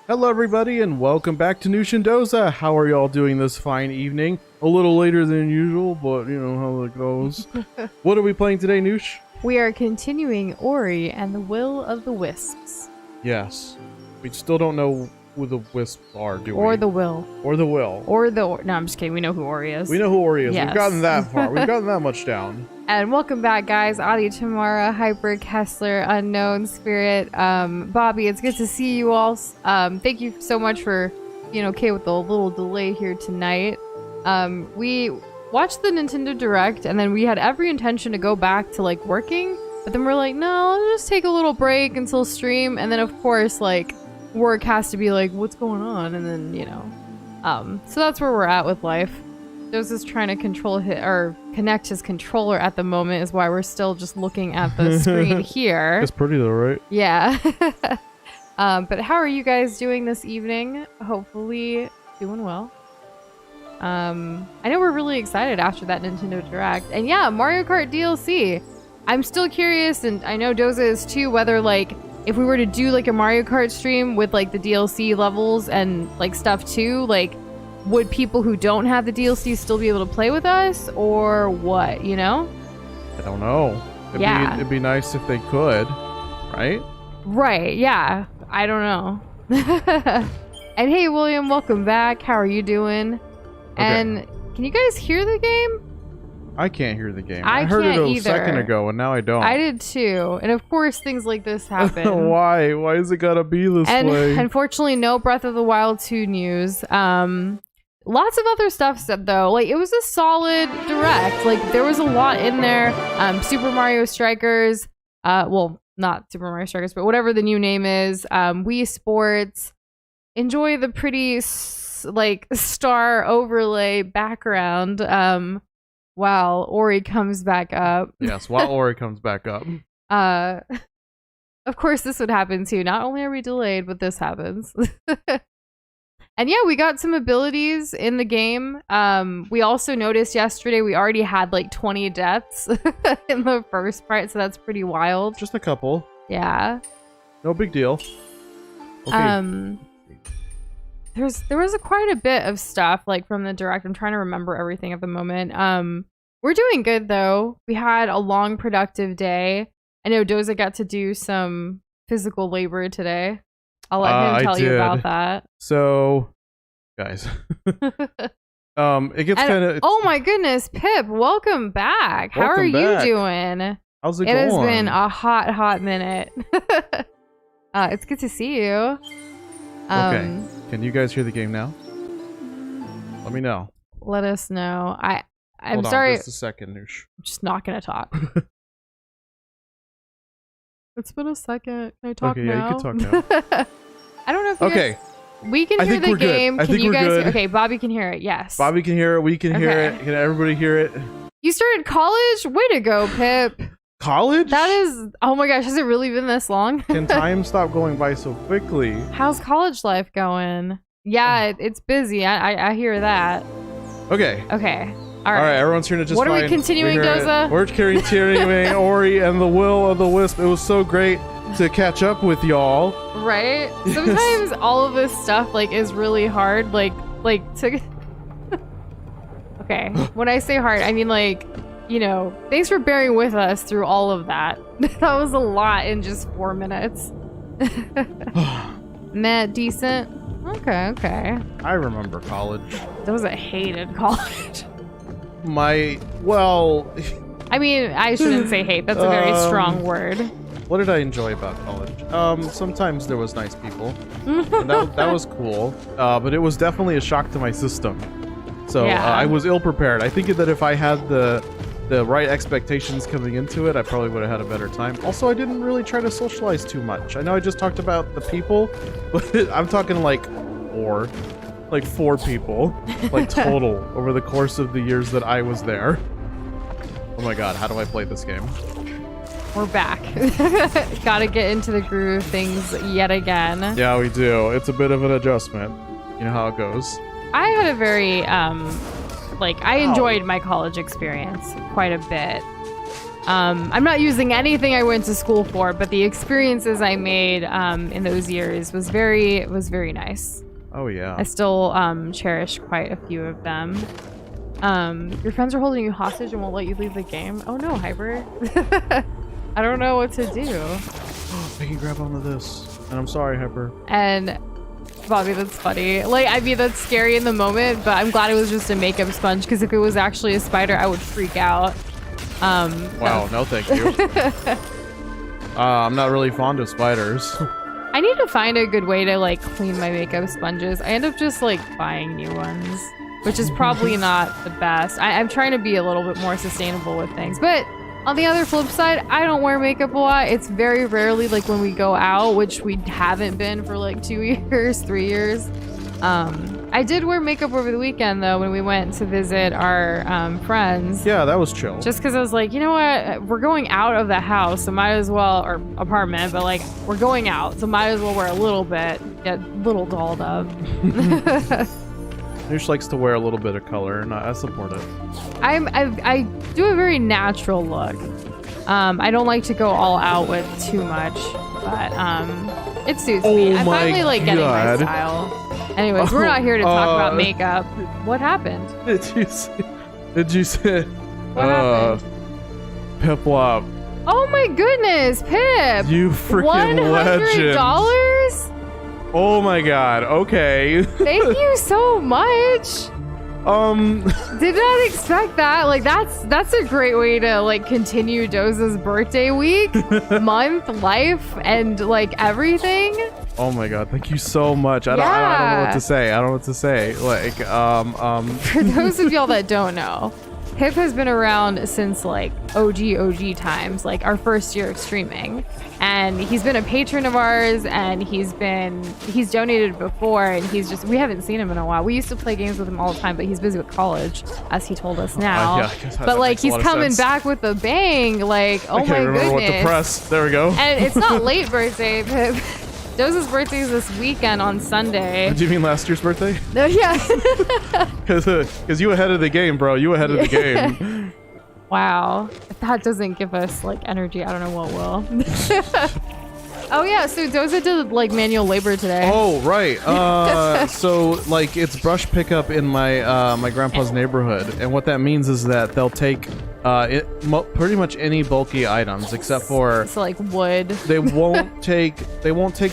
Hello everybody and welcome back to Noosh and Doza. How are y'all doing this fine evening? A little later than usual, but you know how it goes. What are we playing today, Noosh? We are continuing Ori and the Will of the Wisps. Yes. We still don't know who the Wisps are, do we? Or the Will. Or the Will. No, I'm just kidding. We know who Ori is. We know who Ori is. Yes. We've gotten that far. We've gotten that much down. And welcome back, guys. Adi, Tamara, Hyper, Kessler, Unknown, Spirit, Bobby. It's good to see you all. Thank you so much for being okay with the little delay here tonight. We watched the Nintendo Direct, and then we had every intention to go back to like working, but then we're like, no, let's just take a little break until stream, and then of course like work has to be like, what's going on, and then you know, so that's where we're at with life. Joseph's trying to connect his controller at the moment, is why we're still just looking at the screen here. It's pretty though, right? Yeah. But how are you guys doing this evening? Hopefully doing well. I know we're really excited after that Nintendo Direct. And yeah, Mario Kart DLC. I'm still curious, and I know Doza is too, whether like if we were to do like a Mario Kart stream with like the DLC levels and like stuff too, like would people who don't have the DLC still be able to play with us, or what, you know? I don't know. It'd be nice if they could, right? Right, yeah. I don't know. And hey, William, welcome back. How are you doing? Okay. And can you guys hear the game? I can't hear the game. I heard it can't a second ago, and now I don't. I did too. And of course, things like this happen. Why? Why is it gotta be this way? And unfortunately, no Breath of the Wild 2 news. Lots of other stuff said though. Like, it was a solid direct. Like, there was a lot in there. Super Mario Strikers. Well, not Super Mario Strikers, but whatever the new name is. Wii Sports. Enjoy the pretty like star overlay background. While Ori comes back up. Yes, while Ori comes back up. Of course, this would happen too. Not only are we delayed, but this happens. And yeah, we got some abilities in the game. We also noticed yesterday we already had like 20 deaths in the first part, so that's pretty wild. Just a couple. Yeah. No big deal. Okay. There was quite a bit of stuff like from the direct. I'm trying to remember everything at the moment. We're doing good though. We had a long productive day. I know Doza got to do some physical labor today. I'll let him tell you about that. So, guys, it gets kind of. Oh my goodness, Pip! Welcome back. How are you doing? How's it going? It has been a hot minute. It's good to see you. Okay. Can you guys hear the game now? Let me know. Let us know. I'm Hold on, sorry. just a second, Noosh. I'm just not gonna talk. It's been a second. Can I talk now? Yeah, you can talk now. I don't know if you guys, we can hear the game. I think you we're guys good. Okay, Bobby can hear it. Yes. Bobby can hear it. We can hear it. Can everybody hear it? You started college? Way to go, Pip. College? That is... Oh my gosh, has it really been this long? Can time stop going by so quickly? How's college life going? Yeah, it's busy. I hear that. Okay. Okay. All right, everyone's hearing it just fine. What are we we continuing, Doza? We're continuing Ori and the Will of the Wisp. It was so great to catch up with y'all. Right? Sometimes all of this stuff like is really hard. Like to. Okay. When I say hard, I mean like, you know, thanks for bearing with us through all of that. That was a lot in just 4 minutes. Meh, decent. Okay. I remember college. Doza hated college. Well... I mean, I shouldn't say hate. That's a very strong word. What did I enjoy about college? Sometimes there was nice people. And that was cool. But it was definitely a shock to my system. So yeah. I was ill-prepared. I think that if I had the right expectations coming into it, I probably would have had a better time. Also, I didn't really try to socialize too much. I know I just talked about the people, but I'm talking like 4 people, like total, over the course of the years that I was there. Oh my god, how do I play this game? We're back. Gotta get into the groove of things yet again. Yeah, we do. It's a bit of an adjustment. You know how it goes. I had a very, I enjoyed my college experience quite a bit. I'm not using anything I went to school for, but the experiences I made in those years was very nice. Oh yeah. I still cherish quite a few of them. Your friends are holding you hostage and won't let you leave the game. Oh no, Hyper. I don't know what to do. I can grab onto this. And I'm sorry, Hyper. And Bobby, that's funny. Like, I mean, that's scary in the moment, but I'm glad it was just a makeup sponge, because if it was actually a spider, I would freak out. Wow, no thank you. I'm not really fond of spiders. I need to find a good way to, like, clean my makeup sponges. I end up just, like, buying new ones, which is probably not the best. I'm trying to be a little bit more sustainable with things, but on the other flip side, I don't wear makeup a lot. It's very rarely, like, when we go out, which we haven't been for, like, 2 years, 3 years. I did wear makeup over the weekend, though, when we went to visit our friends. Yeah, that was chill. Just because I was like, you know what? We're going out of the house, so might as well, or apartment, but, like, we're going out, so might as well wear a little bit, get a little dolled up. Noosh likes to wear a little bit of color, and I support it. I do a very natural look. I don't like to go all out with too much, but it suits me. I finally like getting my style. Anyways, we're not here to talk about makeup. What happened? Did you say what happened? Piplop. Oh my goodness, Pip! You freaking legend. $100? Oh my god, okay. Thank you so much. Did not expect that. Like, that's a great way to, like, continue Doza's birthday week, month, life, and, like, everything. Oh my god, thank you so much. I don't know what to say. I don't know what to say. Like, For those of y'all that don't know, Pip has been around since, like, OG times, like our first year of streaming. And he's been a patron of ours, and he's donated before, and we haven't seen him in a while. We used to play games with him all the time, but he's busy with college, as he told us now. Yeah, but, like, he's coming back with a bang, like, oh my goodness. I can't remember what to press. There we go. And it's not late birthday, Pip. Doza's birthday is this weekend on Sunday. Do you mean last year's birthday? No, yeah. Because you ahead of the game, bro. You ahead of the game. Wow. If that doesn't give us, like, energy, I don't know what will. Oh, yeah. So Doza did, like, manual labor today. Oh, right. So, like, it's brush pickup in my my grandpa's neighborhood. And what that means is that they'll take pretty much any bulky items except for... So, like, wood. They won't take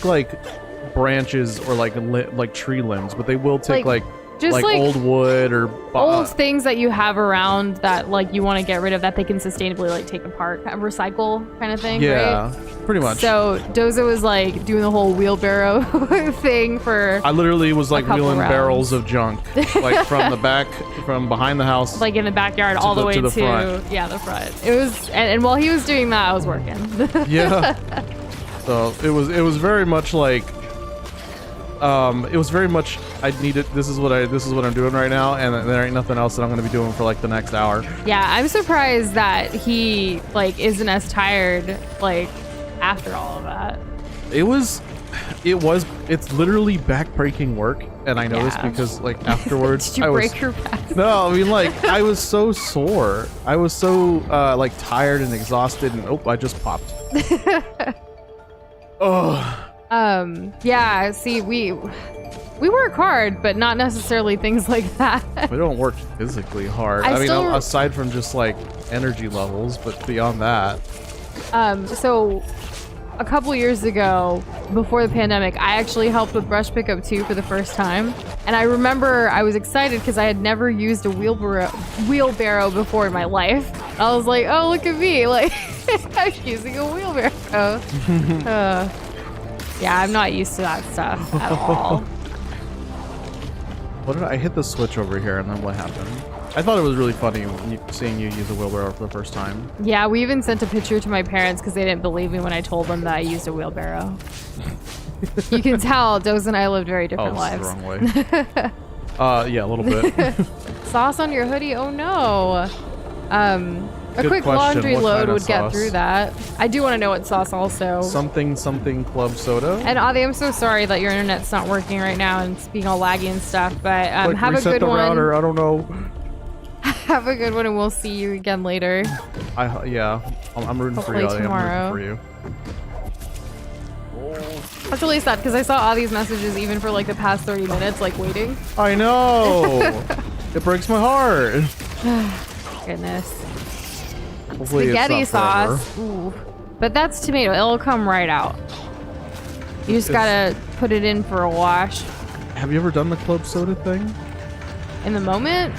like branches or like tree limbs, but they will take like old wood or old things that you have around that, like, you want to get rid of that they can sustainably, like, take apart, kind of recycle kind of thing. Yeah, right? pretty much. So Doza was, like, doing the whole wheelbarrow thing for... I literally was, like, wheeling barrels of junk, like, from the back, from behind the house, like in the backyard, all the way to the front. Yeah, the front. It was, and while he was doing that, I was working. Yeah. So it was very much like, it was very much, I needed, this is what I'm doing right now, and there ain't nothing else that I'm going to be doing for, like, the next hour. Yeah, I'm surprised that he, like, isn't as tired, like, after all of that. It's literally back-breaking work, and I know this because, like, afterwards... Did you break your back? No, I mean, like, I was so sore. I was so, like, tired and exhausted, and I just popped. Oh. Yeah, see, we work hard, but not necessarily things like that. We don't work physically hard. I mean, aside from just, like, energy levels, but beyond that. So a couple years ago, before the pandemic, I actually helped with brush pickup too for the first time. And I remember I was excited because I had never used a wheelbarrow before in my life. I was like, oh, look at me, like, I'm using a wheelbarrow. Yeah, I'm not used to that stuff at all. I hit the switch over here, and then what happened? I thought it was really funny seeing you use a wheelbarrow for the first time. Yeah, we even sent a picture to my parents because they didn't believe me when I told them that I used a wheelbarrow. You can tell Doza and I lived very different lives. The wrong way. Yeah, a little bit. Sauce on your hoodie? Oh no. A quick laundry load would get through that. I do want to know what sauce also. Something club soda. And Avi, I'm so sorry that your internet's not working right now and it's being all laggy and stuff, but have a good one. Reset the router, I don't know. Have a good one, and we'll see you again later. Yeah, I'm rooting for Hopefully you, Audie. tomorrow. I'm rooting for you. That's really sad because I saw all these messages even for like the past 30 minutes, like waiting. I know. It breaks my heart. Goodness. Hopefully Spaghetti it's not forever. sauce. Ooh. But that's tomato. It'll come right out. You just gotta put it in for a wash. Have you ever done the club soda thing? In the moment?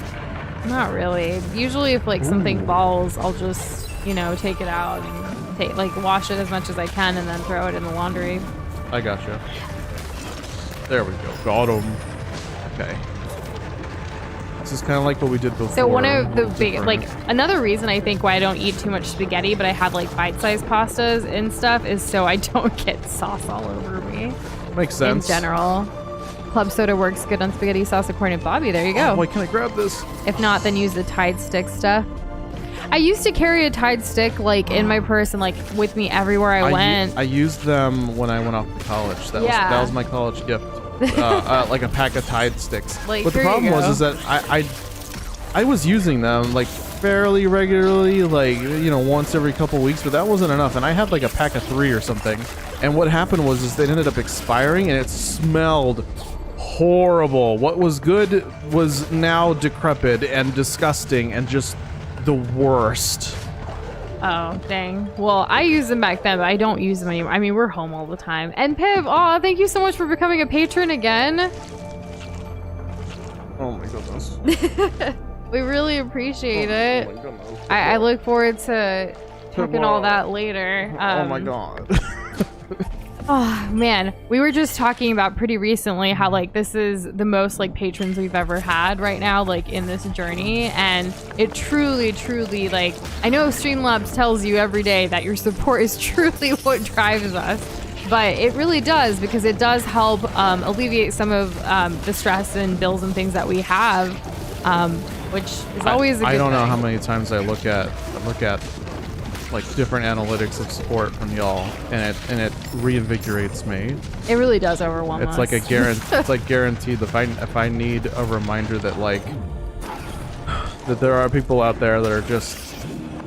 Not really. Usually if like something falls, I'll just, you know, take it out and wash it as much as I can and then throw it in the laundry. I gotcha. There we go. Got him. Okay. This is kind of like what we did before. So one of the big, like, another reason I think why I don't eat too much spaghetti, but I have like bite-sized pastas and stuff, is so I don't get sauce all over me. Makes sense. In general. Club soda works good on spaghetti sauce according to Bobby. There you go. Oh, why can't I grab this? If not, then use the Tide stick stuff. I used to carry a Tide stick like in my purse and like with me everywhere I went. I used them when I went off to college. That was my college gift. Like a pack of Tide sticks. Like, but the problem was that I was using them like fairly regularly, like, you know, once every couple weeks, but that wasn't enough. And I had like a pack of 3 or something. And what happened was they ended up expiring, and it smelled horrible. What was good was now decrepit and disgusting and just the worst. Oh, dang. Well, I used them back then, but I don't use them anymore. I mean, we're home all the time. And Piv, aw, thank you so much for becoming a patron again. Oh my goodness. We really appreciate it. Oh my goodness. I look forward to talking all that later. Oh my god. Oh man, we were just talking about pretty recently how like this is the most like patrons we've ever had right now, like in this journey, and it truly like, I know Streamlabs tells you every day that your support is truly what drives us, but it really does, because it does help alleviate some of the stress and bills and things that we have, which is always a good I don't know thing. how many times I look at like different analytics of support from y'all, and it reinvigorates me. It really does overwhelm us. It's like a guarantee. It's like guaranteed. If I need a reminder that like that there are people out there that are just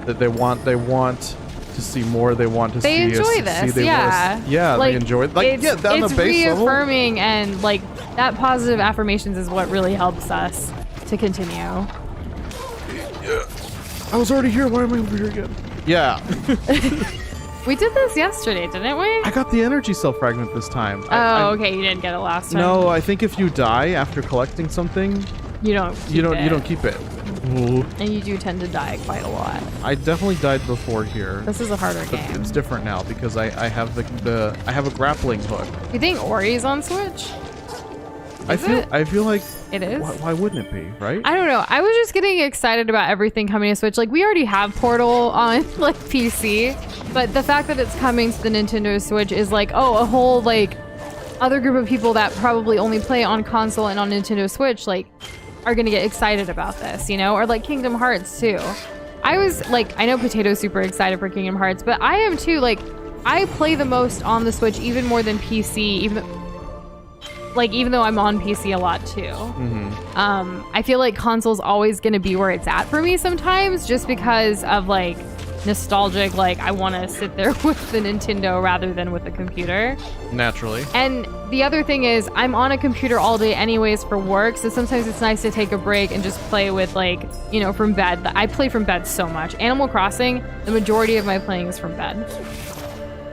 that they want to see more. They want to they see. enjoy this. Yeah. Like, they enjoy it. Like, it's on the base reaffirming, level. and like that positive affirmations is what really helps us to continue. I was already here. Why am I over here again? Yeah. We did this yesterday, didn't we? I got the energy cell fragment this time. Okay, you didn't get it last time. No, I think if you die after collecting something, you don't keep it. Ooh. And you do tend to die quite a lot. I definitely died before here. This is a harder But game. it's different now because I have I have a grappling hook. You think Ori's on Switch? I feel like it is. Why wouldn't it be, right? I don't know. I was just getting excited about everything coming to Switch. Like, we already have Portal on like PC, but the fact that it's coming to the Nintendo Switch is like, oh, a whole like other group of people that probably only play on console and on Nintendo Switch like are gonna get excited about this, you know? Or like Kingdom Hearts too. I was like, I know Potato's super excited for Kingdom Hearts, but I am too. Like, I play the most on the Switch, even more than PC, even though I'm on PC a lot too. I feel like console's always going to be where it's at for me sometimes, just because of like nostalgic, like I want to sit there with the Nintendo rather than with the computer. Naturally. And the other thing is, I'm on a computer all day anyways for work, so sometimes it's nice to take a break and just play with, like, you know, from bed. I play from bed so much. Animal Crossing, the majority of my playing is from bed.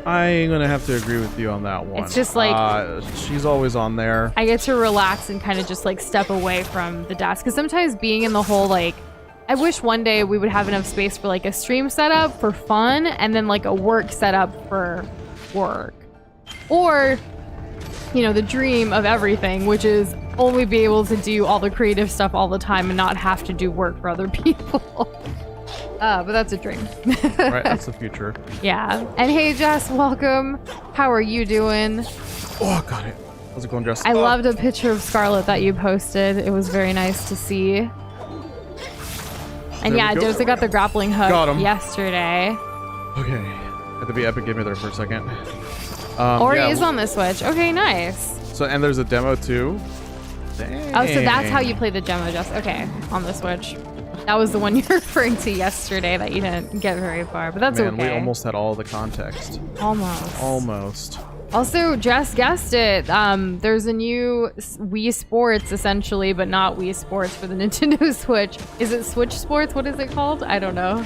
I'm gonna have to agree with you on that one. It's just like she's always on there. I get to relax and kind of just like step away from the desk, because sometimes being in the whole, like, I wish one day we would have enough space for like a stream setup for fun and then like a work setup for work, or, you know, the dream of everything, which is only be able to do all the creative stuff all the time and not have to do work for other people. But that's a dream. Right, that's the future. Yeah. And hey, Jess, welcome. How are you doing? Oh, got it. How's it going, Jess? I loved a picture of Scarlet that you posted. It was very nice to see. And yeah, Joseph got the grappling hook yesterday. Okay. Had to be Epic Gave me there for a second. Ori is on the Switch. Okay, nice. So, and there's a demo too. Dang. Oh, so that's how you play the demo, Jess. Okay, on the Switch. That was the one you were referring to yesterday that you didn't get very far, but that's Man, okay. we almost had all the context. Almost. Also, Jess guessed it. There's a new Wii Sports, essentially, but not Wii Sports for the Nintendo Switch. Is it Switch Sports? What is it called? I don't know.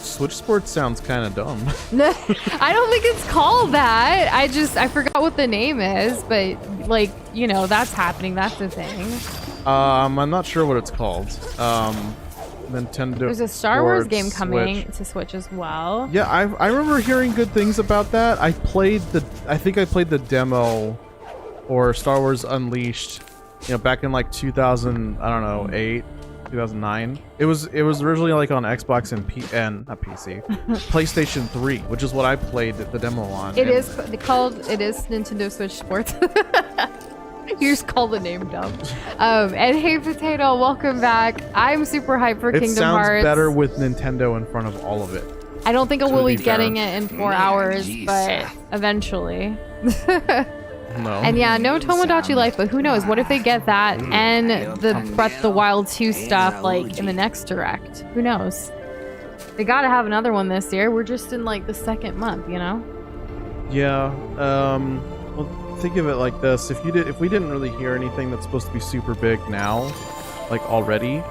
Switch Sports sounds kind of dumb. I don't think it's called that. I forgot what the name is, but like, you know, that's happening. That's the thing. I'm not sure what it's called. Nintendo. There's a Star Wars Sports game coming Switch. to Switch as well. Yeah, I remember hearing good things about that. I think I played the demo or Star Wars Unleashed, you know, back in like 2000, I don't know, 8, 2009. It was originally like on Xbox and not PC, PlayStation 3, which is what I played the demo on. It is Nintendo Switch Sports. You just call the name dumb. And hey, Potato, welcome back. I'm super hyped for Kingdom Hearts. It sounds better with Nintendo in front of all of it. I don't think I will be getting fair. it in 4 hours, but eventually. No. And yeah, no Tomodachi Life, but who knows? What if they get that and the Breath of the Wild 2 stuff like in the next Direct? Who knows? They gotta have another one this year. We're just in like the second month, you know? Yeah. Well, think of it like this: if we didn't really hear anything that's supposed to be super big now, like already,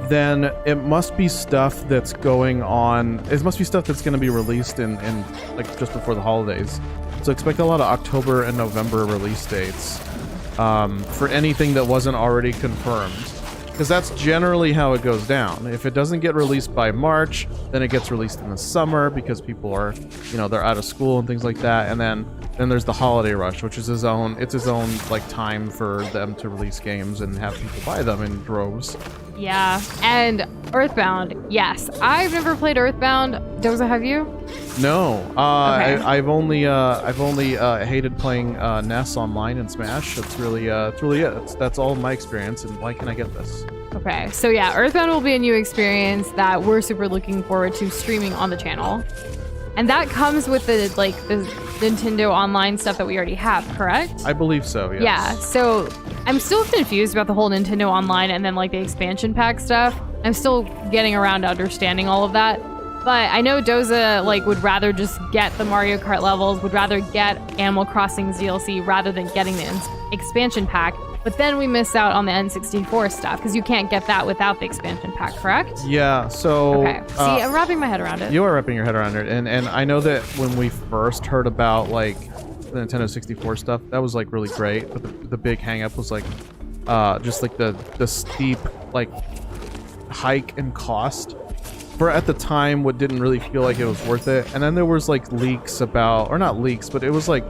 then it must be stuff that's going on. It must be stuff that's going to be released in like just before the holidays. So expect a lot of October and November release dates for anything that wasn't already confirmed. Because that's generally how it goes down. If it doesn't get released by March, then it gets released in the summer because people are, you know, they're out of school and things like that. And then there's the holiday rush, which is his own like time for them to release games and have people buy them in droves. Yeah, and Earthbound, yes. I've never played Earthbound. Doza, have you? No, Okay. I've only hated playing Ness online in Smash. It's really it. That's all my experience. And why can't I get this? Okay, so yeah, Earthbound will be a new experience that we're super looking forward to streaming on the channel. And that comes with the Nintendo Online stuff that we already have, correct? I believe so, yes. Yeah, so I'm still confused about the whole Nintendo Online and then like the expansion pack stuff. I'm still getting around to understanding all of that. But I know Doza like would rather just get the Mario Kart levels, would rather get Animal Crossing's DLC rather than getting the expansion pack. But then we miss out on the N64 stuff because you can't get that without the expansion pack, correct? Yeah, so... Okay, see, I'm wrapping my head around it. You are wrapping your head around it, and I know that when we first heard about, like, the Nintendo 64 stuff, that was, like, really great, but the big hang-up was, like, just, like, the steep, like, hike in cost for, at the time, what didn't really feel like it was worth it. And then there was, like, leaks about... Or not leaks, but it was, like...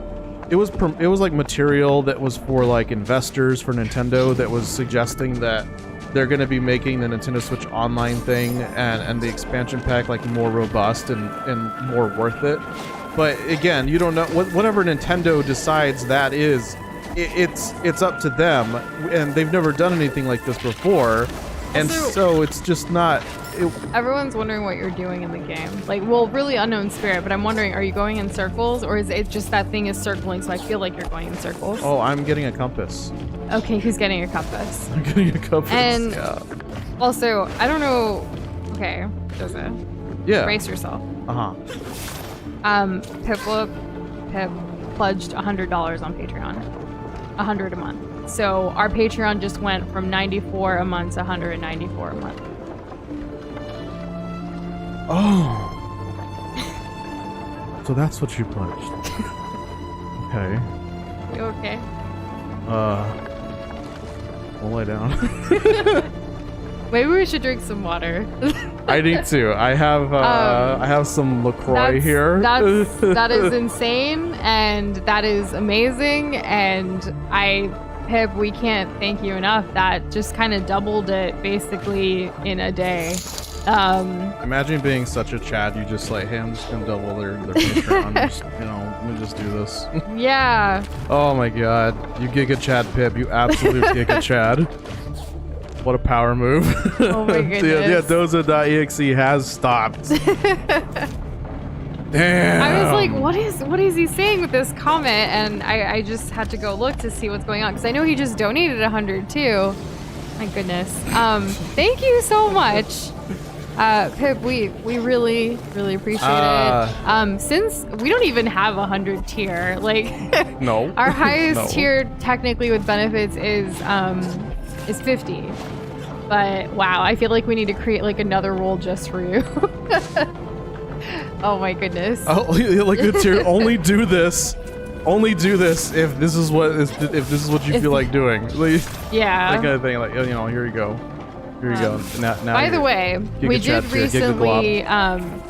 It was like material that was for like investors for Nintendo that was suggesting that they're going to be making the Nintendo Switch Online thing and the expansion pack like more robust and more worth it. But again, you don't know whatever Nintendo decides that is, it's up to them, and they've never done anything like this before, and so it's just not. Everyone's wondering what you're doing in the game. Like, well, really Unknown Spirit, but I'm wondering, are you going in circles, or is it just that thing is circling, so I feel like you're going in circles? Oh, I'm getting a compass. Okay, who's getting your compass? I'm getting a compass. And yeah. Also, I don't know. Okay, does it? Yeah. Brace yourself. Uh-huh. Pip pledged $100 on Patreon. $100 a month. So our Patreon just went from $94 a month to $194 a month. Oh. So that's what you pledged. Okay. You okay? We'll lay down. Maybe we should drink some water. I need to. I have some LaCroix here. That is insane, and that is amazing, and Pip, we can't thank you enough. That just kind of doubled it basically in a day. Imagine being such a Chad. You just like, hey, I'm just gonna double their Patreon. Just, you know, let me just do this. Yeah. Oh my God, you Giga Chad Pip, you absolute Giga Chad. What a power move. Oh my goodness. Yeah, Doza.exe has stopped. Damn. I was like, what is he saying with this comment? And I just had to go look to see what's going on, because I know he just donated 100 too. My goodness. Thank you so much. Pip, we really appreciate it. Since we don't even have 100 tier, like No. our highest tier technically with benefits is 50. But wow, I feel like we need to create like another role just for you. Oh my goodness. Oh, like the tier. Only do this. Only do this if this is what you feel like doing. Like, yeah. that kind of thing. Like, you know, here you go. Here you go. Now by the way, we did recently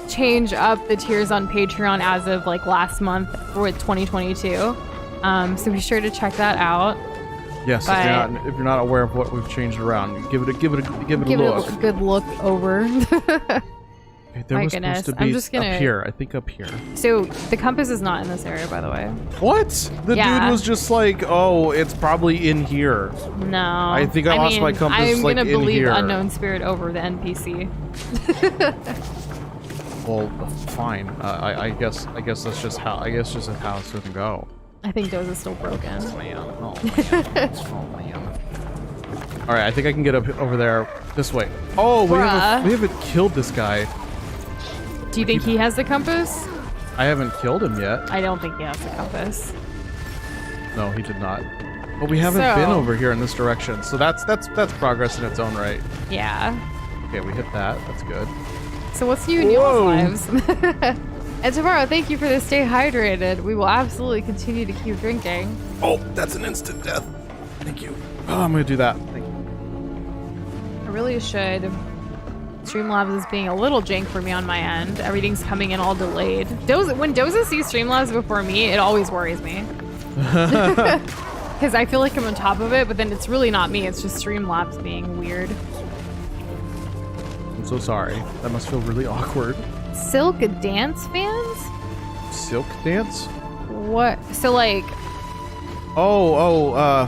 change up the tiers on Patreon as of like last month for 2022. So be sure to check that out. Yes, if you're not aware of what we've changed around, give it a look. A good look over. Okay, there was supposed to be I'm just gonna... up here. I think up here. So the compass is not in this area, by the way. What? The dude was just like, oh, it's probably in here. No. I think I lost my compass I'm like gonna in believe here. unknown spirit over the NPC. Well, fine. I guess that's just how it's gonna go. I think Doza's still broken. Oh man. Oh man. Oh man. All right, I think I can get up over there this way. Oh, we haven't killed this guy. Do you think he has the compass? I haven't killed him yet. I don't think he has the compass. No, he did not. But we haven't been over here in this direction, so that's progress in its own right. Yeah. Okay, we hit that. That's good. So what's new in y'all's lives? And tomorrow, thank you for this. Stay hydrated. We will absolutely continue to keep drinking. Oh, that's an instant death. Thank you. Oh, I'm gonna do that. Thank you. I really should. Streamlabs is being a little jank for me on my end. Everything's coming in all delayed. When Doza sees Streamlabs before me, it always worries me. Because I feel like I'm on top of it, but then it's really not me. It's just Streamlabs being weird. I'm so sorry. That must feel really awkward. Silk dance fans? Silk dance? What? So like...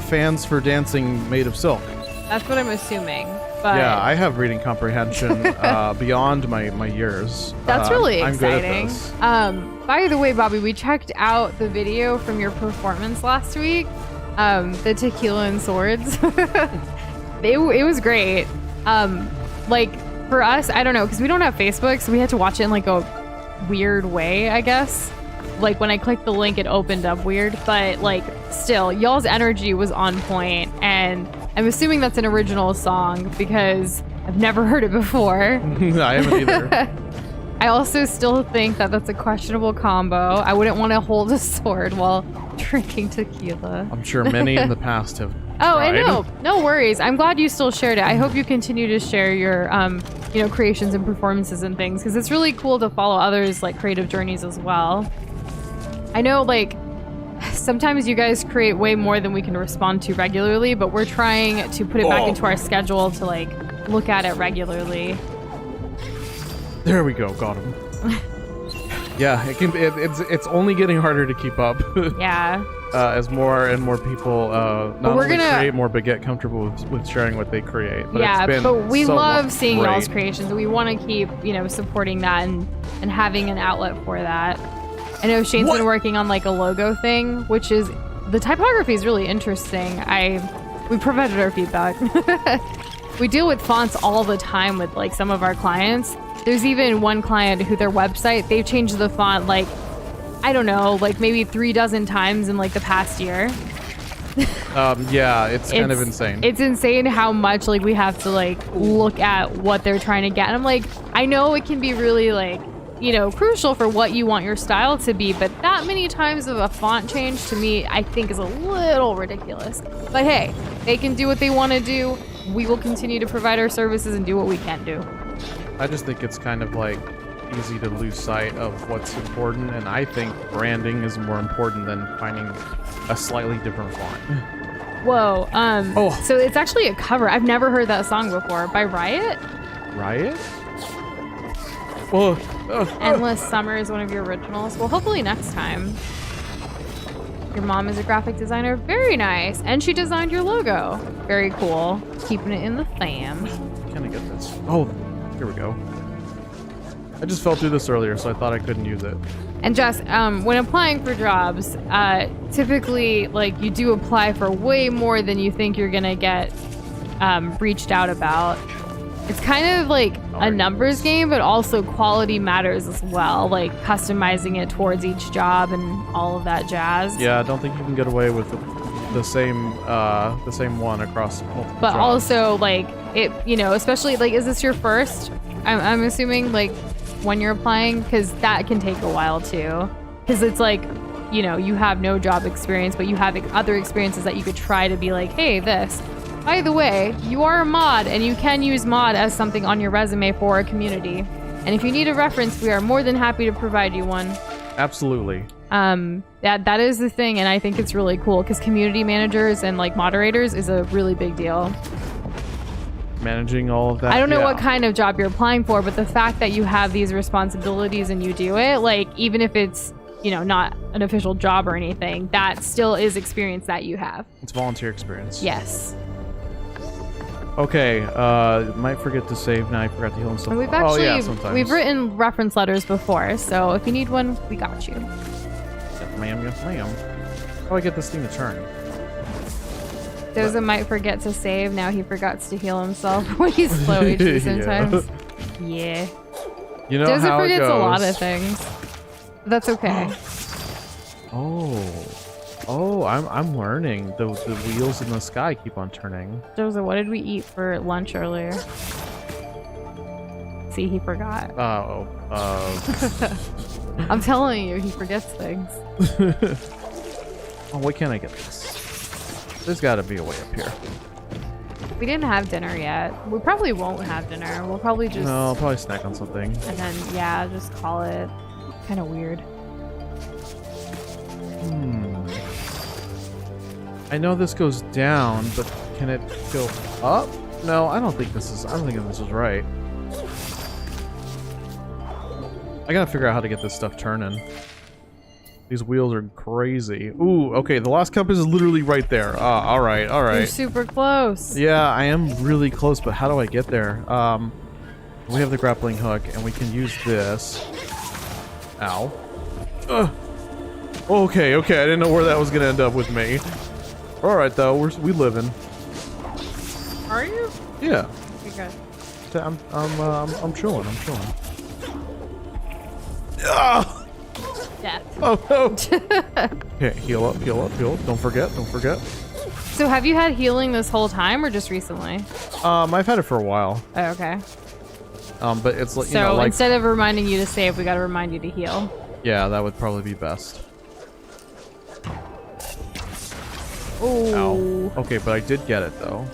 fans for dancing made of silk. That's what I'm assuming. But yeah, I have reading comprehension beyond my years. That's really exciting. I'm good at this. By the way, Bobby, we checked out the video from your performance last week. The tequila and swords. it was great. Like for us, I don't know, because we don't have Facebook, so we had to watch it in like a weird way, I guess. Like when I clicked the link, it opened up weird, but like still, y'all's energy was on point, and I'm assuming that's an original song because I've never heard it before. I haven't either. I also still think that that's a questionable combo. I wouldn't want to hold a sword while drinking tequila. I'm sure many in the past have Oh, tried. I know. No worries. I'm glad you still shared it. I hope you continue to share your, creations and performances and things, because it's really cool to follow others' like creative journeys as well. I know, like, sometimes you guys create way more than we can respond to regularly, but we're trying to put it back into our schedule to like look at it regularly. There we go. Got him. Yeah, it's only getting harder to keep up. Yeah. As more and more people not only create more, but get comfortable with sharing what they create. But yeah, it's been but we love seeing great. y'all's creations. We want to keep, supporting that and having an outlet for that. I know Shane's been working on like a logo thing, which is the typography is really interesting. We provided our feedback. We deal with fonts all the time with like some of our clients. There's even one client who their website, they've changed the font like, I don't know, like maybe 36 times in like the past year. Yeah, it's kind of insane. It's insane how much like we have to like look at what they're trying to get. And I'm like, I know it can be really like, crucial for what you want your style to be, but that many times of a font change to me, I think is a little ridiculous. But hey, they can do what they want to do. We will continue to provide our services and do what we can do. I just think it's kind of like easy to lose sight of what's important, and I think branding is more important than finding a slightly different font. Whoa, so it's actually a cover. I've never heard that song before. By Riot? Riot? Whoa. Endless Summer is one of your originals. Well, hopefully next time. Your mom is a graphic designer. Very nice. And she designed your logo. Very cool. Keeping it in the fam. Can I get this? Oh, here we go. I just fell through this earlier, so I thought I couldn't use it. And Jess, when applying for jobs, typically, like, you do apply for way more than you think you're gonna get reached out about. It's kind of like a numbers game, but also quality matters as well, like customizing it towards each job and all of that jazz. Yeah, I don't think you can get away with the same one across multiple But jobs. also, like, it, you know, especially, like, is this your first? I'm assuming, like, when you're applying, because that can take a while, too. Because it's like, you know, you have no job experience, but you have other experiences that you could try to be like, hey, this. By the way, you are a mod, and you can use mod as something on your resume for a community. And if you need a reference, we are more than happy to provide you one. Absolutely. That is the thing, and I think it's really cool, because community managers and, like, moderators is a really big deal. Managing all of that. I don't know what kind of job you're applying for, but the fact that you have these responsibilities and you do it, like, even if it's, you know, not an official job or anything, that still is experience that you have. It's volunteer experience. Yes. Okay, might forget to save. Now I forgot to heal and stuff. And we've actually, sometimes. we've written reference letters before, so if you need one, we got you. Yes, ma'am. Yes, ma'am. How do I get this thing to turn? Doza might forget to save. Now he forgets to heal himself when he's slow HP sometimes. Yeah. You know Doza how it forgets goes. a lot of things. That's okay. Oh, I'm learning. The wheels in the sky keep on turning. Doza, what did we eat for lunch earlier? See, he forgot. I'm telling you, he forgets things. Oh, why can't I get this? There's got to be a way up here. We didn't have dinner yet. We probably won't have dinner. We'll probably just... No, I'll probably snack on something. And then, yeah, just call it. Kind of weird. I know this goes down, but can it go up? No, I don't think this is right. I gotta figure out how to get this stuff turning. These wheels are crazy. Ooh, okay, the last compass is literally right there. Alright. You're super close. Yeah, I am really close, but how do I get there? We have the grappling hook, and we can use this. Ow. Okay, I didn't know where that was gonna end up with me. Alright, though, we living. Are you? Yeah. Okay. I'm chilling. Ah! Death. Oh no! Okay, heal up. Don't forget. So have you had healing this whole time or just recently? I've had it for a while. Oh, okay. But it's like, you So know, like, instead of reminding you to save, we gotta remind you to heal. yeah, that would probably be best. Oh. Ow. Okay, but I did get it though.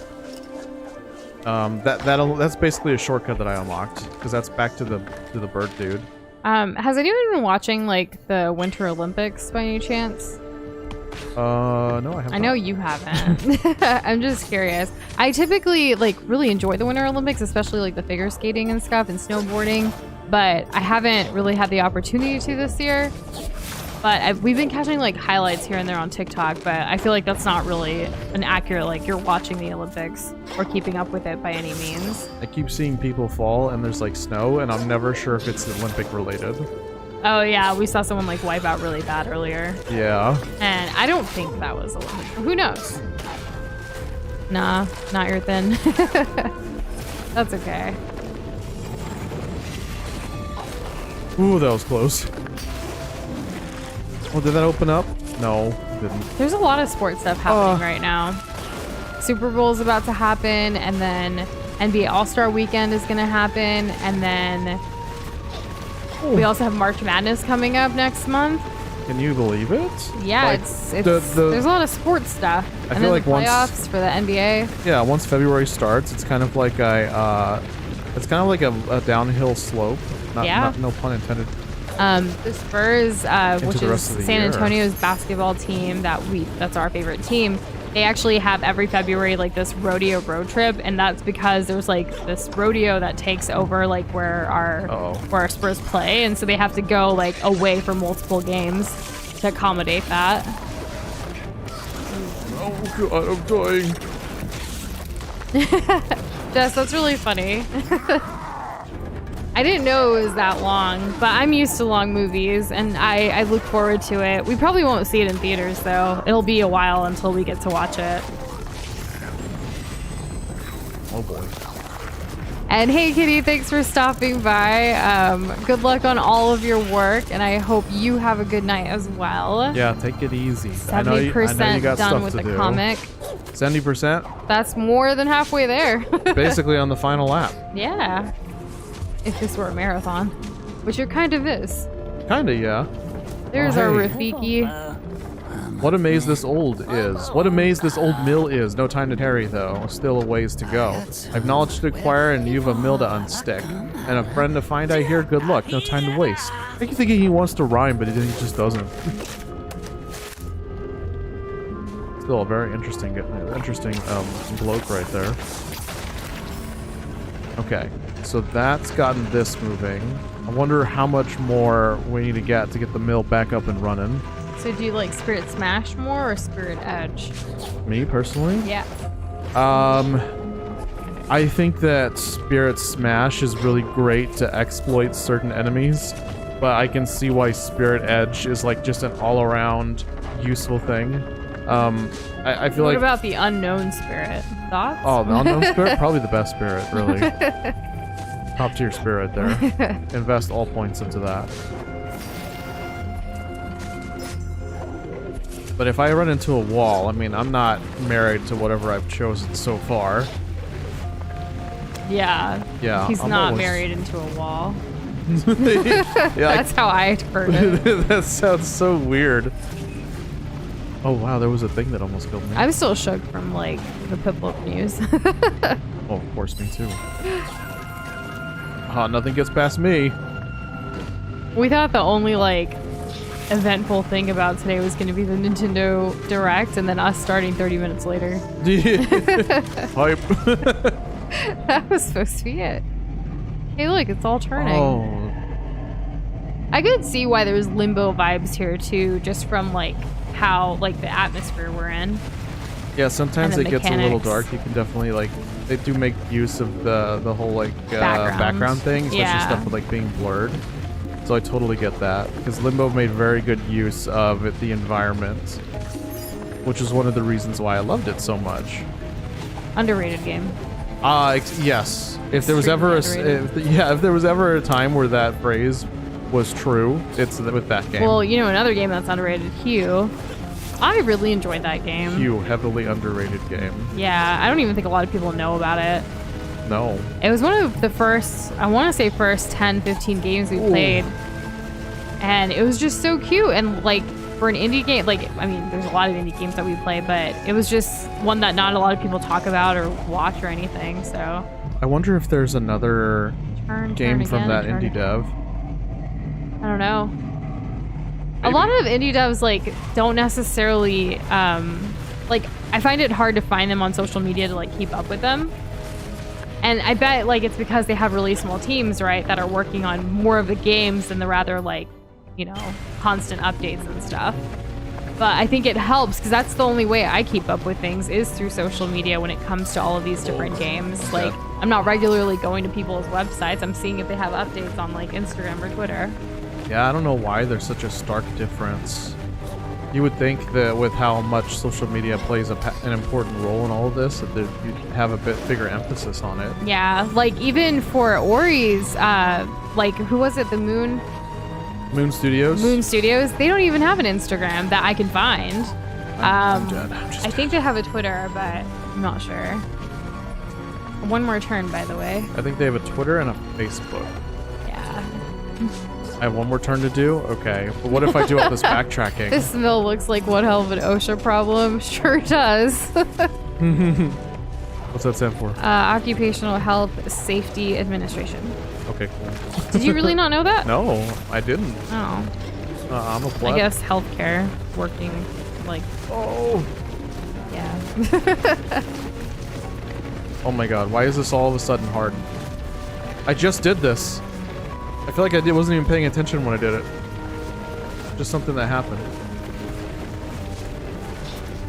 That's basically a shortcut that I unlocked because that's back to the bird dude. Has anyone been watching like the Winter Olympics by any chance? No, I haven't. I know you haven't. I'm just curious. I typically like really enjoy the Winter Olympics, especially like the figure skating and stuff and snowboarding, but I haven't really had the opportunity to this year. But we've been catching like highlights here and there on TikTok, but I feel like that's not really an accurate, like you're watching the Olympics or keeping up with it by any means. I keep seeing people fall and there's like snow and I'm never sure if it's Olympic related. Oh yeah, we saw someone like wipe out really bad earlier. Yeah. And I don't think that was Olympic. Who knows? Nah, not your thing. That's okay. Ooh, that was close. Oh, did that open up? No, it didn't. There's a lot of sports stuff happening right now. Super Bowl is about to happen, and then NBA All-Star Weekend is going to happen, and then we also have March Madness coming up next month. Can you believe it? Yeah, like, it's there's a lot of sports stuff. I and feel then like the playoffs for the NBA. Yeah, once February starts, it's kind of like a downhill slope. No pun intended. The Spurs, which is San year. Antonio's basketball team that's our favorite team. They actually have every February like this rodeo road trip, and that's because there's like this rodeo that takes over like where our Spurs play, and so they have to go like away for multiple games to accommodate that. Oh god, I'm dying. Jess, that's really funny. I didn't know it was that long, but I'm used to long movies, and I look forward to it. We probably won't see it in theaters, though. It'll be a while until we get to watch it. Oh boy. And hey, Kitty, thanks for stopping by. Good luck on all of your work, and I hope you have a good night as well. Yeah, take it easy. 70% got done stuff with to the do. comic. 70%? That's more than halfway there. Basically on the final lap. Yeah. If this were a marathon, which it kind of is. Kinda, yeah. There's Oh, our hey. Rafiki. What a maze this old is. What a maze this old mill is. No time to tarry, though. Still a ways to go. I've knowledge to acquire, and you've a mill to unstick. And a friend to find, I hear. Good luck. No time to waste. I keep thinking he wants to rhyme, but he just doesn't. Still a very interesting bloke right there. Okay, so that's gotten this moving. I wonder how much more we need to get the mill back up and running. So do you like Spirit Smash more or Spirit Edge? Me, personally? Yeah. I think that Spirit Smash is really great to exploit certain enemies, but I can see why Spirit Edge is like just an all-around useful thing. I feel What like... about the Unknown Spirit? Thoughts? Oh, the Unknown Spirit? Probably the best spirit, really. Top tier spirit there. Invest all points into that. But if I run into a wall, I mean, I'm not married to whatever I've chosen so far. Yeah. Yeah. He's I'm not almost- married into a wall. Yeah, That's how I heard it. that sounds so weird. Oh wow, there was a thing that almost killed me. I'm still shook from like the Piplup news. Oh, of course, me too. Nothing gets past me. We thought the only like eventful thing about today was going to be the Nintendo Direct, and then us starting 30 minutes later. Hype. That was supposed to be it. Hey, look, it's all turning. Oh, I could see why there's limbo vibes here too, just from like how like the atmosphere we're in. yeah. Sometimes And it the gets a little mechanics. dark. You can definitely like they do make use of the whole like background thing, especially Yeah. stuff with like being blurred. So I totally get that because Limbo made very good use of the environment, which is one of the reasons why I loved it so much. Underrated game. Yes. If there was ever if there was ever a time where that phrase was true, it's with that game. Well, you know another game that's underrated, Hue. I really enjoyed that game. Hue, heavily underrated game. Yeah, I don't even think a lot of people know about it. No. It was one of the first, I want to say first 10, 15 games we played. And it was just so cute. And like for an indie game, like, I mean, there's a lot of indie games that we play, but it was just one that not a lot of people talk about or watch or anything. So I wonder if there's another game from that indie dev. I don't know. Maybe. A lot of indie devs like don't necessarily like I find it hard to find them on social media to like keep up with them. And I bet like it's because they have really small teams, right, that are working on more of the games than the rather like, you know, constant updates and stuff. But I think it helps because that's the only way I keep up with things is through social media when it comes to all of these different games. Like I'm not regularly going to people's websites. I'm seeing if they have updates on like Instagram or Twitter. Yeah, I don't know why there's such a stark difference. You would think that with how much social media plays an important role in all of this, that you'd have a bit bigger emphasis on it. Yeah, like even for Ori's, like who was it? The Moon Studios? Moon Studios. They don't even have an Instagram that I can find. I'm dead. I'm just I think they have a Twitter, but I'm not sure. One more turn, by the way. I think they have a Twitter and a Facebook. Yeah. I have one more turn to do? Okay. But what if I do all this backtracking? This mill looks like one hell of an OSHA problem. Sure does. What's that stand for? Occupational Health Safety Administration. Okay, cool. Did you really not know that? No, I didn't. Oh. I'm a pleb. I guess healthcare working like. Oh. Yeah. Oh my god, why is this all of a sudden hard? I just did this. I feel like I wasn't even paying attention when I did it. Just something that happened.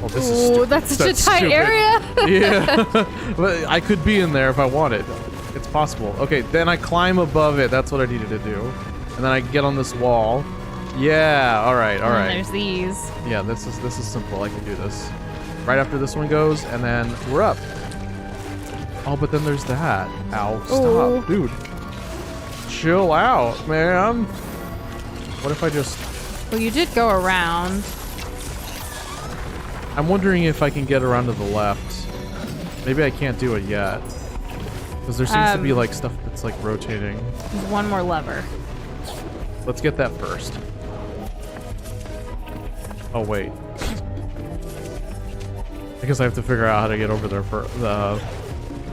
Oh, this is stupid. That's such a tight stupid. area. Yeah. But I could be in there if I wanted. It's possible. Okay, then I climb above it. That's what I needed to do. And then I get on this wall. Yeah, alright, And alright. there's these. Yeah, this is simple. I can do this. Right after this one goes, and then we're up. Oh, but then there's that. Ow, stop, Oh. dude. Chill out, man. What if I just... Well, you did go around. I'm wondering if I can get around to the left. Maybe I can't do it yet. Because there seems to be like stuff that's like rotating. There's one more lever. Let's get that first. Oh, wait. I guess I have to figure out how to get over there for the...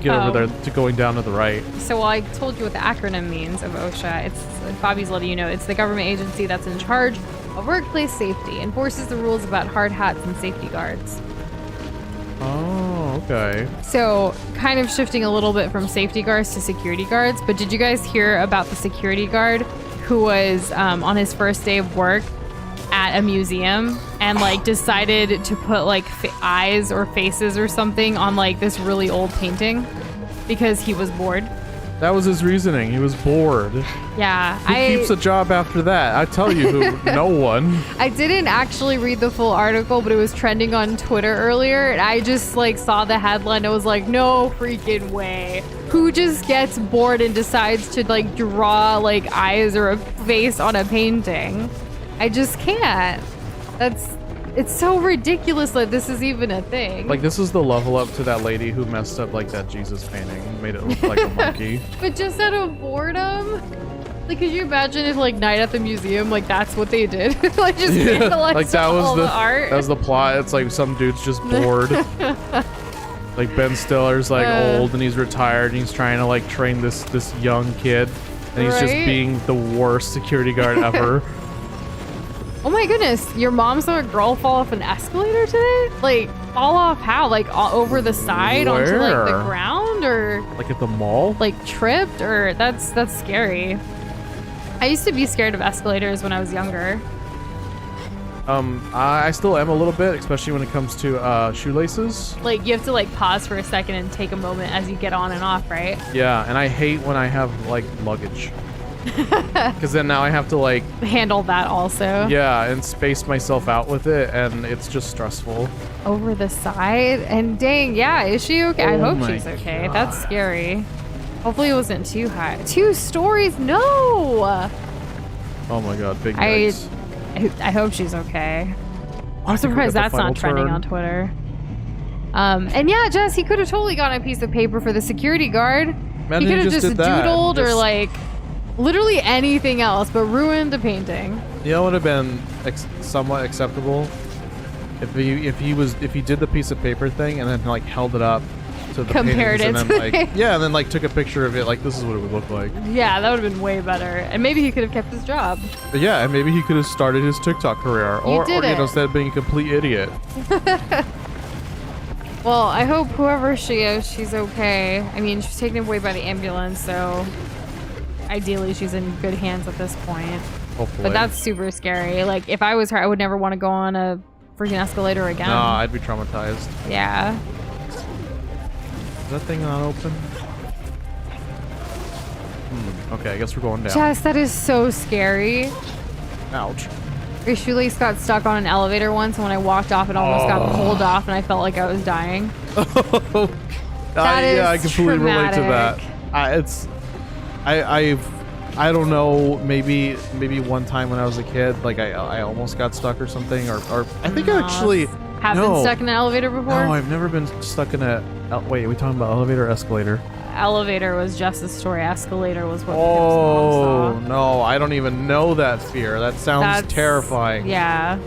over there to going down to the right. So while I told you what the acronym means of OSHA, it's Bobby's letting you know it's the government agency that's in charge of workplace safety, enforces the rules about hard hats and safety guards. Oh, okay. So kind of shifting a little bit from safety guards to security guards, but did you guys hear about the security guard who was on his first day of work at a museum and like decided to put like eyes or faces or something on like this really old painting because he was bored? That was his reasoning. He was bored. Yeah. Who keeps a job after that? I tell you who, no one. I didn't actually read the full article, but it was trending on Twitter earlier, and I just like saw the headline and I was like, no freaking way. Who just gets bored and decides to like draw like eyes or a face on a painting? I just can't. It's so ridiculous that this is even a thing. Like, this is the level up to that lady who messed up like that Jesus painting, made it look like a monkey. But just out of boredom? Like, could you imagine if like Night at the Museum, like that's what they did? Like just vandalized like that was all the art? That was the plot. It's like some dude's just bored. Like Ben Stiller's like old and he's retired and he's trying to like train this young kid and he's just being the worst security guard ever. Oh my goodness, your mom saw a girl fall off an escalator today? Like, fall off how? Like, over the side onto, like, the ground? Or... like at the mall? Like, tripped? Or... That's scary. I used to be scared of escalators when I was younger. I still am a little bit, especially when it comes to, shoelaces. Like, you have to, like, pause for a second and take a moment as you get on and off, right? Yeah, and I hate when I have, like, luggage. Because then now I have to like handle that also. Yeah, and space myself out with it, and it's just stressful. Over the side, and dang, yeah, is she okay? I hope she's okay. God. That's scary. Hopefully it wasn't too high. 2 stories? No. Oh my God, big yikes. I hope she's okay. I'm surprised that's not trending on Twitter. And yeah, Jess, he could have totally gotten a piece of paper for the security guard. Man, he could have just doodled or just... like. Literally anything else, but ruined the painting. You know what would have been somewhat acceptable if he did the piece of paper thing and then like held it up to the compared it and then like and then like took a picture of it like this is what it would look like. Yeah, that would have been way better, and maybe he could have kept his job. But yeah, and maybe he could have started his TikTok career, or instead of being a complete idiot. Well, I hope whoever she is, she's okay. I mean, she's taken away by the ambulance, so. Ideally, she's in good hands at this point. Hopefully. But that's super scary. Like, if I was her, I would never want to go on a freaking escalator again. No, I'd be traumatized. Yeah. Is that thing not open? Okay, I guess we're going down. Jess, that is so scary. Ouch. Your shoelace got stuck on an elevator once, and when I walked off, it almost got pulled off, and I felt like I was dying. Yeah, I completely relate to that. I don't know, maybe one time when I was a kid, like I almost got stuck or something, or I think I actually have been stuck in an elevator before. No, I've never been stuck in a. Wait, are we talking about elevator or escalator? Elevator was just a story. Escalator was what. Oh no, I don't even know that fear. That's terrifying. Yeah.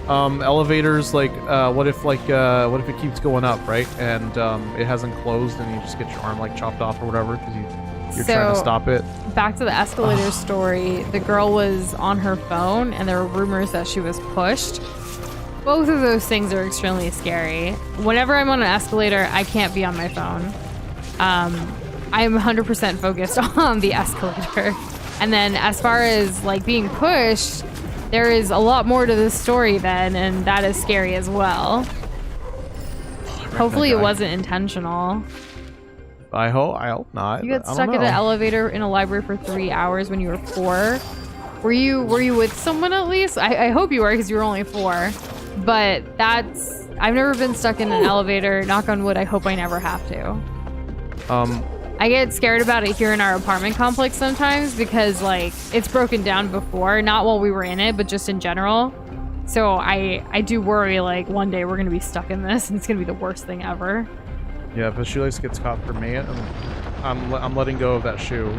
Elevators, like what if it keeps going up, right, and it hasn't closed and you just get your arm like chopped off or whatever because you're trying to stop it. Back to the escalator story, the girl was on her phone and there were rumors that she was pushed. Both of those things are extremely scary. Whenever I'm on an escalator, I can't be on my phone. I'm 100% focused on the escalator. And then as far as like being pushed, there is a lot more to this story then, and that is scary as well. Hopefully it wasn't intentional. I hope not. You got stuck in an elevator in a library for 3 hours when you were 4. Were you with someone at least? I hope you were because you were only 4. But I've never been stuck in an elevator. Knock on wood, I hope I never have to. I get scared about it here in our apartment complex sometimes because like it's broken down before, not while we were in it, but just in general. So I do worry like one day we're gonna be stuck in this and it's gonna be the worst thing ever. Yeah, if a shoelace gets caught for me, I'm letting go of that shoe.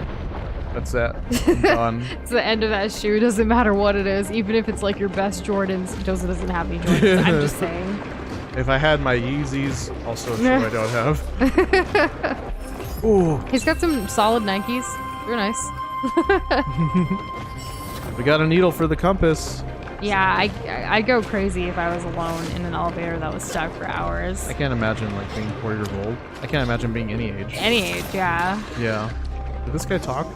That's it. I'm done. It's the end of that shoe. Doesn't matter what it is, even if it's like your best Jordans. Joseph doesn't have any Jordans. I'm just saying. If I had my Yeezys, also a shoe I don't have. Ooh. He's got some solid Nikes. They're nice. We got a needle for the compass. Yeah, I'd go crazy if I was alone in an elevator that was stuck for hours. I can't imagine like being 4 years old. I can't imagine being any age. Any age, yeah. Yeah. Did this guy talk?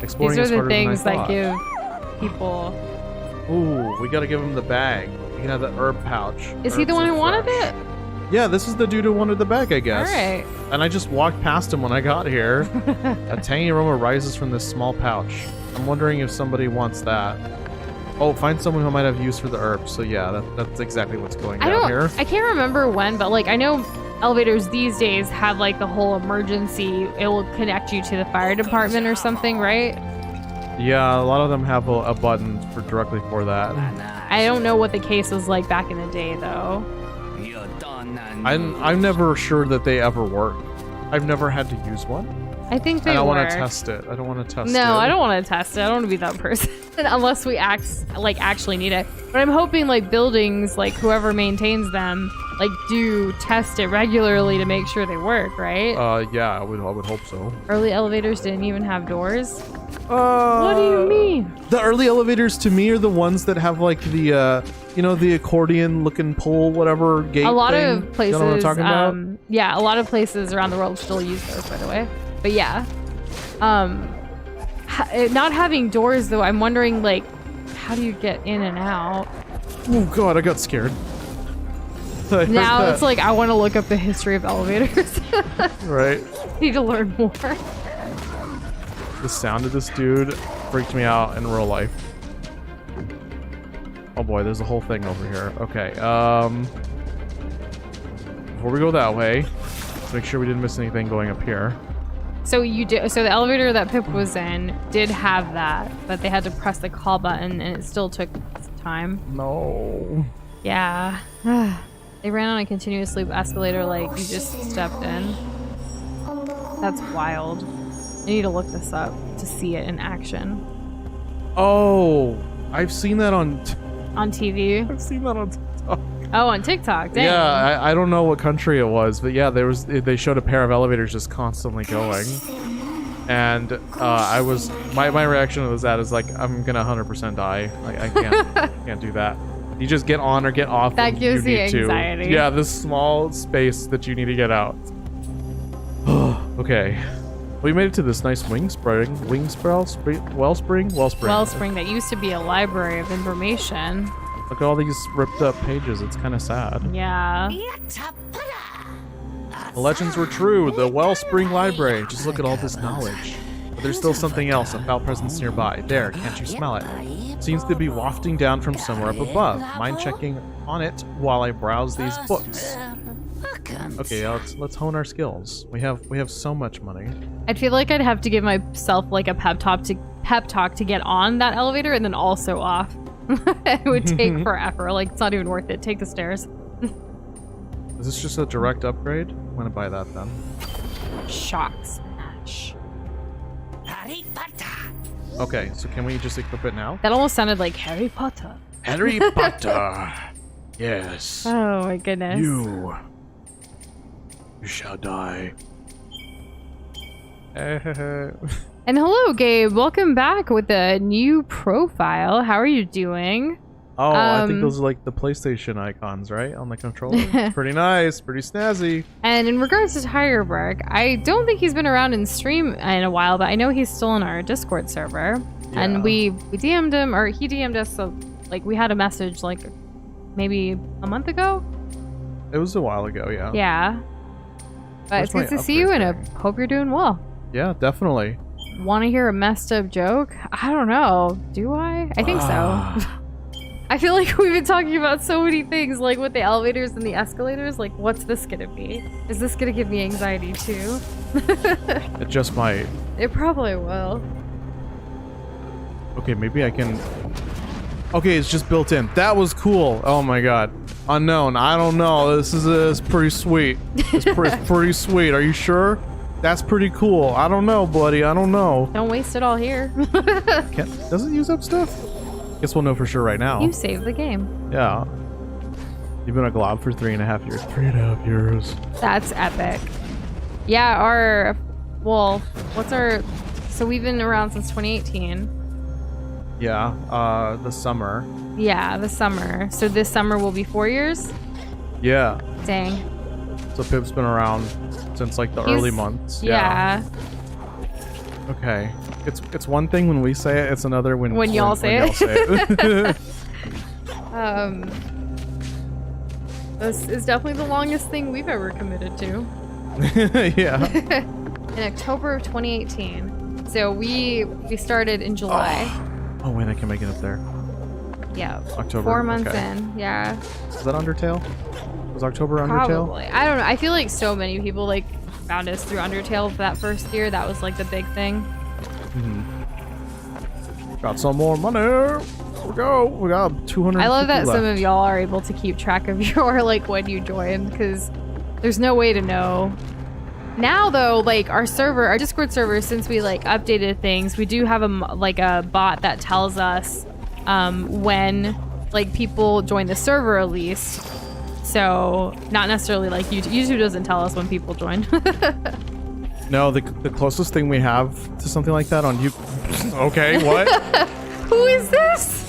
Exploring These are the things that that give people... Ooh, we gotta give him the bag. You can have the herb pouch. Is he the one who wanted it? Yeah, this is the dude who wanted the bag, I guess. Alright. And I just walked past him when I got here. A tangy aroma rises from this small pouch. I'm wondering if somebody wants that. Oh, find someone who might have use for the herb. So yeah, that's exactly what's going down here. I can't remember when, but like I know elevators these days have like the whole emergency. It will connect you to the fire department or something, right? Yeah, a lot of them have a button directly for that. I don't know what the case was like back in the day, though. I'm never sure that they ever work. I've never had to use one. I think they I don't work. want to test it. I don't want to test it. No, I don't want to test it. I don't want to be that person unless we actually need it. But I'm hoping like buildings, like whoever maintains them, like do test it regularly to make sure they work, right? Yeah, I would hope so. Early elevators didn't even have doors. What do you mean? The early elevators to me are the ones that have like the the accordion looking pull whatever gate. A lot thing. of places, You know what I'm talking about? Yeah, a lot of places around the world still use those, by the way. But yeah, not having doors though, I'm wondering like, how do you get in and out? Oh god, I got scared. Now it's like I want to look up the history of elevators. Right. Need to learn more. The sound of this dude freaked me out in real life. Oh boy, there's a whole thing over here. Okay, before we go that way, let's make sure we didn't miss anything going up here. So the elevator that Pip was in did have that, but they had to press the call button and it still took time. No. Yeah. They ran on a continuous loop escalator like you just stepped in. That's wild. I need to look this up to see it in action. Oh, I've seen that on TV. I've seen that on TikTok. Oh, on TikTok. Dang. Yeah, I don't know what country it was, but yeah, they showed a pair of elevators just constantly going, and my reaction to that is like I'm gonna 100% die. Like I can't do that. You just get on or get off. That gives you anxiety. Yeah, this small space that you need to get out. Okay. We made it to this nice wellspring that used to be a library of information. Look at all these ripped up pages. It's kind of sad. Yeah. The legends were true. The Wellspring Library. Just look at all this knowledge. But there's still something else, a foul presence nearby. There, can't you smell it? Seems to be wafting down from somewhere up above. Mind checking on it while I browse these books. Okay, let's hone our skills. We have so much money. I feel like I'd have to give myself like a pep talk to get on that elevator and then also off. It would take forever. Like it's not even worth it. Take the stairs. Is this just a direct upgrade? I'm gonna buy that then. Shock smash. Okay, so can we just equip it now? That almost sounded like Harry Potter. Harry Potter. Yes. Oh my goodness. You shall die. And hello, Gabe. Welcome back with a new profile. How are you doing? Oh, I think those are like the PlayStation icons, right? On the controller. Pretty nice. Pretty snazzy. And in regards to Tigerberg, I don't think he's been around in stream in a while, but I know he's still in our Discord server. Yeah. And we DM'd him, or he DM'd us, so like we had a message like maybe a month ago? It was a while ago, yeah. Yeah. But it's good to see you, and I hope you're doing well. Yeah, definitely. Want to hear a messed up joke? I don't know. Do I? I think so. I feel like we've been talking about so many things, like with the elevators and the escalators. Like, what's this gonna be? Is this gonna give me anxiety too? It just might. It probably will. Okay, maybe I can... Okay, it's just built in. That was cool. Oh my god. Unknown. I don't know. This is pretty sweet. It's pretty sweet. Are you sure? That's pretty cool. I don't know, buddy. I don't know. Don't waste it all here. Does it use up stuff? Guess we'll know for sure right now. You saved the game. Yeah. You've been a glob for 3.5 years. 3.5 years. That's epic. Yeah, so we've been around since 2018. Yeah, the summer. Yeah, the summer. So this summer will be 4 years? Yeah. Dang. So Pip's been around since like the early months. Yeah. Okay. It's one thing when we say it, it's another when y'all say it. This is definitely the longest thing we've ever committed to. Yeah. In October of 2018. So we started in July. Oh wait, I can make it up there. Yeah. October. 4 months okay. in. Yeah. Is that Undertale? Was October Undertale? Probably. I don't know. I feel like so many people like found us through Undertale that first year. That was like the big thing. Got some more money. We go. We got 200. I love that left. some of y'all are able to keep track of your like when you join, because there's no way to know. Now though, like our Discord server, since we like updated things, we do have a bot that tells us when like people join the server at least. So not necessarily like YouTube doesn't tell us when people join. No, the closest thing we have to something like that on YouTube. Okay, what? Who is this?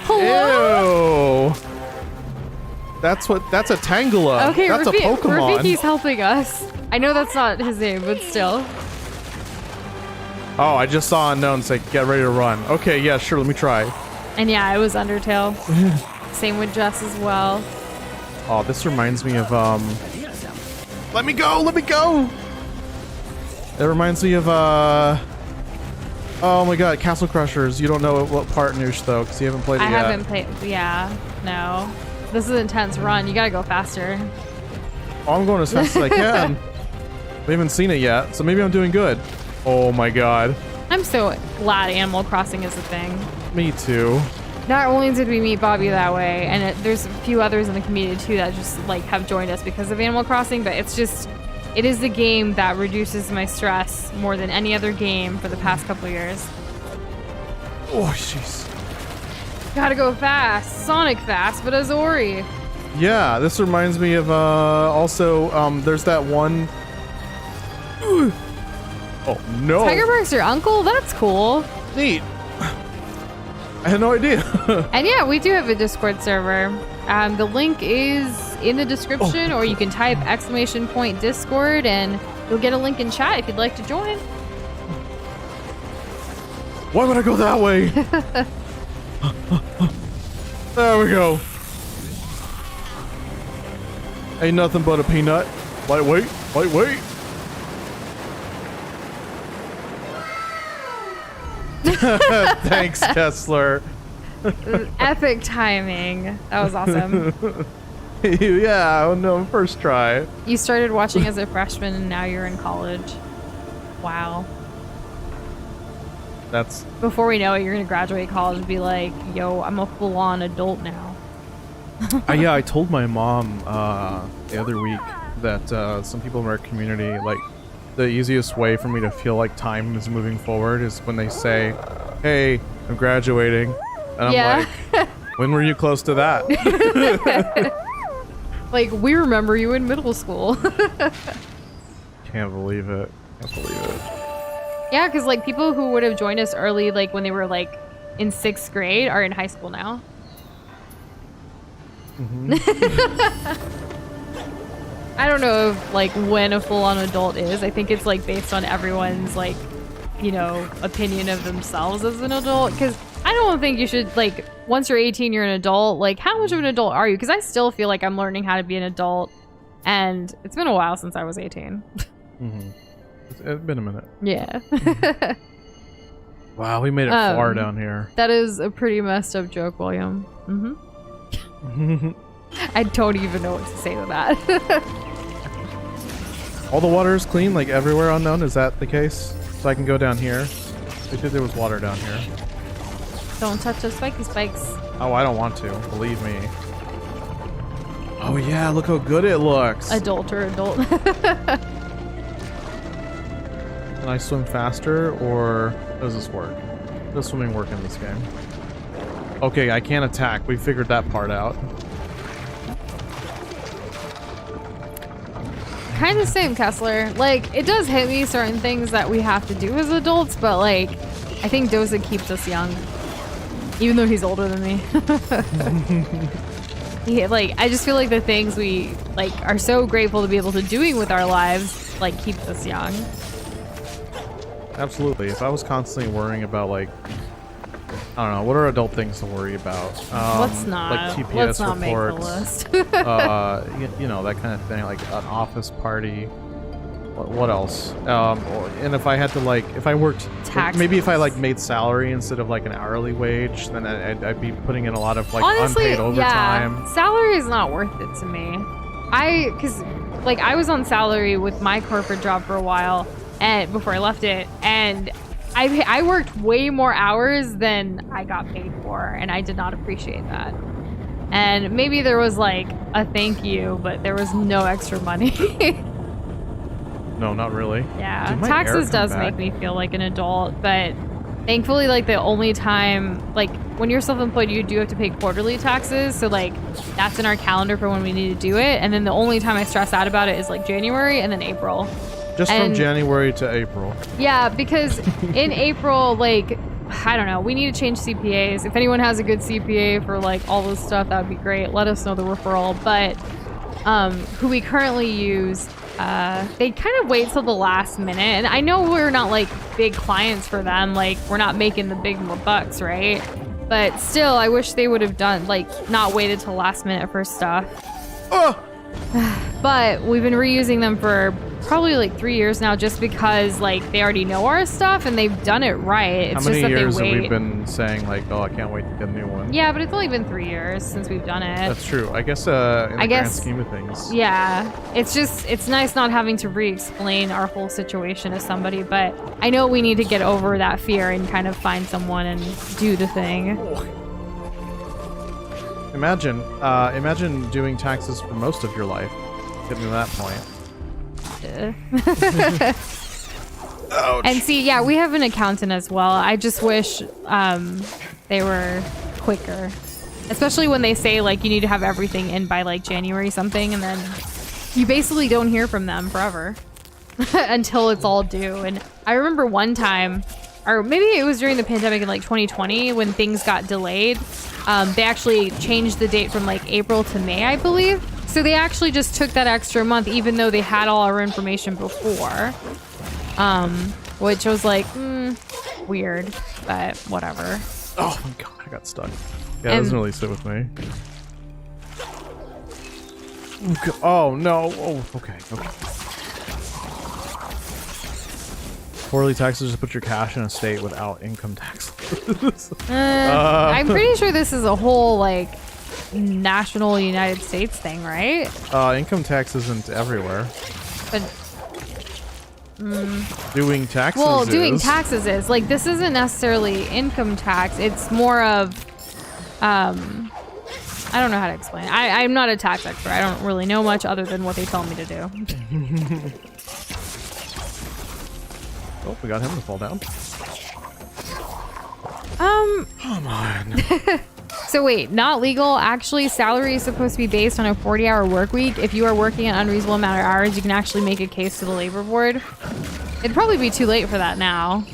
Hello? Ew. That's a Tangela. Okay, that's a Pokemon. Rafiki's helping us. I know that's not his name, but still. Oh, I just saw Unknown say, get ready to run. Okay, yeah, sure, let me try. And yeah, it was Undertale. Same with Jess as well. Oh, this reminds me of, Let me go! Let me go! It reminds me of, oh my god, Castle Crushers. You don't know what part, Noosh, though, because you haven't played it yet. I haven't played, yeah, no. This is an intense run. You gotta go faster. Oh, I'm going as fast as I can. We haven't seen it yet, so maybe I'm doing good. Oh my god. I'm so glad Animal Crossing is a thing. Me too. Not only did we meet Bobby that way, and there's a few others in the community too that just like have joined us because of Animal Crossing, but it is the game that reduces my stress more than any other game for the past couple years. Oh, jeez. Gotta go fast. Sonic fast, but Azori. Yeah, this reminds me of, also, there's that one... Oh, no. Tiger Bark's your uncle? That's cool. Neat. I had no idea. And yeah, we do have a Discord server. The link is in the description, or you can type !Discord and you'll get a link in chat if you'd like to join. Why would I go that way? There we go. Ain't nothing but a peanut. Lightweight, lightweight. Thanks, Kessler. Epic timing. That was awesome. Yeah, oh no, first try. You started watching as a freshman and now you're in college. Wow. That's... Before we know it, you're gonna graduate college and be like, yo, I'm a full-on adult now. Yeah, I told my mom the other week that some people in our community, like, the easiest way for me to feel like time is moving forward is when they say, hey, I'm graduating. And I'm like, when were you close to that? Like, we remember you in middle school. Can't believe it. Can't believe it. Yeah, because like people who would have joined us early, like when they were like in 6th grade, are in high school now. I don't know if like when a full-on adult is. I think it's like based on everyone's like, you know, opinion of themselves as an adult. Because I don't think you should like, once you're 18, you're an adult. Like, how much of an adult are you? Because I still feel like I'm learning how to be an adult, and it's been a while since I was 18. It's been a minute. Yeah. Wow, we made it far down here. That is a pretty messed up joke, William. I don't even know what to say to that. All the water is clean, like everywhere unknown. Is that the case? So I can go down here. I think there was water down here. Don't touch those spiky spikes. Oh, I don't want to. Believe me. Oh yeah, look how good it looks. Adult. Can I swim faster, or does this work? Does swimming work in this game? Okay, I can't attack. We figured that part out. Kind of same, Kessler. Like, it does hit me certain things that we have to do as adults, but like, I think Doza keeps us young. Even though he's older than me. I just feel like the things we like are so grateful to be able to doing with our lives, like, keeps us young. Absolutely. If I was constantly worrying about, like, I don't know, what are adult things to worry about? Let's not. Like TPS Let's not reports. make the list. You know, that kind of thing, like an office party. What else? And if I had to, like, if I worked, Taxes. maybe if I, like, made salary instead of, like, an hourly wage, then I'd be putting in a lot of, like, Honestly, unpaid overtime. Yeah, salary is not worth it to me. Because, like, I was on salary with my corporate job for a while, and before I left it, and I worked way more hours than I got paid for, and I did not appreciate that. And maybe there was, like, a thank you, but there was no extra money. No, not really. Yeah, Did my taxes hair does come make back? me feel like an adult, but thankfully, like, the only time, like, when you're self-employed, you do have to pay quarterly taxes, so, like, that's in our calendar for when we need to do it, and then the only time I stress out about it is, like, January and then April. Just from January to April. Yeah, because in April, like, I don't know, we need to change CPAs. If anyone has a good CPA for, like, all this stuff, that would be great. Let us know the referral, but who we currently use, they kind of wait till the last minute, and I know we're not, like, big clients for them, like, we're not making the big bucks, right? But still, I wish they would have done, like, not waited till last minute for stuff. Oh! But we've been reusing them for probably like 3 years now, just because, like, they already know our stuff and they've done it right. It's How many just that years they have wait. we been saying, like, oh, I can't wait to get a new one? Yeah, but it's only been 3 years since we've done it. That's true. I guess in the grand scheme of things. Yeah, it's nice not having to re-explain our whole situation to somebody, but I know we need to get over that fear and kind of find someone and do the thing. Imagine doing taxes for most of your life. Getting to that point. Ouch. And see, yeah, we have an accountant as well. I just wish they were quicker. Especially when they say, like, you need to have everything in by, like, January something, and then you basically don't hear from them forever until it's all due. And I remember one time, or maybe it was during the pandemic in, like, 2020 when things got delayed. They actually changed the date from, like, April to May, I believe. So they actually just took that extra month, even though they had all our information before. Which was like, weird, but whatever. Oh my god, I got stuck. Yeah, it doesn't really sit with me. Oh no. Oh, okay. Poorly taxes just put your cash in a state without income tax. I'm pretty sure this is a whole, like, national United States thing, right? Income tax isn't everywhere. But doing taxes doing taxes is, like, this isn't necessarily income tax. It's more of, I don't know how to explain it. I'm not a tax expert. I don't really know much other than what they tell me to do. Oh, we got him to fall down. Come on. So wait, not legal. Actually, salary is supposed to be based on a 40-hour work week. If you are working an unreasonable amount of hours, you can actually make a case to the labor board. It'd probably be too late for that now.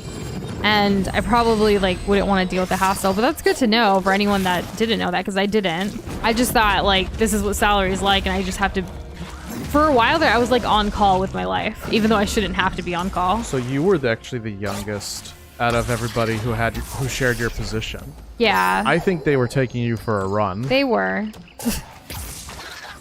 And I probably, like, wouldn't want to deal with the hassle, but that's good to know for anyone that didn't know that, because I didn't. I just thought, like, this is what salary is like, and I just have to... For a while there, I was, like, on call with my life, even though I shouldn't have to be on call. So you were actually the youngest out of everybody who shared your position. Yeah. I think they were taking you for a run. They were.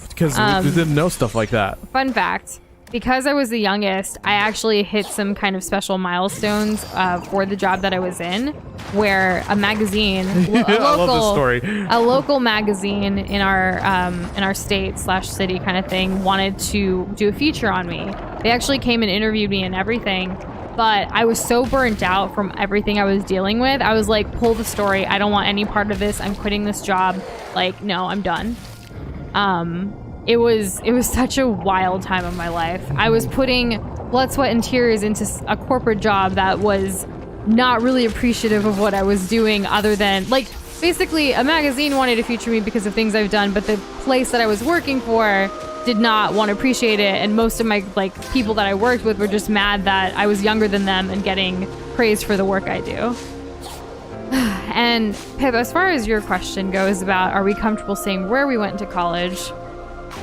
Because we didn't know stuff like that. Fun fact. because I was the youngest, I actually hit some kind of special milestones for the job that I was in, where a magazine, I love this story. a local magazine in our state/city kind of thing, wanted to do a feature on me. They actually came and interviewed me and everything, but I was so burnt out from everything I was dealing with. I was like, pull the story. I don't want any part of this. I'm quitting this job. Like, no, I'm done. It was such a wild time of my life. I was putting blood, sweat, and tears into a corporate job that was not really appreciative of what I was doing, other than, like, basically a magazine wanted to feature me because of things I've done, but the place that I was working for did not want to appreciate it, and most of my, like, people that I worked with were just mad that I was younger than them and getting praised for the work I do. And Pip, as far as your question goes about are we comfortable saying where we went to college,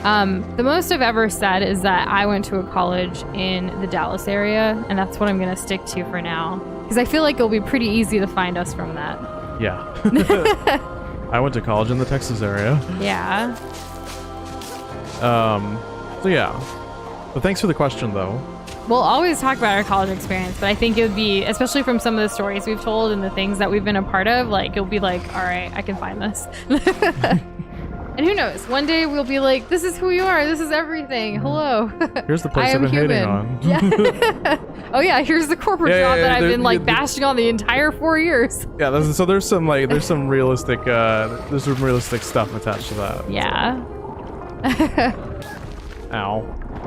the most I've ever said is that I went to a college in the Dallas area, and that's what I'm going to stick to for now, because I feel like it'll be pretty easy to find us from that. Yeah. I went to college in the Texas area. Yeah. So yeah. But thanks for the question, though. We'll always talk about our college experience, but I think it would be, especially from some of the stories we've told and the things that we've been a part of, like, it'll be like, all right, I can find this. And who knows? One day we'll be like, this is who you are. This is everything. Hello. Here's the place I've been hating on. Yeah. Oh yeah, here's the corporate job that I've been like bashing on the entire 4 years. Yeah, so there's some realistic stuff attached to that. Yeah. Ow.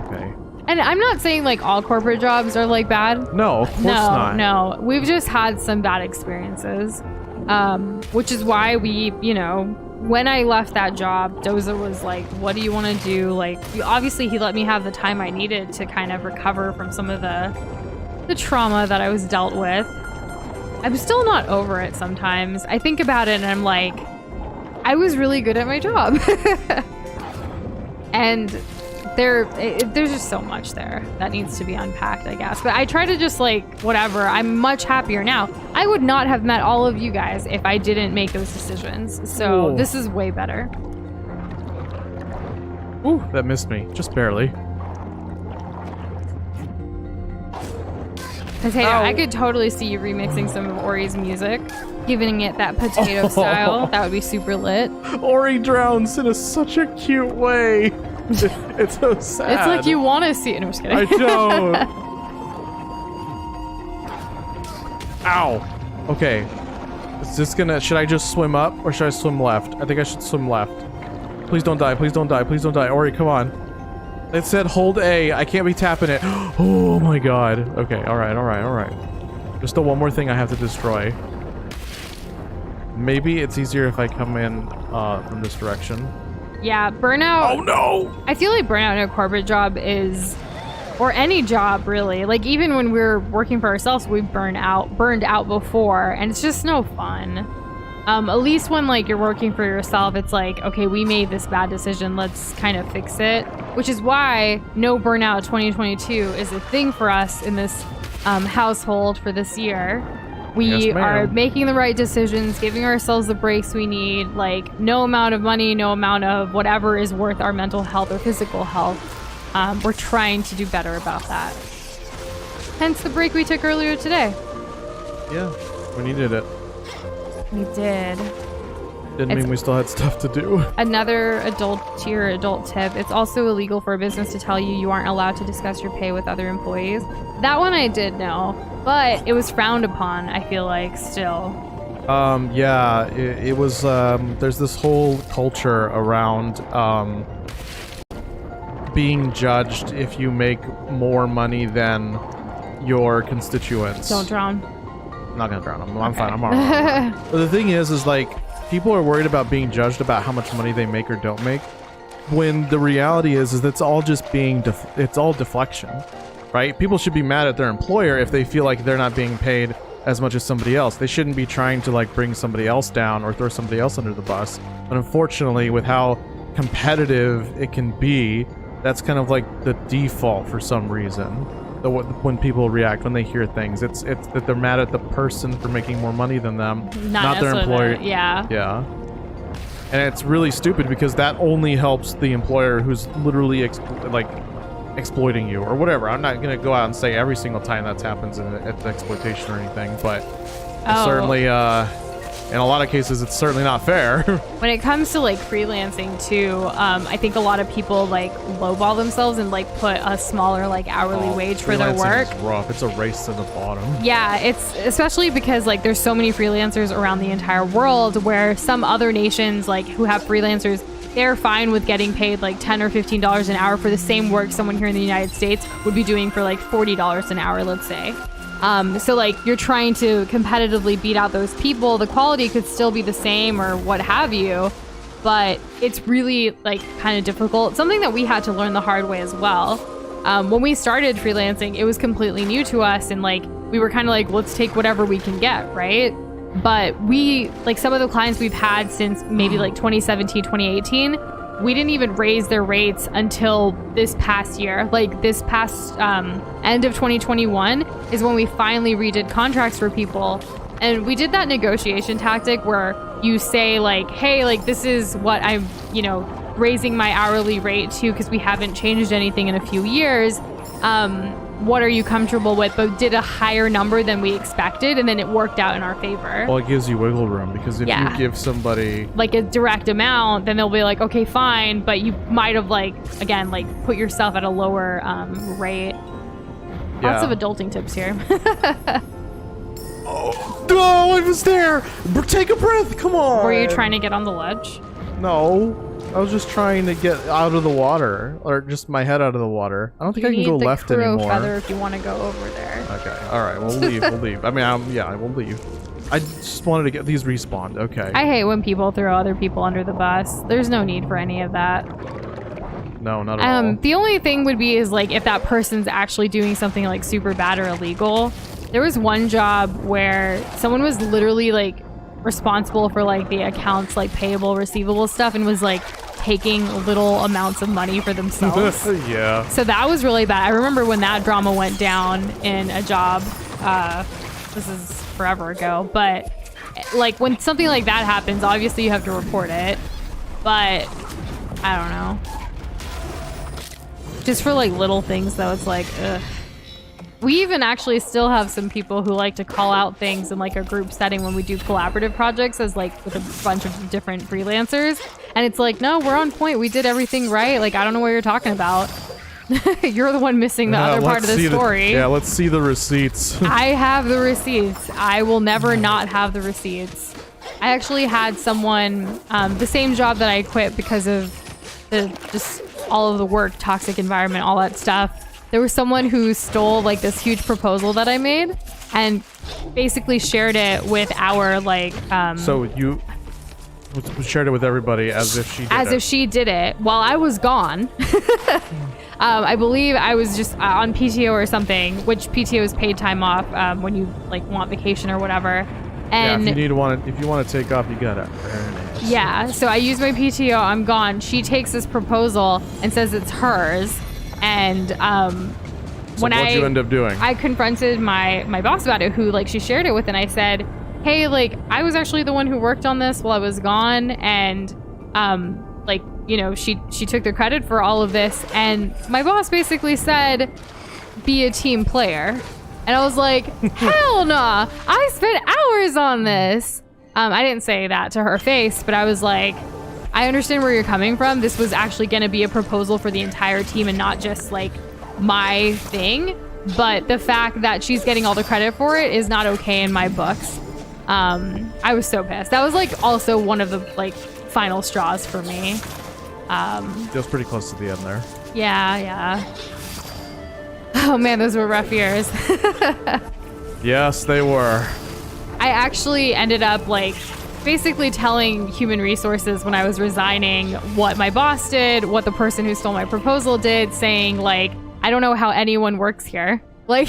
Okay. And I'm not saying like all corporate jobs are like bad. No, of course not. No, we've just had some bad experiences, which is why we, when I left that job, Doza was like, what do you want to do? Like, obviously he let me have the time I needed to kind of recover from some of the trauma that I was dealt with. I'm still not over it sometimes. I think about it and I'm like, I was really good at my job. And there's just so much there that needs to be unpacked, I guess. But I try to just like, whatever, I'm much happier now. I would not have met all of you guys if I didn't make those decisions. So Ooh. This is way better. Ooh, that missed me, just barely. Potato, I could totally see you remixing some of Ori's music, giving it that potato style. That would be super lit. Ori drowns in such a cute way. It's so sad. It's like you want to see it. No, I'm just kidding. I don't. Ow. Okay. Is this gonna... Should I just swim up or should I swim left? I think I should swim left. Please don't die. Please don't die. Please don't die. Ori, come on. It said hold A. I can't be tapping it. Oh my god. Okay. All right. All right. All right. There's still one more thing I have to destroy. Maybe it's easier if I come in from this direction. Yeah, burnout. Oh no! I feel like burnout in a corporate job is, or any job really. Like even when we're working for ourselves, we've burned out before, and it's just no fun. At least when like you're working for yourself, it's like, okay, we made this bad decision, let's kind of fix it. Which is why no burnout 2022 is a thing for us in this household for this year. We are making the right decisions, giving ourselves the breaks we need, like no amount of money, no amount of whatever is worth our mental health or physical health. We're trying to do better about that. Hence the break we took earlier today. Yeah, we needed it. We did. Didn't mean we still had stuff to do. Another adult tip. It's also illegal for a business to tell you aren't allowed to discuss your pay with other employees. That one I did know, but it was frowned upon, I feel like, still. Yeah, it was, there's this whole culture around, being judged if you make more money than your constituents. Don't drown. I'm not gonna drown. I'm fine. I'm alright. But the thing is like, people are worried about being judged about how much money they make or don't make, when the reality is it's all just it's all deflection, right? People should be mad at their employer if they feel like they're not being paid as much as somebody else. They shouldn't be trying to like bring somebody else down or throw somebody else under the bus. But unfortunately, with how competitive it can be, that's kind of like the default for some reason. When people react, when they hear things, it's that they're mad at the person for making more money than them, not their employer. Yeah. Yeah. And it's really stupid because that only helps the employer who's literally exploiting you or whatever. I'm not gonna go out and say every single time that happens in exploitation or anything, but certainly in a lot of cases it's certainly not fair. When it comes to like freelancing too, I think a lot of people like lowball themselves and like put a smaller like hourly wage for their work. Is rough. It's a race to the bottom. Yeah, it's especially because like there's so many freelancers around the entire world, where some other nations like who have freelancers, they're fine with getting paid like $10 or $15 an hour for the same work someone here in the United States would be doing for like $40 an hour, let's say. So like you're trying to competitively beat out those people. The quality could still be the same or what have you, but it's really like kind of difficult. Something that we had to learn the hard way as well. When we started freelancing, it was completely new to us, and like we were kind of like, let's take whatever we can get, right? But we, like some of the clients we've had since maybe like 2017, 2018, we didn't even raise their rates until this past year. Like this past end of 2021 is when we finally redid contracts for people. And we did that negotiation tactic where you say like, hey, like this is what I'm, you know, raising my hourly rate to because we haven't changed anything in a few years. What are you comfortable with? But did a higher number than we expected, and then it worked out in our favor. Well, it gives you wiggle room, because if you give somebody like a direct amount, then they'll be like, okay, fine, but you might have like, again, like put yourself at a lower rate. Lots of adulting tips here. Oh, I was there. Take a breath. Come on. Were you trying to get on the ledge? No, I was just trying to get out of the water, or just my head out of the water. I don't think I can go left anymore. You need the crow feather if you want to go over there. Okay, all right, we'll leave. We'll leave. I mean, yeah, I will leave. I just wanted to get these respawned. Okay. I hate when people throw other people under the bus. There's no need for any of that. No, not at all. The only thing would be is like if that person's actually doing something like super bad or illegal. There was one job where someone was literally like responsible for like the accounts, like payable, receivable stuff, and was like taking little amounts of money for themselves. Yeah. So that was really bad. I remember when that drama went down in a job. This is forever ago, but like when something like that happens, obviously you have to report it. But I don't know. Just for like little things though, it's like, ugh. We even actually still have some people who like to call out things in like a group setting when we do collaborative projects as like with a bunch of different freelancers. And it's like, no, we're on point. We did everything right. Like, I don't know what you're talking about. You're the one missing the other part of the story. Yeah, let's see the receipts. I have the receipts. I will never not have the receipts. I actually had someone, the same job that I quit because of just all of the work, toxic environment, all that stuff. There was someone who stole like this huge proposal that I made and basically shared it with our like so you shared it with everybody as if she did if she did it while I was gone. I believe I was just on PTO or something, which PTO is paid time off when you like want vacation or whatever. And yeah, if you want to take off, you gotta earn it. Yeah, so I use my PTO, I'm gone. She takes this proposal and says it's hers. And what'd you end up doing? I confronted my boss about it, who like she shared it with, and I said, hey, like I was actually the one who worked on this while I was gone, and like, you know, she took the credit for all of this. And my boss basically said, be a team player. And I was like, hell nah, I spent hours on this. I didn't say that to her face, but I was like, I understand where you're coming from. This was actually going to be a proposal for the entire team and not just like my thing. But the fact that she's getting all the credit for it is not okay in my books. I was so pissed. That was like also one of the like final straws for me. It was pretty close to the end there. Yeah. Oh man, those were rough years. Yes, they were. I actually ended up like basically telling human resources when I was resigning what my boss did, what the person who stole my proposal did, saying like, I don't know how anyone works here. Like,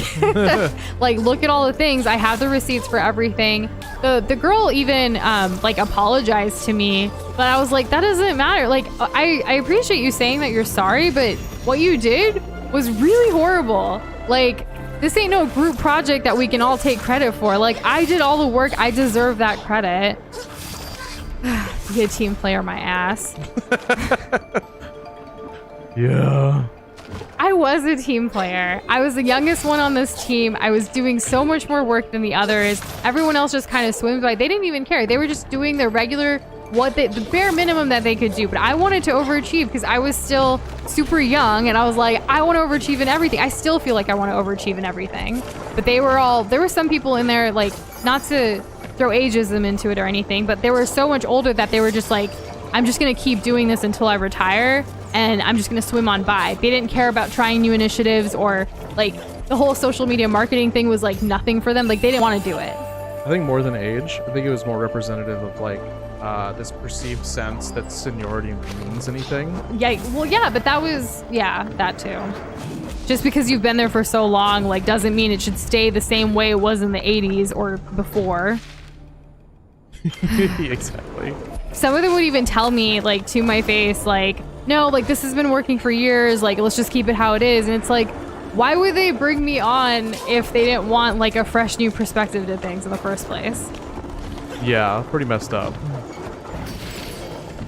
like look at all the things. I have the receipts for everything. The girl even like apologized to me, but I was like, that doesn't matter. Like, I appreciate you saying that you're sorry, but what you did was really horrible. Like, this ain't no group project that we can all take credit for. Like, I did all the work. I deserve that credit. Be a team player, my ass. Yeah. I was a team player. I was the youngest one on this team. I was doing so much more work than the others. Everyone else just kind of swims by. They didn't even care. They were just doing their regular, the bare minimum that they could do. But I wanted to overachieve because I was still super young, and I was like, I want to overachieve in everything. I still feel like I want to overachieve in everything. But there were some people in there, like, not to throw ageism into it or anything, but they were so much older that they were just like, I'm just going to keep doing this until I retire, and I'm just going to swim on by. They didn't care about trying new initiatives, or like the whole social media marketing thing was like nothing for them. Like, they didn't want to do it. I think more than age, I think it was more representative of like this perceived sense that seniority means anything. Yeah, well, yeah, but that too. Just because you've been there for so long, like, doesn't mean it should stay the same way it was in the 80s or before. Exactly. Some of them would even tell me, like, to my face, like, no, like, this has been working for years, like, let's just keep it how it is. And it's like, why would they bring me on if they didn't want, like, a fresh new perspective to things in the first place? Yeah, pretty messed up.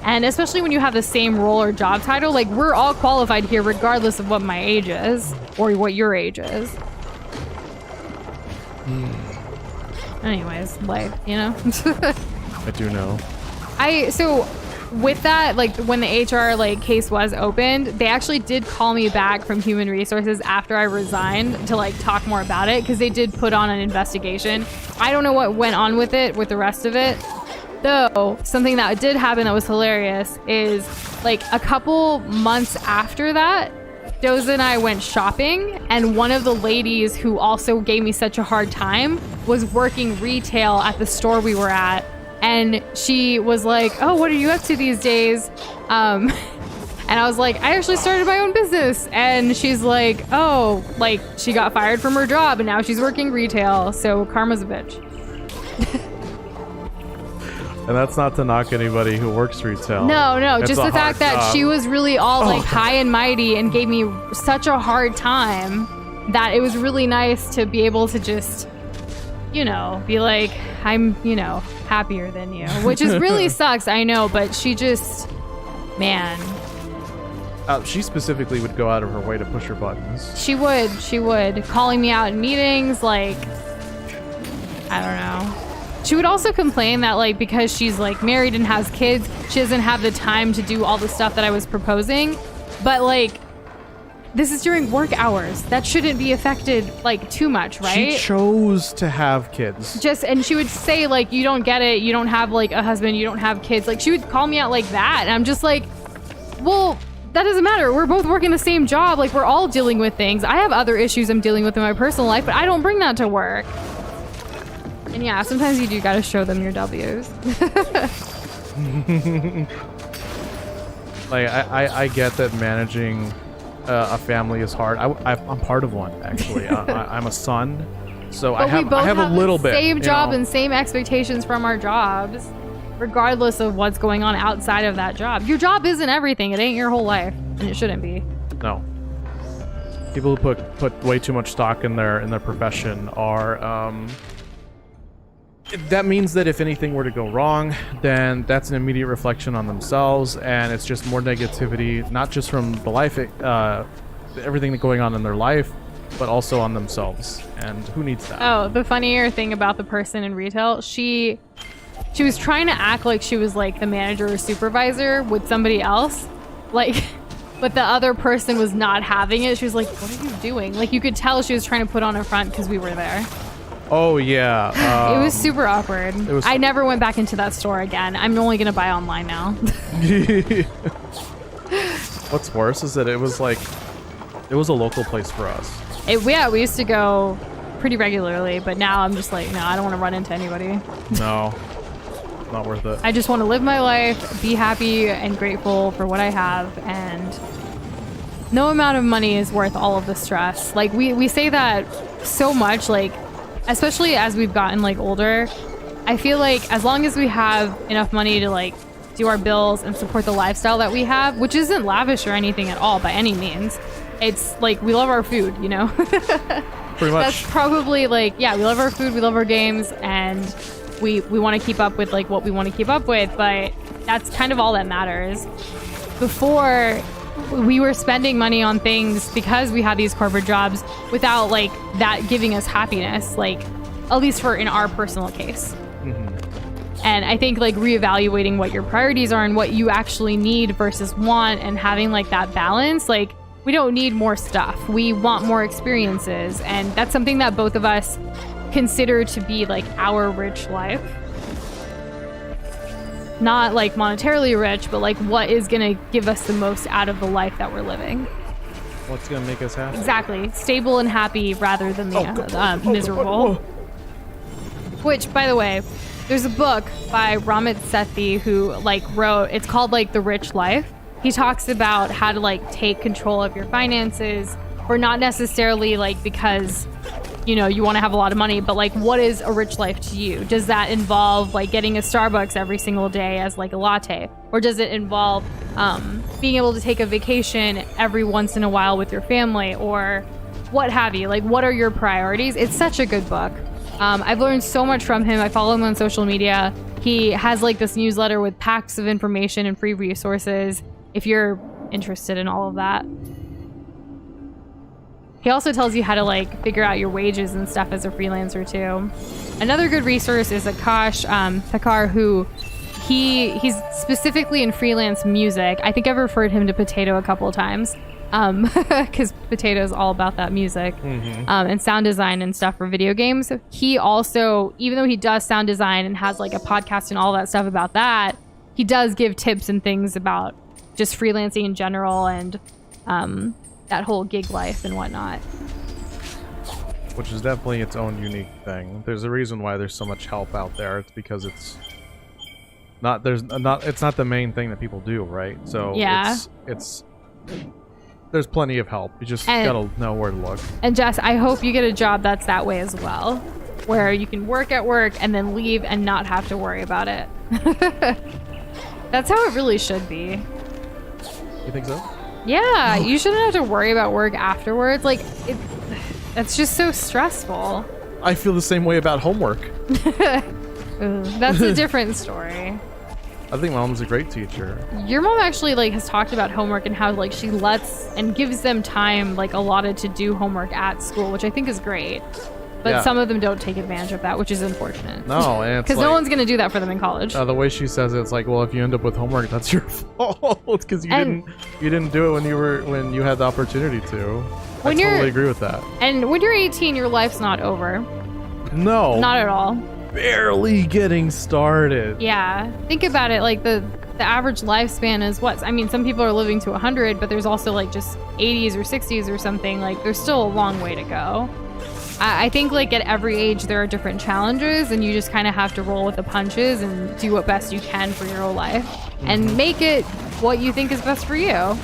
And especially when you have the same role or job title, like, we're all qualified here regardless of what my age is or what your age is. Anyways, life, you know? I do know. So with that, like, when the HR like case was opened, they actually did call me back from human resources after I resigned to like talk more about it, because they did put on an investigation. I don't know what went on with it, with the rest of it. Though, something that did happen that was hilarious is, like, a couple months after that, Doza and I went shopping, and one of the ladies who also gave me such a hard time was working retail at the store we were at. And she was like, oh, what are you up to these days? And I was like, I actually started my own business. And she's like, oh, like, she got fired from her job and now she's working retail. So karma's a bitch. And that's not to knock anybody who works retail. No, It's just a the fact hard that job. she was really all like high and mighty and gave me such a hard time that it was really nice to be able to just, you know, be like, I'm, you know, happier than you, which is really sucks, I know, but she just, man. She specifically would go out of her way to push her buttons. She would, calling me out in meetings, like, I don't know. She would also complain that, like, because she's, like, married and has kids, she doesn't have the time to do all the stuff that I was proposing. But, like, this is during work hours. That shouldn't be affected, like, too much, right? She chose to have kids. And she would say, like, you don't get it. You don't have, like, a husband. You don't have kids. Like, she would call me out like that. And I'm just like, well, that doesn't matter. We're both working the same job. Like, we're all dealing with things. I have other issues I'm dealing with in my personal life, but I don't bring that to work. And yeah, sometimes you do gotta show them your W's. Like, I get that managing a family is hard. I'm part of one, actually. I'm a son, so But we both I have a little bit. same job you know? and same expectations from our jobs, regardless of what's going on outside of that job. Your job isn't everything. It ain't your whole life, and it shouldn't be. No. People who put way too much stock in their profession are that means that if anything were to go wrong, then that's an immediate reflection on themselves, and it's just more negativity, not just from the life, everything that's going on in their life, but also on themselves. And who needs that? Oh, the funnier thing about the person in retail, she was trying to act like she was like the manager or supervisor with somebody else, like, but the other person was not having it. She was like, what are you doing? Like, you could tell she was trying to put on a front because we were there. Oh yeah. It was super awkward. I never went back into that store again. I'm only gonna buy online now. What's worse is that it was a local place for us. Yeah, we used to go pretty regularly, but now I'm just like, no, I don't want to run into anybody. No, not worth it. I just want to live my life, be happy and grateful for what I have, and no amount of money is worth all of the stress. Like, we say that so much, like, especially as we've gotten like older. I feel like as long as we have enough money to like do our bills and support the lifestyle that we have, which isn't lavish or anything at all by any means, it's like we love our food, you know. Pretty much. That's probably like, yeah, we love our food, we love our games, and we want to keep up with like what we want to keep up with, but that's kind of all that matters. Before, we were spending money on things because we had these corporate jobs without like that giving us happiness, like at least for in our personal case. And I think like reevaluating what your priorities are and what you actually need versus want, and having like that balance. Like, we don't need more stuff. We want more experiences. And that's something that both of us consider to be like our rich life. Not like monetarily rich, but like what is going to give us the most out of the life that we're living. What's going to make us happy? Exactly. Stable and happy rather than the miserable. Which, by the way, there's a book by Ramit Sethi who like wrote, it's called like The Rich Life. He talks about how to like take control of your finances, or not necessarily like because, you know, you want to have a lot of money, but like what is a rich life to you? Does that involve like getting a Starbucks every single day as like a latte? Or does it involve being able to take a vacation every once in a while with your family, or what have you? Like, what are your priorities? It's such a good book. I've learned so much from him. I follow him on social media. He has like this newsletter with packs of information and free resources if you're interested in all of that. He also tells you how to like figure out your wages and stuff as a freelancer too. Another good resource is Akash Thakar, who he's specifically in freelance music. I think I've referred him to Potato a couple of times. Because Potato is all about that music and sound design and stuff for video games. He also, even though he does sound design and has like a podcast and all that stuff about that, he does give tips and things about just freelancing in general and that whole gig life and whatnot. Which is definitely its own unique thing. There's a reason why there's so much help out there. It's because it's not the main thing that people do, right? So yeah, it's there's plenty of help. You just gotta know where to look. And Jess, I hope you get a job that's that way as well, where you can work at work and then leave and not have to worry about it. That's how it really should be. You think so? Yeah, you shouldn't have to worry about work afterwards. Like, it's just so stressful. I feel the same way about homework. Ooh, that's a different story. I think my mom's a great teacher. Your mom actually like has talked about homework and how like she lets and gives them time like allotted to do homework at school, which I think is great. But some of them don't take advantage of that, which is unfortunate. No, and because no one's gonna do that for them in college. The way she says it, it's like, well, if you end up with homework, that's your fault because you didn't do it when you had the opportunity to. I totally agree with that. And when you're 18, your life's not over. No, not at all. Barely getting started. Yeah, think about it. Like the average lifespan is what? I mean, some people are living to 100, but there's also like just 80s or 60s or something. Like there's still a long way to go. I think like at every age there are different challenges, and you just kind of have to roll with the punches and do what best you can for your whole life and make it what you think is best for you.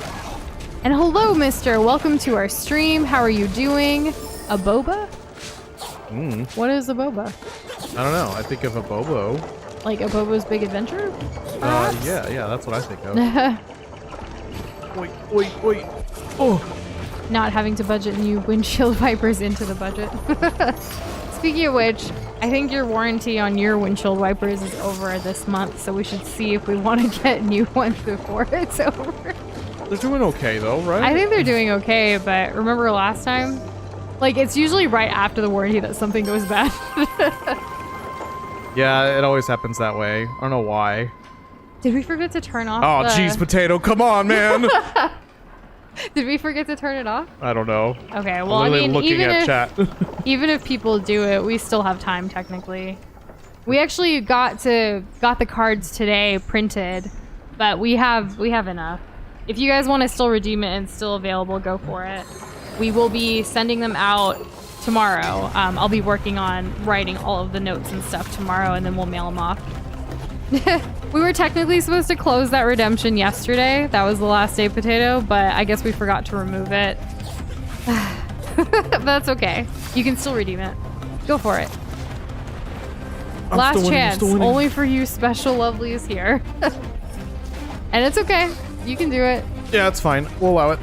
And hello, mister. Welcome to our stream. How are you doing? A boba? What is a boba? I don't know. I think of a bobo. Like a Bobo's Big Adventure? Yeah, that's what I think of. Wait. Oh. Not having to budget new windshield wipers into the budget. Speaking of which, I think your warranty on your windshield wipers is over this month, so we should see if we want to get new ones before it's over. They're doing okay though, right? I think they're doing okay, but remember last time? Like, it's usually right after the warranty that something goes bad. Yeah, it always happens that way. I don't know why. Did we forget to turn off Oh, jeez, Potato, come on, man! Did we forget to turn it off? I don't know. Okay, well, I'm looking at chat. Even if people do it, we still have time, technically. We actually got the cards today printed, but we have enough. If you guys want to still redeem it and it's still available, go for it. We will be sending them out tomorrow. I'll be working on writing all of the notes and stuff tomorrow, and then we'll mail them off. We were technically supposed to close that redemption yesterday. That was the last day, Potato, but I guess we forgot to remove it. But that's okay. You can still redeem it. Go for it. Last chance. Only for you special lovelies here. And it's okay. You can do it. Yeah, it's fine. We'll allow it.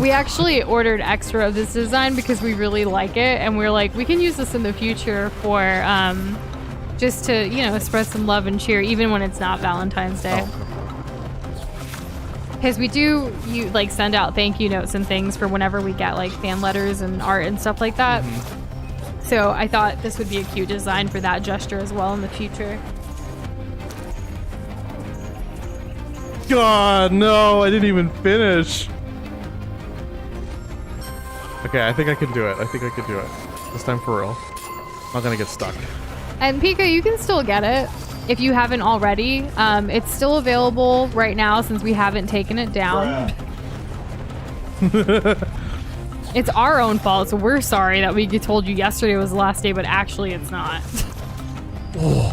We actually ordered extra of this design because we really like it, and we're like, we can use this in the future for just to, you know, spread some love and cheer, even when it's not Valentine's Day. Because we do like send out thank you notes and things for whenever we get like fan letters and art and stuff like that. So I thought this would be a cute design for that gesture as well in the future. God, no, I didn't even finish. Okay, I think I can do it. I think I can do it. This time for real. I'm not gonna get stuck. And Pika, you can still get it if you haven't already. It's still available right now since we haven't taken it down. It's our own fault, so we're sorry that we told you yesterday was the last day, but actually it's not.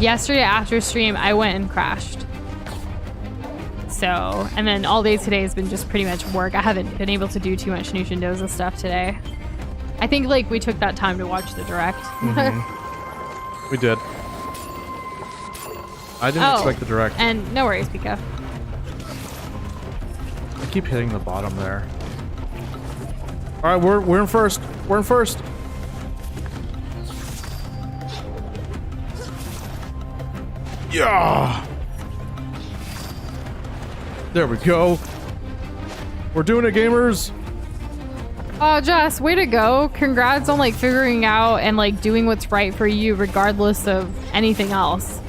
Yesterday after stream, I went and crashed. So, and then all day today has been just pretty much work. I haven't been able to do too much Nushindoza stuff today. I think like we took that time to watch the direct. We did. I didn't expect the direct. And no worries, Pika. I keep hitting the bottom there. All right, we're in first. We're in first. Yeah. There we go. We're doing it, gamers. Oh, Jess, way to go. Congrats on like figuring out and like doing what's right for you regardless of anything else.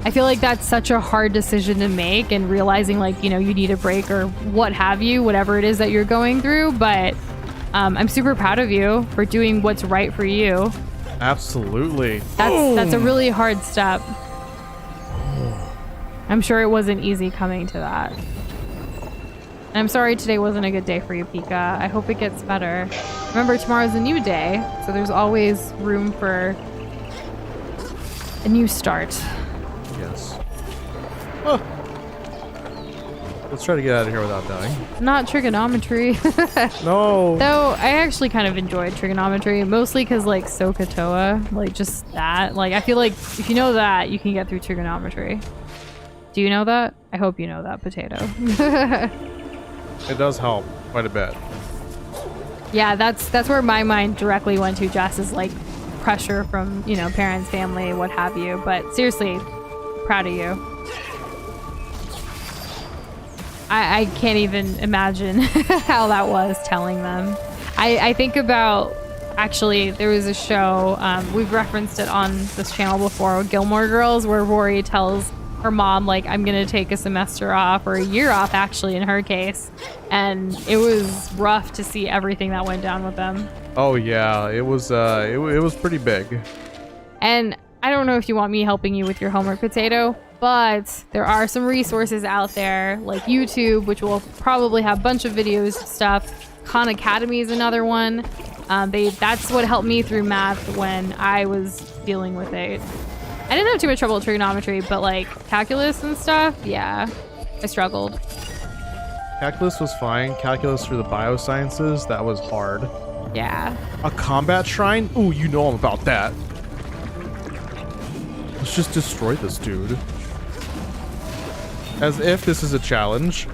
I feel like that's such a hard decision to make, and realizing like, you know, you need a break or what have you, whatever it is that you're going through. But I'm super proud of you for doing what's right for you. Absolutely. That's a really hard step. I'm sure it wasn't easy coming to that. And I'm sorry today wasn't a good day for you, Pika. I hope it gets better. Remember, tomorrow's a new day, so there's always room for a new start. Yes. Oh. Let's try to get out of here without dying. Not trigonometry. No. Though I actually kind of enjoyed trigonometry, mostly because like SOHCAHTOA, like just that. Like I feel like if you know that, you can get through trigonometry. Do you know that? I hope you know that, Potato. It does help quite a bit. Yeah, that's where my mind directly went to, Jess, is like pressure from, you know, parents, family, what have you. But seriously, proud of you. I can't even imagine how that was telling them. I think about, actually, there was a show, we've referenced it on this channel before, Gilmore Girls, where Rory tells her mom, like, I'm gonna take a semester off, or a year off, actually, in her case. And it was rough to see everything that went down with them. Oh yeah, it was pretty big. And I don't know if you want me helping you with your homework, Potato, but there are some resources out there, like YouTube, which will probably have a bunch of videos and stuff. Khan Academy is another one. That's what helped me through math when I was dealing with it. I didn't have too much trouble with trigonometry, but like calculus and stuff, yeah, I struggled. Calculus was fine. Calculus through the biosciences, that was hard. Yeah. A combat shrine? Ooh, you know I'm about that. Let's just destroy this dude. As if this is a challenge.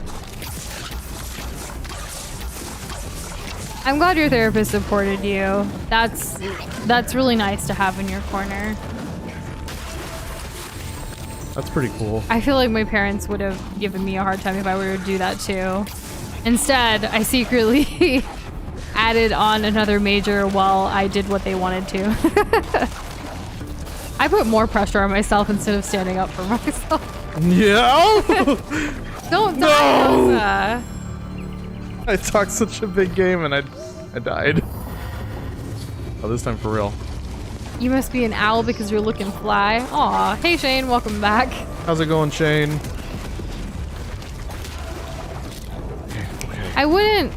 I'm glad your therapist supported you. That's really nice to have in your corner. That's pretty cool. I feel like my parents would have given me a hard time if I were to do that too. Instead, I secretly added on another major while I did what they wanted to. I put more pressure on myself instead of standing up for myself. Yeah. Don't No! die, Elsa. I talked such a big game and I died. Oh, this time for real. You must be an owl because you're looking fly. Aw, hey Shane, welcome back. How's it going, Shane? I wouldn't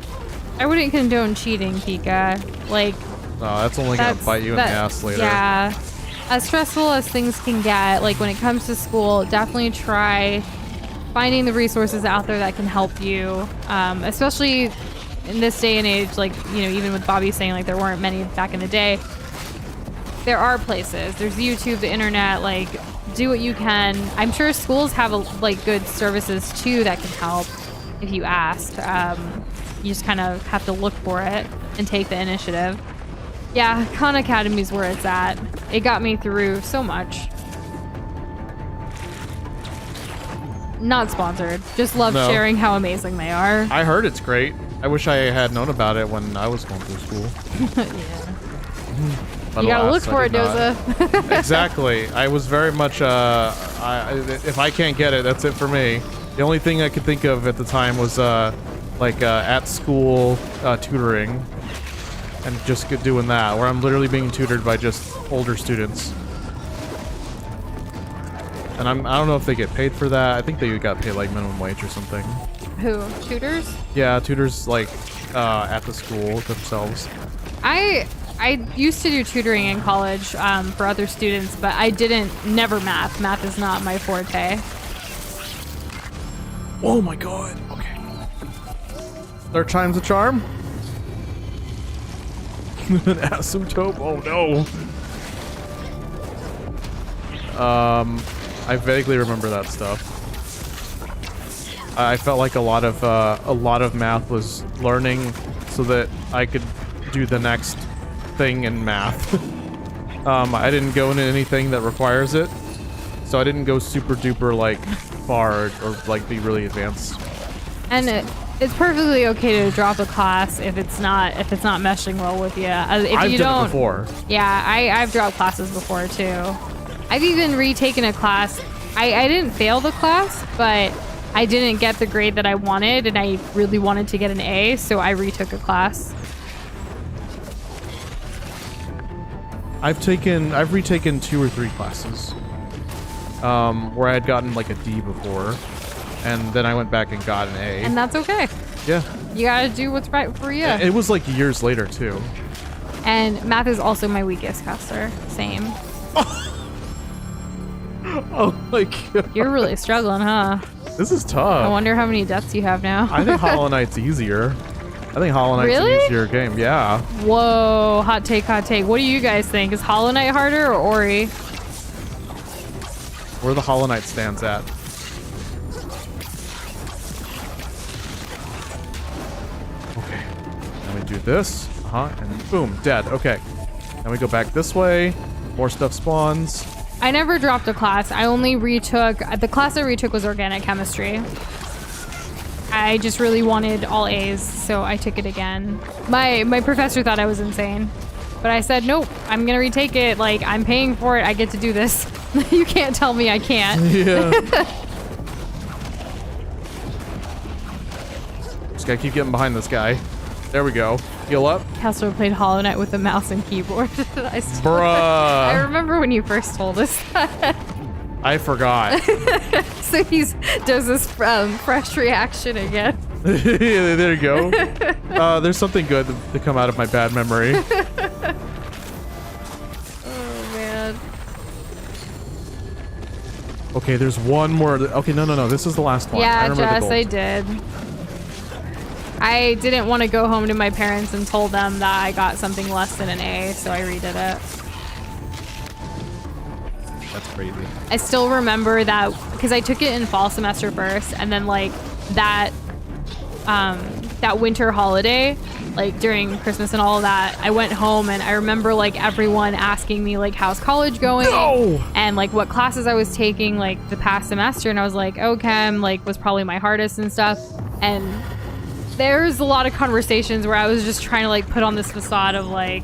condone cheating, Pika. Like, No, that's only gonna bite you in the ass later. Yeah. As stressful as things can get, like when it comes to school, definitely try finding the resources out there that can help you. Especially in this day and age, like, you know, even with Bobby saying like there weren't many back in the day. There are places. There's YouTube, the internet, like do what you can. I'm sure schools have like good services too that can help if you ask. You just kind of have to look for it and take the initiative. Yeah, Khan Academy is where it's at. It got me through so much. Not sponsored. Just love No. sharing how amazing they are. I heard it's great. I wish I had known about it when I was going through school. Yeah. But You gotta alas, look for I it, did not. Doza. Exactly. I was very much, if I can't get it, that's it for me. The only thing I could think of at the time was, at school tutoring. And just doing that, where I'm literally being tutored by just older students. And I don't know if they get paid for that. I think they got paid like minimum wage or something. Who? Tutors? Yeah, tutors like at the school themselves. I used to do tutoring in college for other students, but I never math. Math is not my forte. Oh my god. Okay. Third time's a charm? An asymptote? Oh no. I vaguely remember that stuff. I felt like a lot of math was learning so that I could do the next thing in math. I didn't go into anything that requires it, so I didn't go super duper like far or like be really advanced. And it's perfectly okay to drop a class if it's not meshing well with you. I've done it before. Yeah, I've dropped classes before too. I've even retaken a class. I didn't fail the class, but I didn't get the grade that I wanted, and I really wanted to get an A, so I retook a class. I've retaken 2 or 3 classes where I had gotten like a D before, and then I went back and got an A. And that's okay. Yeah. You gotta do what's right for you. It was like years later too. And math is also my weakest, Kessler. Same. Oh my god. You're really struggling, huh? This is tough. I wonder how many deaths you have now. I think Hollow Knight's easier. I think Hollow Knight's Really? an easier game. Yeah. Whoa, hot take, hot take. What do you guys think? Is Hollow Knight harder or Ori? Where the Hollow Knight stands at. Okay. Then we do this. And boom, dead. Okay. Then we go back this way. More stuff spawns. I never dropped a class. I only retook, the class I retook was organic chemistry. I just really wanted all A's, so I took it again. My professor thought I was insane, but I said, nope, I'm gonna retake it. Like, I'm paying for it. I get to do this. You can't tell me I can't. Yeah. Just gotta keep getting behind this guy. There we go. Heal up. Kessler played Hollow Knight with a mouse and keyboard. I Bruh. remember when you first told us that. I forgot. So does this fresh reaction again. Yeah, there you go. There's something good to come out of my bad memory. Oh man. Okay, there's one more. Okay, no. This is the last one. I Yeah, remember the Jess, gold. I did. I didn't want to go home to my parents and told them that I got something less than an A, so I redid it. That's crazy. I still remember that because I took it in fall semester first, and then like that winter holiday, like during Christmas and all of that, I went home and I remember like everyone asking me like how's college going and like what classes I was taking like the past semester, and I was like, oh, chem like was probably my hardest and stuff, and there's a lot of conversations where I was just trying to like put on this facade of like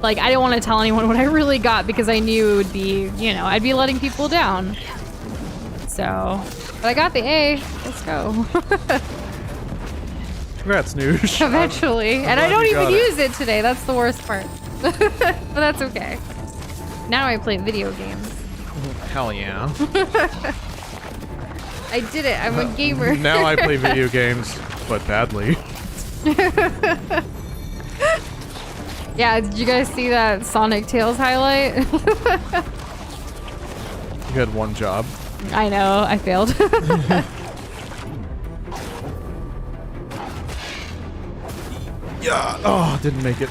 I didn't want to tell anyone what I really got because I knew it would be, I'd be letting people down. So, but I got the A. Let's go. Congrats, Noosh. Eventually. And I don't even use it today. That's the worst part. But that's okay. Now I play video games. Hell yeah. I did it. I'm a gamer. Now I play video games, but badly. Yeah, did you guys see that Sonic Tales highlight? You had one job. I know, I failed. Yeah. Oh, didn't make it.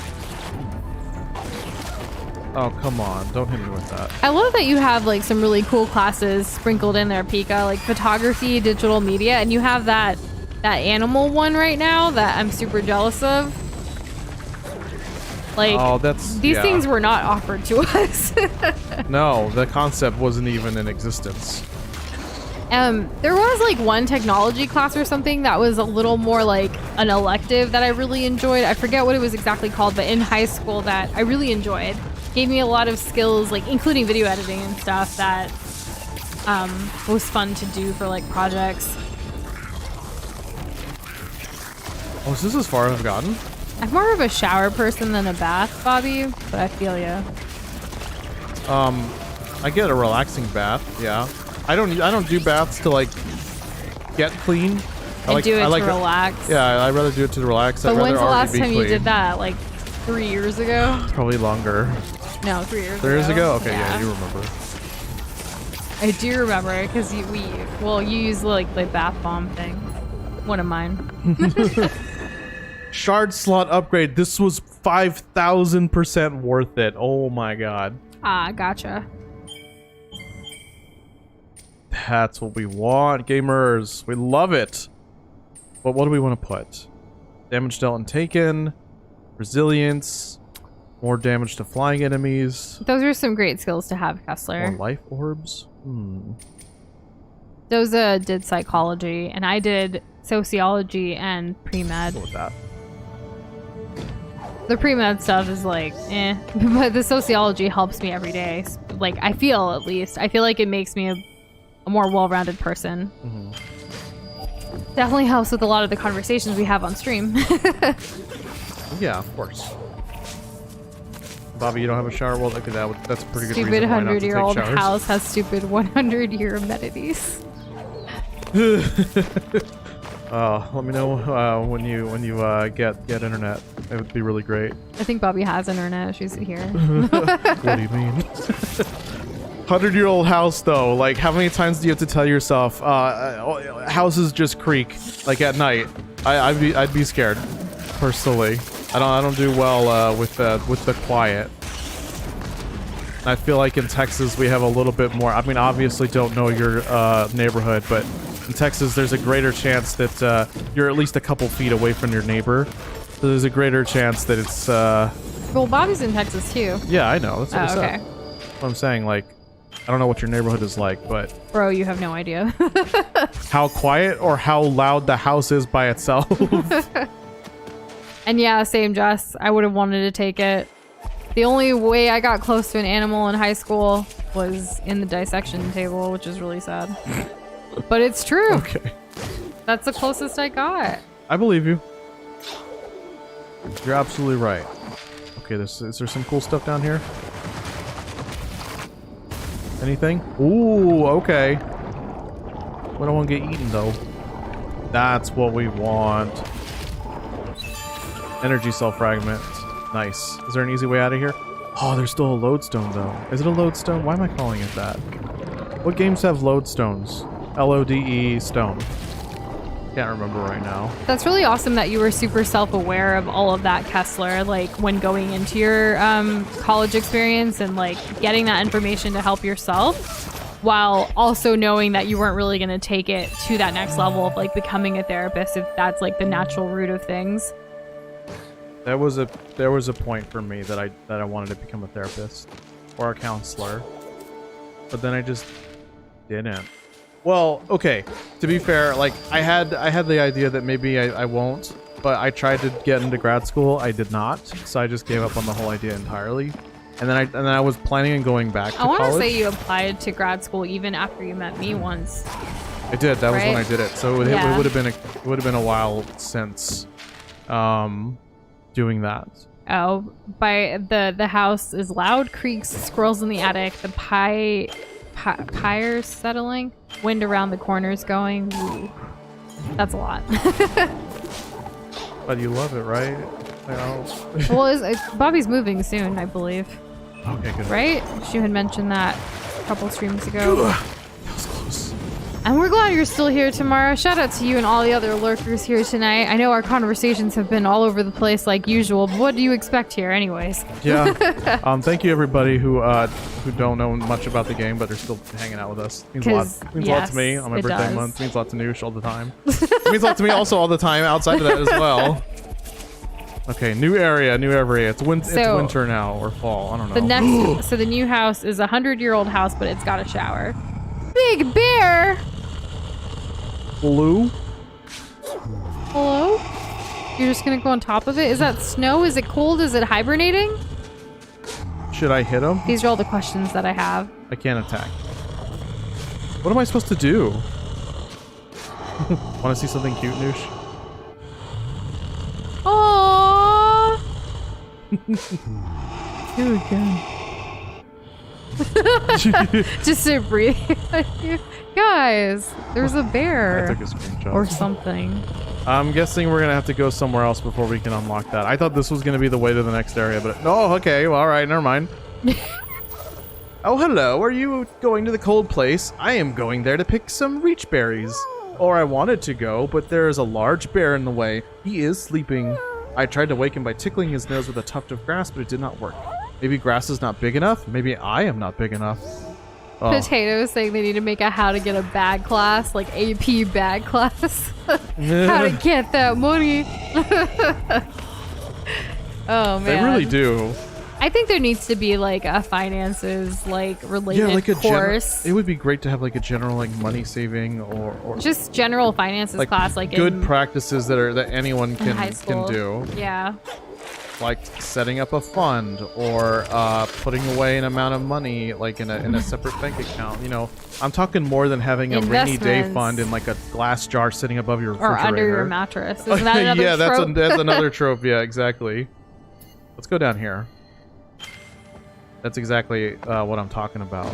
Oh, come on. Don't hit me with that. I love that you have like some really cool classes sprinkled in there, Pika, like photography, digital media, and you have that animal one right now that I'm super jealous of. Like, oh, these things were not offered to us. No, the concept wasn't even in existence. There was like one technology class or something that was a little more like an elective that I really enjoyed. I forget what it was exactly called, but in high school that I really enjoyed. Gave me a lot of skills, like including video editing and stuff that was fun to do for like projects. Oh, is this as far as I've gotten? I'm more of a shower person than a bath, Bobby, but I feel ya. I get a relaxing bath, yeah. I don't do baths to like get clean. I do it to relax. Yeah, I'd rather do it to relax. But when's the last time you did that? Like 3 years ago? Probably longer. No, 3 years ago. 3 years ago? Okay, yeah, you remember. I do remember because you use like the bath bomb thing. One of mine. Shard slot upgrade. This was 5,000% worth it. Oh my god. Ah, gotcha. That's what we want, gamers. We love it. But what do we want to put? Damage dealt and taken. Resilience. More damage to flying enemies. Those are some great skills to have, Kessler. More life orbs. Doza did psychology, and I did sociology and pre-med. Go with that. The pre-med stuff is like, eh. But the sociology helps me every day. Like, I feel, at least. I feel like it makes me a more well-rounded person. Definitely helps with a lot of the conversations we have on stream. Yeah, of course. Bobby, you don't have a shower? Well, look at that. That's a pretty good stupid reason why not to take showers. Stupid 100-year-old house has stupid 100-year amenities. Let me know when you get internet. It would be really great. I think Bobby has internet. She's here. What do you mean? 100-year-old house though. Like, how many times do you have to tell yourself houses just creak like at night? I'd be scared personally. I don't do well with the quiet. I feel like in Texas we have a little bit more. I mean, obviously don't know your neighborhood, but in Texas there's a greater chance that you're at least a couple feet away from your neighbor. So there's a greater chance that it's well, Bobby's in Texas too. Yeah, I know. That's what I said. Okay. That's what I'm saying. Like, I don't know what your neighborhood is like, but bro, you have no idea. how quiet or how loud the house is by itself. And yeah, same, Jess. I would have wanted to take it. The only way I got close to an animal in high school was in the dissection table, which is really sad. But it's true. Okay. That's the closest I got. I believe you. You're absolutely right. Okay, is there some cool stuff down here? Anything? Ooh, okay. We don't want to get eaten, though. That's what we want. Energy cell fragment. Nice. Is there an easy way out of here? Oh, there's still a lodestone, though. Is it a lodestone? Why am I calling it that? What games have lodestones? L-O-D-E stone. Can't remember right now. That's really awesome that you were super self-aware of all of that, Kessler, like when going into your college experience and like getting that information to help yourself, while also knowing that you weren't really going to take it to that next level of like becoming a therapist, if that's like the natural root of things. There was a point for me that I wanted to become a therapist or a counselor, but then I just didn't. Well, okay, to be fair, like I had the idea that maybe I won't, but I tried to get into grad school. I did not, so I just gave up on the whole idea entirely. And then I was planning on going back to college. I want to say you applied to grad school even after you met me once. I did. That was when I did it. So it would have been a while since doing that. Oh, by the house is loud, creaks, squirrels in the attic, the pyres settling, wind around the corners going. Ooh. That's a lot. But you love it, right? Well, Bobby's moving soon, I believe. Okay, good. Right? She had mentioned that a couple streams ago. That was close. And we're glad you're still here tomorrow. Shout out to you and all the other lurkers here tonight. I know our conversations have been all over the place like usual, but what do you expect here anyways? Yeah. Thank you everybody who don't know much about the game but are still hanging out with us. It means a lot. It means a lot to me on my birthday month. It means a lot to Noosh all the time. It means a lot to me also all the time outside of that as well. Okay, new area. It's winter now or fall. I don't know. So the new house is a 100-year-old house, but it's got a shower. Big Bear! Blue? Hello? You're just gonna go on top of it? Is that snow? Is it cold? Is it hibernating? Should I hit him? These are all the questions that I have. I can't attack. What am I supposed to do? Want to see something cute, Noosh? Aww. Do it again. Just to breathe. Guys, there's a bear. I took a screenshot. Or something. I'm guessing we're gonna have to go somewhere else before we can unlock that. I thought this was gonna be the way to the next area, but oh, okay. Well, all right, never mind. Oh, hello. Are you going to the cold place? I am going there to pick some reach berries. Or I wanted to go, but there is a large bear in the way. He is sleeping. I tried to wake him by tickling his nose with a tuft of grass, but it did not work. Maybe grass is not big enough. Maybe I am not big enough. Oh. Potato is saying they need to make a how to get a bag class, like AP bag class. How to get that money. Oh man. They really do. I think there needs to be like a finances like related like a course. It would be great to have like a general like money saving or just general finances like class, like good in, practices that anyone high can school. do. Yeah. Like setting up a fund or putting away an amount of money like in a separate bank account. You know, I'm talking more than having a rainy day fund in like a glass jar sitting above your refrigerator. Or under your mattress. Isn't that another yeah, trope? that's another trope. Yeah, exactly. Let's go down here. That's exactly what I'm talking about.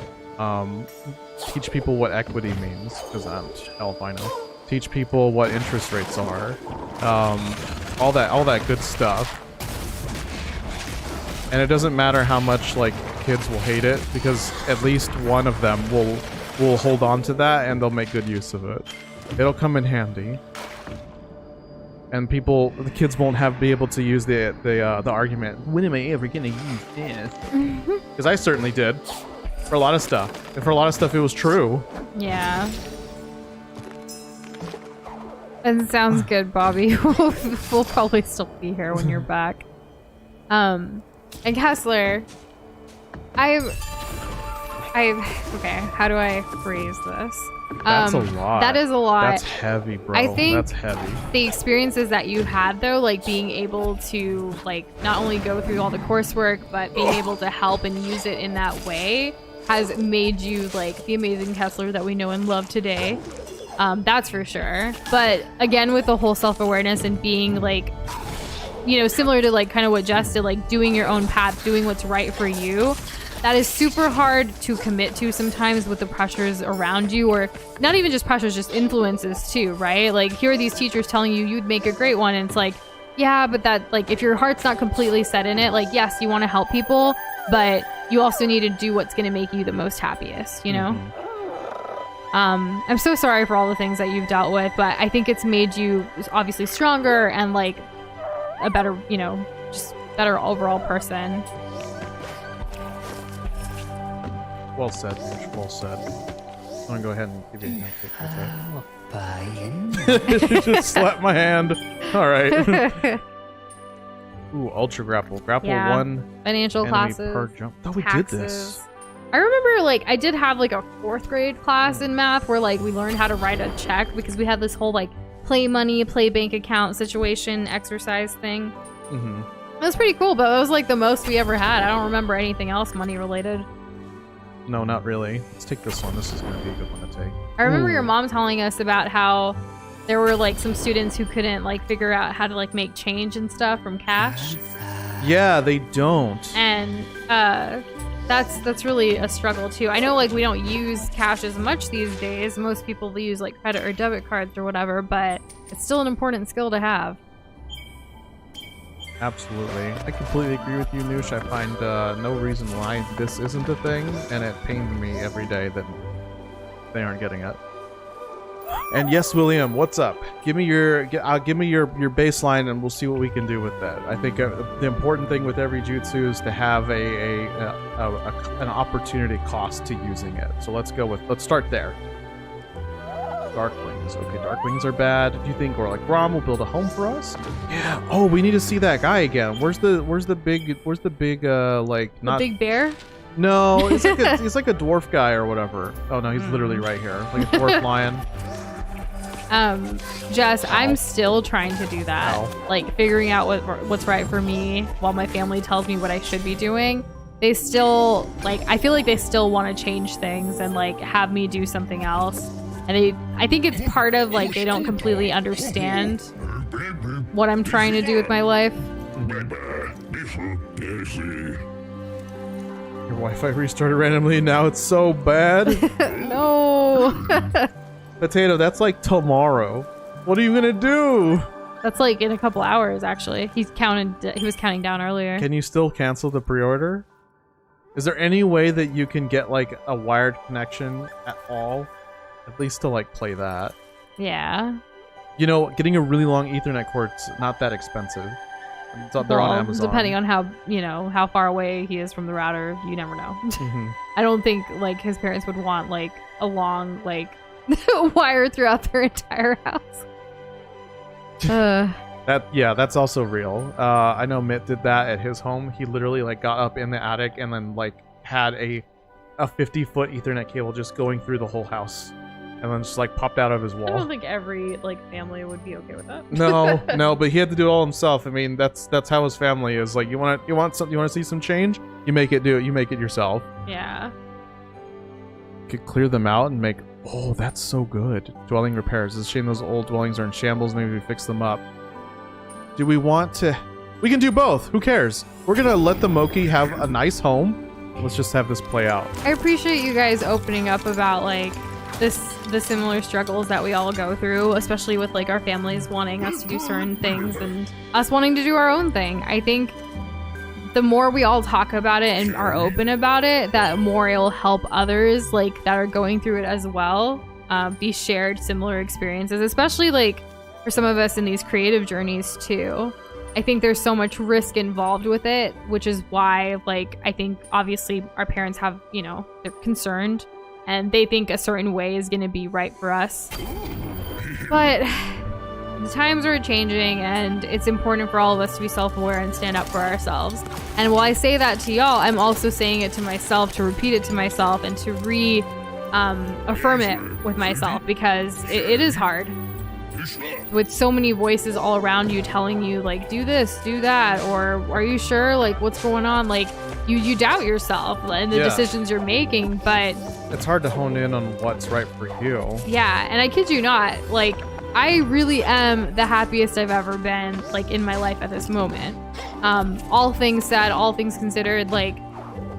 Teach people what equity means, because hell if I know. Teach people what interest rates are. All that good stuff. And it doesn't matter how much like kids will hate it, because at least one of them will hold on to that and they'll make good use of it. It'll come in handy. And the kids won't be able to use the argument, when am I ever gonna use this? Because I certainly did. For a lot of stuff. And for a lot of stuff it was true. Yeah. That sounds good, Bobby. We'll probably still be here when you're back. And Kessler, okay, how do I phrase this? That's a lot. That is a lot. That's heavy, bro. I think that's heavy. The experiences that you had, though, like being able to, like, not only go through all the coursework, but being able to help and use it in that way has made you, like, the amazing Kessler that we know and love today. That's for sure. But, again, with the whole self-awareness and being, like, you know, similar to, like, kind of what Jess did, like, doing your own path, doing what's right for you, that is super hard to commit to sometimes with the pressures around you, or not even just pressures, just influences too, right? Like, here are these teachers telling you you'd make a great one, and it's like, yeah, but that, like, if your heart's not completely set in it, like, yes, you want to help people, but you also need to do what's going to make you the most happiest, you know? I'm so sorry for all the things that you've dealt with, but I think it's made you obviously stronger and, like, a better, you know, just better overall person. Well said, Mitch. Well said. I'm gonna go ahead and give you a handshake. Just slap my hand. All right. Ooh, ultra grapple. Grapple Yeah. 1 Financial enemy classes. per jump. Oh, we did this. I remember, like, I did have, like, a 4th grade class in math where, like, we learned how to write a check because we had this whole, like, play money, play bank account situation exercise thing. Mm-hmm. It was pretty cool, but it was, like, the most we ever had. I don't remember anything else money related. No, not really. Let's take this one. This is going to be a good one to take. I remember Ooh. your mom telling us about how there were, like, some students who couldn't, like, figure out how to, like, make change and stuff from cash. Yeah, they don't. And that's really a struggle too. I know, like, we don't use cash as much these days. Most people use, like, credit or debit cards or whatever, but it's still an important skill to have. Absolutely. I completely agree with you, Noosh. I find no reason why this isn't a thing, and it pains me every day that they aren't getting it. And yes, William, what's up? Give me your baseline, and we'll see what we can do with that. I think the important thing with every jutsu is to have an opportunity cost to using it. So let's start there. Darklings. Okay, Darklings are bad. Do you think, or like Rom will build a home for us? Yeah. Oh, we need to see that guy again. Where's the big like not the big bear? No, he's like a dwarf guy or whatever. Oh no, he's literally right here, like a dwarf lion. Jess, I'm still trying to do that. Ow. Like figuring out what's right for me while my family tells me what I should be doing. They still I feel like they still want to change things and like have me do something else. And I think it's part of like they don't completely understand what I'm trying to do with my life. Your Wi-Fi restarted randomly and now it's so bad. No. Potato, that's like tomorrow. What are you gonna do? That's like in a couple hours, actually. He was counting down earlier. Can you still cancel the pre-order? Is there any way that you can get like a wired connection at all? At least to like play that. Yeah. You know, getting a really long Ethernet cord's not that expensive. They're on Amazon. Depending on how far away he is from the router, you never know. Mm-hmm. I don't think like his parents would want like a long like wire throughout their entire house. That's also real. I know Mitt did that at his home. He literally like got up in the attic and then like had a 50-foot Ethernet cable just going through the whole house, and then just like popped out of his wall. I don't think every like family would be okay with that. No, but he had to do it all himself. I mean, that's how his family is. Like, you want to see some change? You make it yourself. Yeah. Could clear them out and make. Oh, that's so good. Dwelling repairs. It's a shame those old dwellings are in shambles. Maybe we fix them up. Do we want to? We can do both. Who cares? We're gonna let the Moki have a nice home. Let's just have this play out. I appreciate you guys opening up about like the similar struggles that we all go through, especially with like our families wanting us to do certain things and us wanting to do our own thing. I think the more we all talk about it and are open about it, that more it'll help others like that are going through it as well, be shared similar experiences, especially like for some of us in these creative journeys too. I think there's so much risk involved with it, which is why like I think obviously our parents have, they're concerned and they think a certain way is going to be right for us. But the times are changing and it's important for all of us to be self-aware and stand up for ourselves. And while I say that to y'all, I'm also saying it to myself, to repeat it to myself and to affirm it with myself, because it is hard. With so many voices all around you telling you like, do this, do that, or are you sure, like what's going on, like you doubt yourself and the decisions you're making. But it's hard to hone in on what's right for you. Yeah, and I kid you not, like I really am the happiest I've ever been like in my life at this moment. All things said, all things considered, like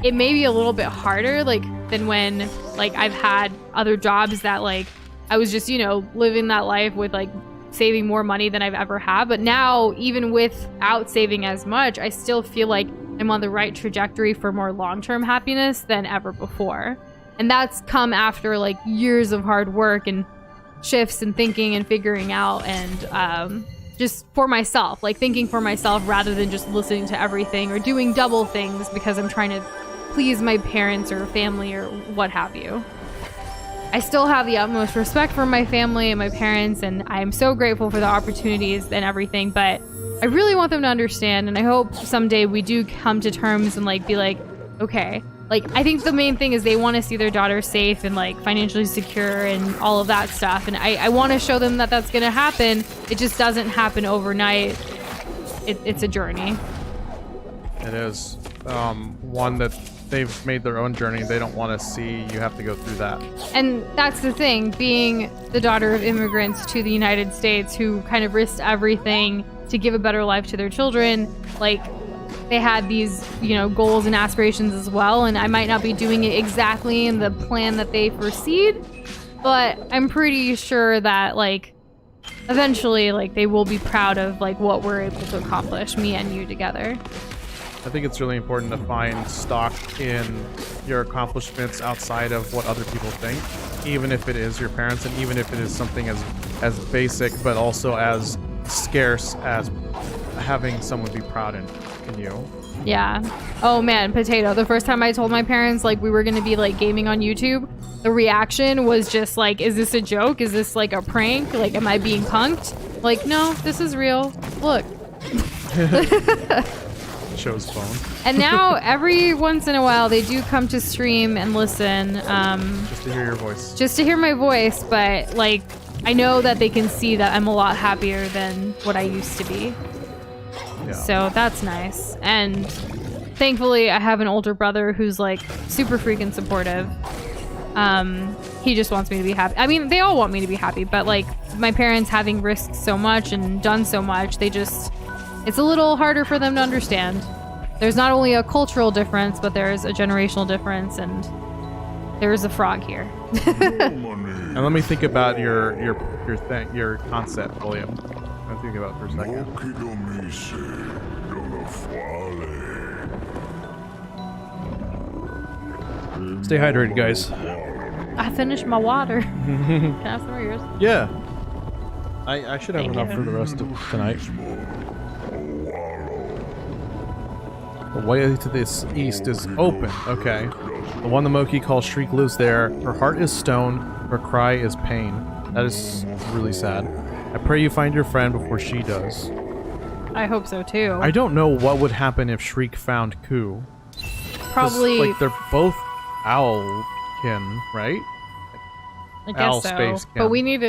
it may be a little bit harder like than when like I've had other jobs that like I was just, living that life with like saving more money than I've ever had. But now, even without saving as much, I still feel like I'm on the right trajectory for more long-term happiness than ever before. And that's come after like years of hard work and shifts and thinking and figuring out and just for myself, like thinking for myself rather than just listening to everything or doing double things because I'm trying to please my parents or family or what have you. I still have the utmost respect for my family and my parents, and I am so grateful for the opportunities and everything, but I really want them to understand, and I hope someday we do come to terms and like be like, okay, like I think the main thing is they want to see their daughter safe and like financially secure and all of that stuff, and I want to show them that that's going to happen. It just doesn't happen overnight. It's a journey. It is one that they've made their own journey. They don't want to see you have to go through that. And that's the thing, being the daughter of immigrants to the United States who kind of risked everything to give a better life to their children. Like they had these, goals and aspirations as well. And I might not be doing it exactly in the plan that they foreseed, but I'm pretty sure that like eventually like they will be proud of like what we're able to accomplish, me and you together. I think it's really important to find stock in your accomplishments outside of what other people think, even if it is your parents and even if it is something as basic but also as scarce as having someone be proud in you. Yeah. Oh man, Potato, the first time I told my parents like we were going to be like gaming on YouTube, the reaction was just like, is this a joke? Is this like a prank? Like, am I being punked? Like, no, this is real. Look. Show's phone. And now every once in a while they do come to stream and listen. Just to hear your voice. Just to hear my voice, but like I know that they can see that I'm a lot happier than what I used to be. Yeah. So that's nice. And thankfully, I have an older brother who's like super freaking supportive. He just wants me to be happy. I mean, they all want me to be happy, but like my parents having risked so much and done so much, it's a little harder for them to understand. There's not only a cultural difference, but there's a generational difference, and there's a frog here. And let me think about your concept, William. I'm thinking about it for a second. Stay hydrated, guys. I finished my water. Can I have some of yours? Yeah. I should have Thank enough you. for the rest of tonight. The way to this east is open. Okay. The one the Moki calls Shriek lives there. Her heart is stone. Her cry is pain. That is really sad. I pray you find your friend before she does. I hope so too. I don't know what would happen if Shriek found Ku. 'Cause, Probably. like, they're both owlkin, right? I owl guess so. space But cam. we need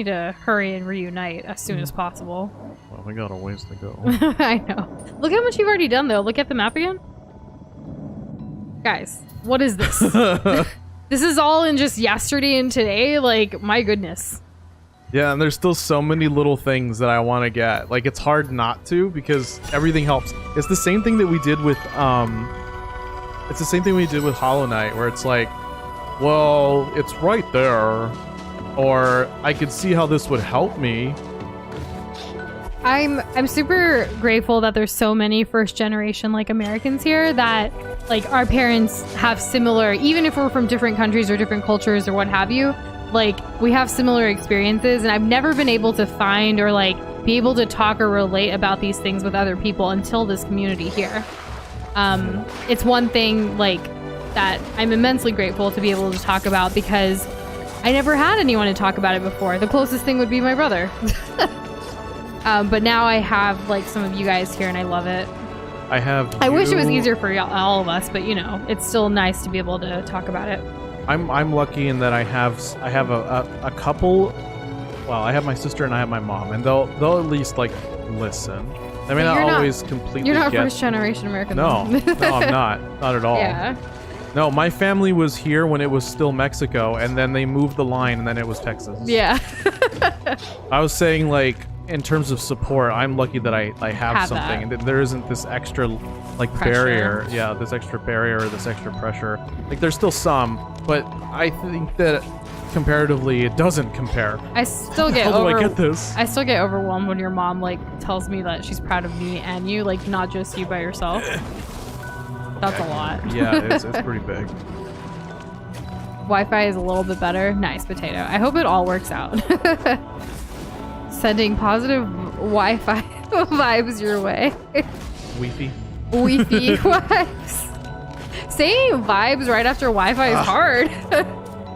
to hurry and reunite as soon as possible. Well, we got a ways to go. I know. Look how much you've already done though. Look at the map again. Guys, what is this? This is all in just yesterday and today? Like, my goodness. Yeah, and there's still so many little things that I want to get. Like, it's hard not to because everything helps. It's the same thing that we did with it's the same thing we did with Hollow Knight, where it's like, well, it's right there, or I could see how this would help me. I'm super grateful that there's so many first generation like Americans here that like our parents have similar, even if we're from different countries or different cultures or what have you, like we have similar experiences, and I've never been able to find or like be able to talk or relate about these things with other people until this community here. It's one thing like that I'm immensely grateful to be able to talk about because I never had anyone to talk about it before. The closest thing would be my brother. But now I have like some of you guys here and I love it. I wish it was easier for all of us, but you know, it's still nice to be able to talk about it. I'm lucky in that I have a couple. Well, I have my sister and I have my mom, and they'll at least like listen. I mean, But not always completely. You're not get... first generation American. No, though. no, I'm not at all. Yeah. No, my family was here when it was still Mexico, and then they moved the line, and then it was Texas. Yeah. I was saying, like, in terms of support, I'm lucky that I have something, that. and that there isn't this extra, like, Pressure. barrier. Yeah, this extra barrier, this extra pressure. Like, there's still some, but I think that comparatively, it doesn't compare. I still get How do I get this? I still get overwhelmed when your mom like tells me that she's proud of me and you, like not just you by yourself. That's a lot. Yeah, it's pretty big. Wi-Fi is a little bit better. Nice potato. I hope it all works out. Sending positive Wi-Fi vibes your way. Wi-Fi. Wi-Fi vibes. Saying vibes right after Wi-Fi is hard.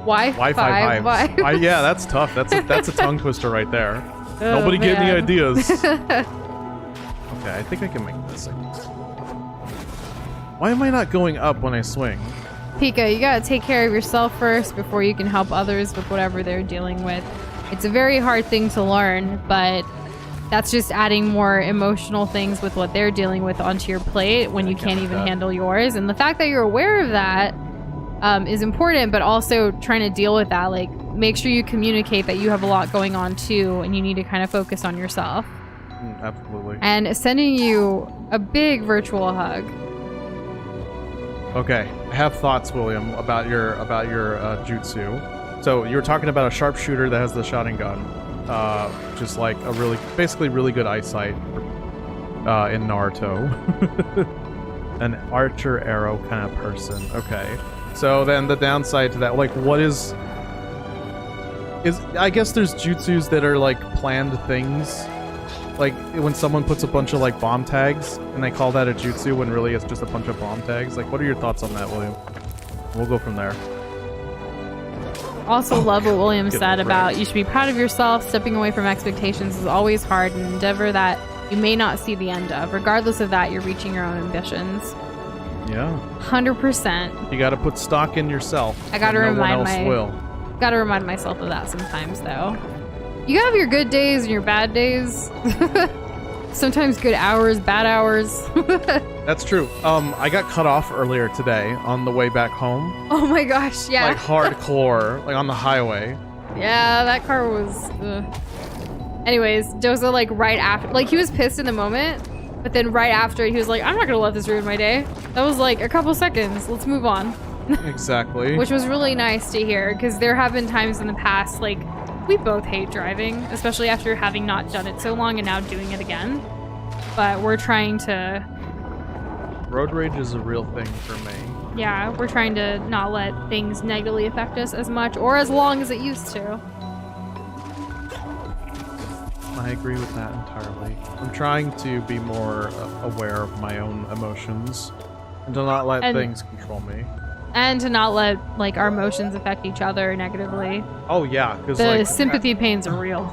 Wi-Fi vibes. Yeah, that's tough. That's a tongue twister right there. Nobody get any man. ideas. Okay, I think I can make this. Why am I not going up when I swing? Pika, you gotta take care of yourself first before you can help others with whatever they're dealing with. It's a very hard thing to learn, but that's just adding more emotional things with what they're dealing with onto your plate when you can't even handle yours. And the fact that you're aware of that is important, but also trying to deal with that. Like, make sure you communicate that you have a lot going on too, and you need to kind of focus on yourself. Absolutely. And sending you a big virtual hug. Okay, I have thoughts, William, about your jutsu. So you were talking about a sharpshooter that has the shotgun gun, just like a basically really good eyesight in Naruto. An archer arrow kind of person. Okay. So then the downside to that, like, what is I guess there's jutsus that are like planned things. Like when someone puts a bunch of like bomb tags and they call that a jutsu when really it's just a bunch of bomb tags. Like, what are your thoughts on that, William? We'll go from there. Also love what William Get said about wrecked. you should be proud of yourself. Stepping away from expectations is always hard, an endeavor that you may not see the end of. Regardless of that, you're reaching your own ambitions. Yeah. 100%. You got to put stock in yourself. I gotta when no one remind else will. Gotta remind myself of that sometimes, though. You have your good days and your bad days. Sometimes good hours, bad hours. That's true. I got cut off earlier today on the way back home. Oh my gosh, yeah. Like hardcore, like on the highway. Yeah, that car was... Anyways, Doza, like, right after... Like, he was pissed in the moment, but then right after, he was like, I'm not gonna let this ruin my day. That was, like, a couple seconds. Let's move on. Exactly. Which was really nice to hear, because there have been times in the past, like, we both hate driving, especially after having not done it so long and now doing it again. But we're trying to... Road rage is a real thing for me. Yeah, we're trying to not let things negatively affect us as much or as long as it used to. I agree with that entirely. I'm trying to be more aware of my own emotions and to not let things control me. And to not let, like, our emotions affect each other negatively. Oh, yeah. Because the like, sympathy pains are real.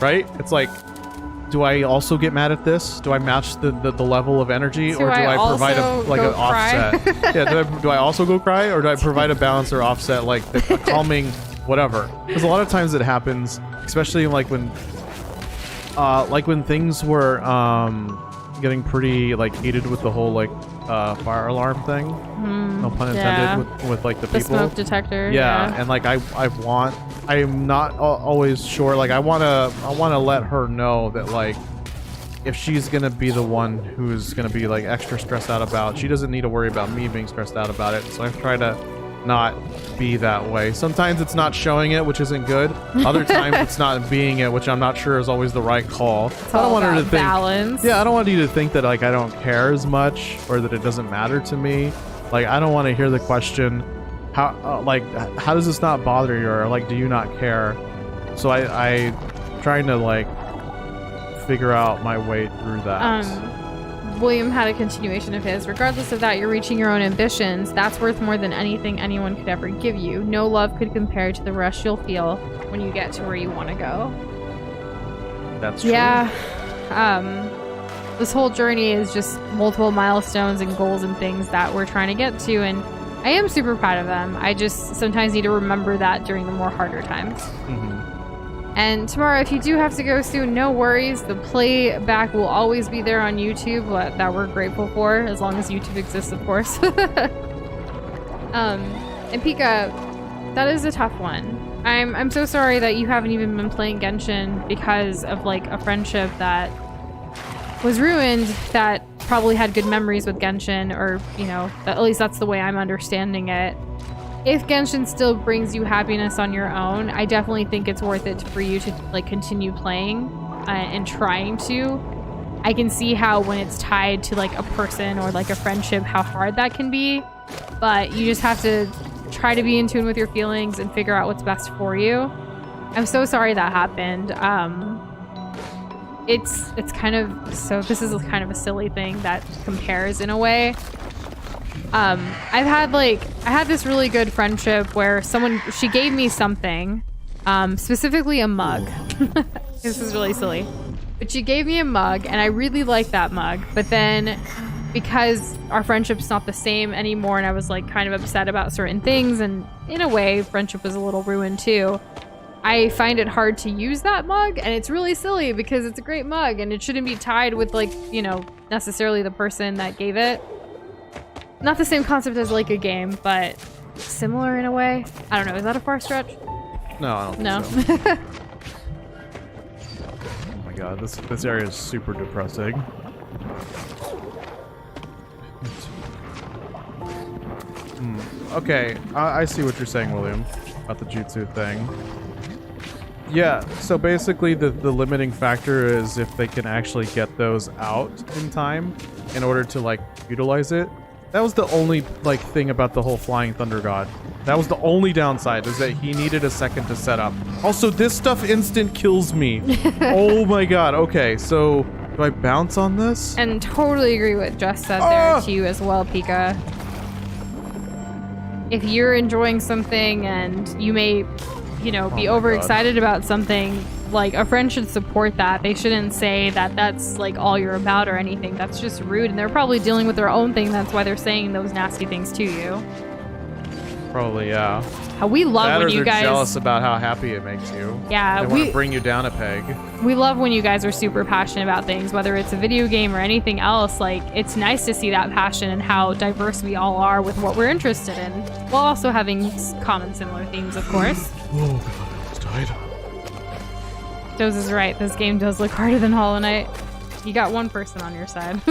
Right? It's like, do I also get mad at this? Do I match the level of energy? Or do I provide an offset? Yeah, do I also go cry? Or do I provide a balance or offset, like a calming whatever? Because a lot of times it happens, especially like when things were getting pretty like heated with the whole like fire alarm thing. No pun intended with like the people. The smoke detector. Yeah, and like I'm not always sure. Like I wanna let her know that like if she's gonna be the one who's gonna be like extra stressed out about, she doesn't need to worry about me being stressed out about it. So I try to not be that way. Sometimes it's not showing it, which isn't good. Other times it's not being it, which I'm not sure is always the right call. I don't want her to think balance. Yeah, I don't want you to think that like I don't care as much or that it doesn't matter to me. Like I don't want to hear the question, how does this not bother you, or like do you not care? So I trying to like figure out my way through that. William had a continuation of his. Regardless of that, you're reaching your own ambitions. That's worth more than anything anyone could ever give you. No love could compare to the rush you'll feel when you get to where you want to go. That's true. Yeah. This whole journey is just multiple milestones and goals and things that we're trying to get to, and I am super proud of them. I just sometimes need to remember that during the more harder times. And tomorrow, if you do have to go soon, no worries. The playback will always be there on YouTube, that we're grateful for, as long as YouTube exists, of course. And Pika, that is a tough one. I'm so sorry that you haven't even been playing Genshin because of like a friendship that was ruined that probably had good memories with Genshin, or, you know, at least that's the way I'm understanding it. If Genshin still brings you happiness on your own, I definitely think it's worth it for you to like continue playing and trying to. I can see how when it's tied to like a person or like a friendship, how hard that can be, but you just have to try to be in tune with your feelings and figure out what's best for you. I'm so sorry that happened. It's kind of, so this is kind of a silly thing that compares in a way. I had this really good friendship where she gave me something, specifically a mug. This is really silly, but she gave me a mug and I really liked that mug, but then because our friendship's not the same anymore and I was like kind of upset about certain things, and in a way friendship was a little ruined too, I find it hard to use that mug, and it's really silly because it's a great mug and it shouldn't be tied with like, you know, necessarily the person that gave it. Not the same concept as like a game, but similar in a way. I don't know. Is that a far stretch? No, I don't think so. Oh my god, this area is super depressing. Okay, I see what you're saying, William, about the jutsu thing. Yeah, so basically the limiting factor is if they can actually get those out in time in order to like utilize it. That was the only like thing about the whole Flying Thunder God. That was the only downside, is that he needed a second to set up. Also, this stuff instant kills me. Oh my god. Okay, so do I bounce on this? And totally agree with Just said there to you as well, Pika. If you're enjoying something and you may, you know, be overexcited about something, like a friend should support that. They shouldn't say that that's like all you're about or anything. That's just rude, and they're probably dealing with their own thing. That's why they're saying those nasty things to you. Probably, yeah. How we love That when or you they're guys. jealous about how happy it makes you. Yeah, They want to bring you down a peg. We love when you guys are super passionate about things, whether it's a video game or anything else. Like, it's nice to see that passion and how diverse we all are with what we're interested in, while also having common similar themes, of course. Oh god, I almost died. Doze is right. This game does look harder than Hollow Knight. You got one person on your side.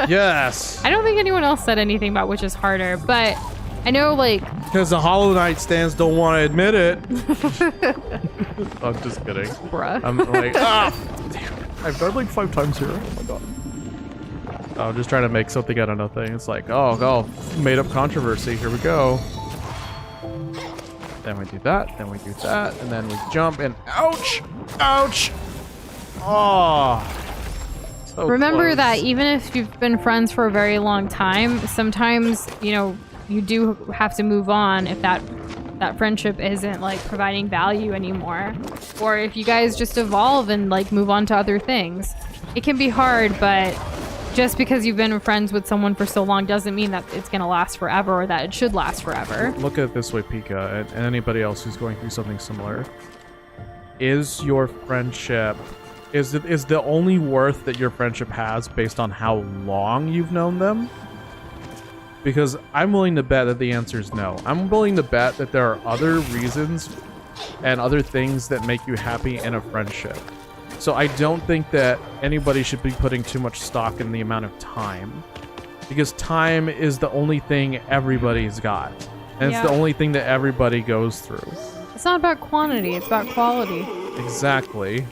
Yes. I don't think anyone else said anything about which is harder, but I know, like... Because the Hollow Knight stands don't want to admit it. I'm just kidding. Bruh. I'm like, ah! Damn it. I've died like 5 times here. Oh my god. I'm just trying to make something out of nothing. It's like, oh, made up controversy. Here we go. Then we do that, then we do that, and then we jump and ouch! Ouch! Oh. So Remember close. that even if you've been friends for a very long time, sometimes, you know, you do have to move on if that friendship isn't like providing value anymore, or if you guys just evolve and like move on to other things. It can be hard, but just because you've been friends with someone for so long doesn't mean that it's gonna last forever or that it should last forever. Look at it this way, Pika, and anybody else who's going through something similar. Is your friendship, is the only worth that your friendship has based on how long you've known them? Because I'm willing to bet that the answer is no. I'm willing to bet that there are other reasons and other things that make you happy in a friendship. So I don't think that anybody should be putting too much stock in the amount of time. Because time is the only thing everybody's got. And it's the only thing that everybody goes through. It's not about quantity, it's about quality. Exactly.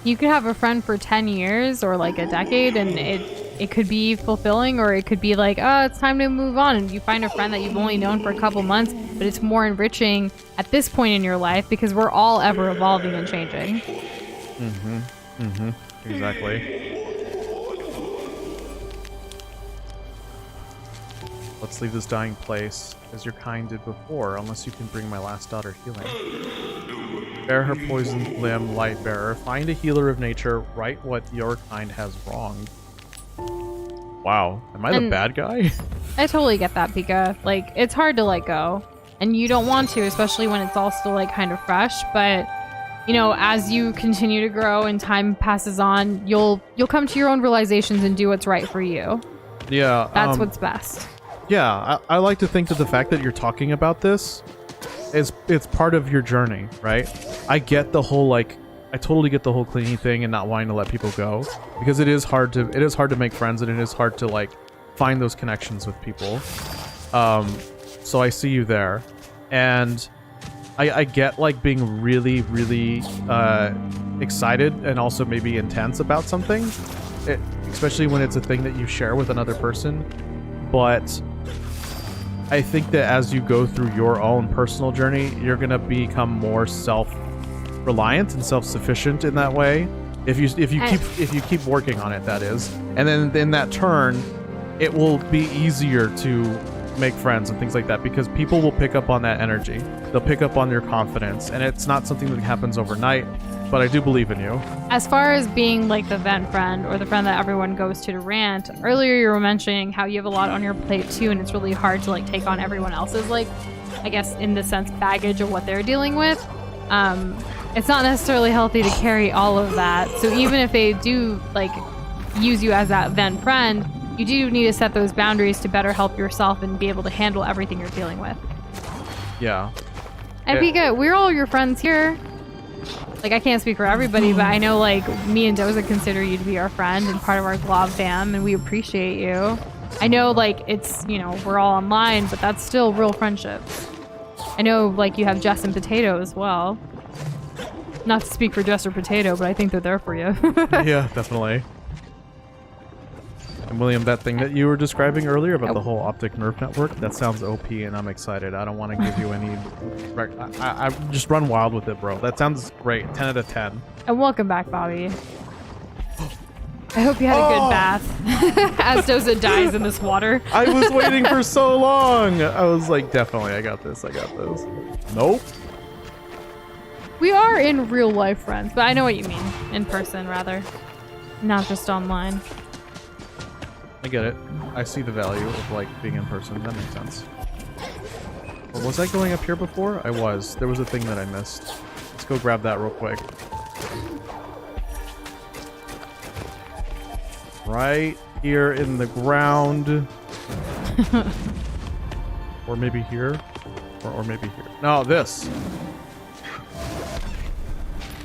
You could have a friend for 10 years or like a decade and it could be fulfilling, or it could be like, oh, it's time to move on, and you find a friend that you've only known for a couple months, but it's more enriching at this point in your life because we're all ever evolving and changing. Exactly. Let's leave this dying place as your kind did before, unless you can bring my last daughter healing. Bear her poisoned limb, light bearer. Find a healer of nature. Right what your kind has wronged. Wow, am I the bad guy? I totally get that, Pika. Like, it's hard to let go, and you don't want to, especially when it's all still like kind of fresh. But you know, as you continue to grow and time passes on, you'll come to your own realizations and do what's right for you. Yeah, that's what's best. Yeah, I like to think that the fact that you're talking about this it's part of your journey, right? I get the whole I totally get the whole cleaning thing and not wanting to let people go, because it is hard to make friends, and it is hard to find those connections with people. So I see you there, and I get being really, really excited and also maybe intense about something, especially when it's a thing that you share with another person. But I think that as you go through your own personal journey, you're gonna become more self-reliant and self-sufficient in that way. If you keep working on it, that is. And then in that turn, it will be easier to make friends and things like that, because people will pick up on that energy. They'll pick up on your confidence, and it's not something that happens overnight, but I do believe in you. As far as being the vent friend, or the friend that everyone goes to rant, earlier you were mentioning how you have a lot on your plate too, and it's really hard to take on everyone else's, I guess in the sense, baggage of what they're dealing with. It's not necessarily healthy to carry all of that. So even if they do use you as that vent friend, you do need to set those boundaries to better help yourself and be able to handle everything you're dealing with. Yeah. And Pika, we're all your friends here. I can't speak for everybody, but I know me and Doza consider you to be our friend and part of our Glob fam, and we appreciate you. I know it's, we're all online, but that's still real friendships. I know you have Jess and Potato as well. Not to speak for Jess or Potato, but I think they're there for you. Yeah, definitely. And William, that thing that you were describing earlier about the whole optic nerve network, that sounds OP, and I'm excited. I don't want to give you any... I just run wild with it, bro. That sounds great. 10 out of 10. And welcome back, Bobby. I hope you had a good bath. As Doza dies in this water. I was waiting for so long. I was definitely, I got this. I got this. Nope. We are in real life friends, but I know what you mean. In person, rather. Not just online. I get it. I see the value of being in person. That makes sense. Or was I going up here before? I was. There was a thing that I missed. Let's go grab that real quick. Right here in the ground. Or maybe here. Or maybe here. No, this.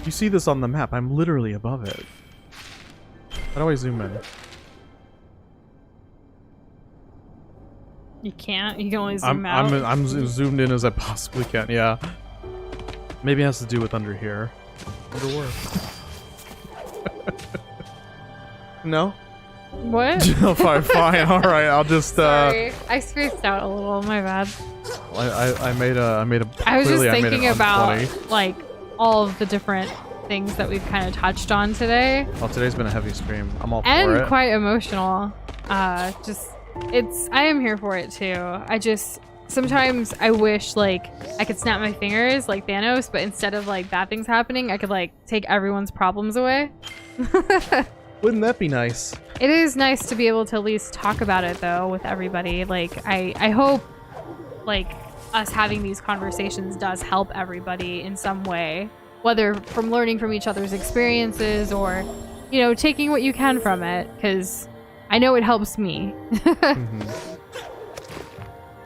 You see this on the map. I'm literally above it. How do I zoom in? You can't? You can only zoom out? I'm zoomed in as I possibly can, yeah. Maybe it has to do with under here. Wonder where. No? What? No, fine. All right, I'll just. Sorry, I spaced out a little. My bad. I made a. I was just clearly thinking about unfunny. like all of the different things that we've kind of touched on today. Oh, today's been a heavy stream. I'm all And for it. quite emotional. I am here for it too. Sometimes I wish like I could snap my fingers like Thanos, but instead of like bad things happening, I could like take everyone's problems away. Wouldn't that be nice? It is nice to be able to at least talk about it though with everybody. Like I hope like us having these conversations does help everybody in some way, whether from learning from each other's experiences or, you know, taking what you can from it, because I know it helps me.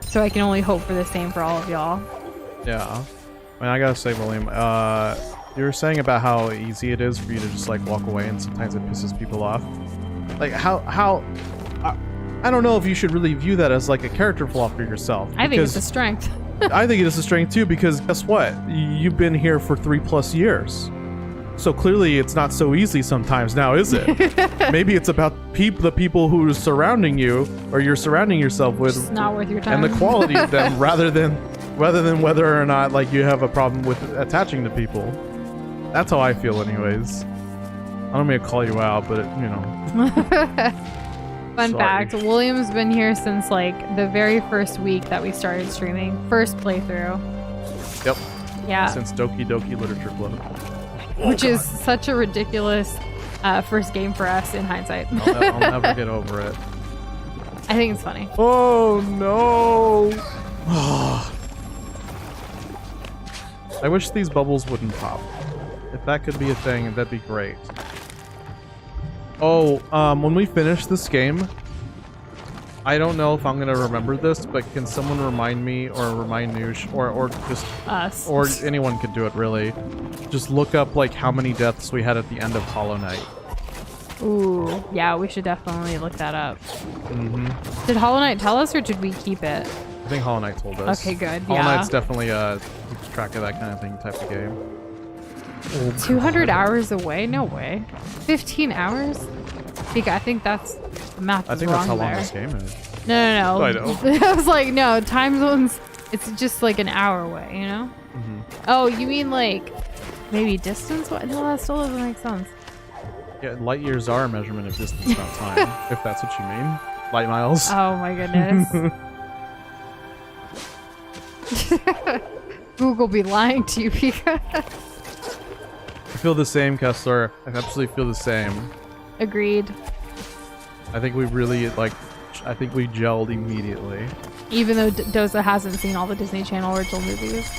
So I can only hope for the same for all of y'all. Yeah. I mean, I gotta say, William, you were saying about how easy it is for you to just like walk away, and sometimes it pisses people off. Like I don't know if you should really view that as like a character flaw for yourself. I think it's a strength. I think it is a strength too, because guess what? You've been here for 3+ years. So clearly it's not so easy sometimes now, is it? Maybe it's about the people who are surrounding you, or you're surrounding yourself with. It's not worth your time. And the quality of them rather than whether or not like you have a problem with attaching to people. That's how I feel anyways. I don't mean to call you out, but you know. Fun Sorry. fact, William's been here since like the very first week that we started streaming. First playthrough. Yep. Yeah. Since Doki Doki Literature Club. Which is such a ridiculous first game for us in hindsight. I'll never get over it. I think it's funny. Oh no! I wish these bubbles wouldn't pop. If that could be a thing, that'd be great. Oh, when we finish this game, I don't know if I'm gonna remember this, but can someone remind me or remind Noosh or just Us. or anyone could do it really? Just look up like how many deaths we had at the end of Hollow Knight. Ooh, yeah, we should definitely look that up. Mm-hmm. Did Hollow Knight tell us, or did we keep it? I think Hollow Knight told us. Okay, good. Hollow Yeah. Knight's definitely keeps track of that kind of thing type of game. 200 hours away? No way. 15 hours? I think that's the math. I think that's how long this game is. No. I know. I was like, no, time zones. It's just like an hour away, you know? Mm-hmm. Oh, you mean like maybe distance? No, that still doesn't make sense. Yeah, light years are a measurement of distance, not time. If that's what you mean. Light miles. Oh my goodness. Google be lying to you, Pika. I feel the same, Kessler. I absolutely feel the same. Agreed. I think we really, I think we gelled immediately. Even though Doza hasn't seen all the Disney Channel original movies.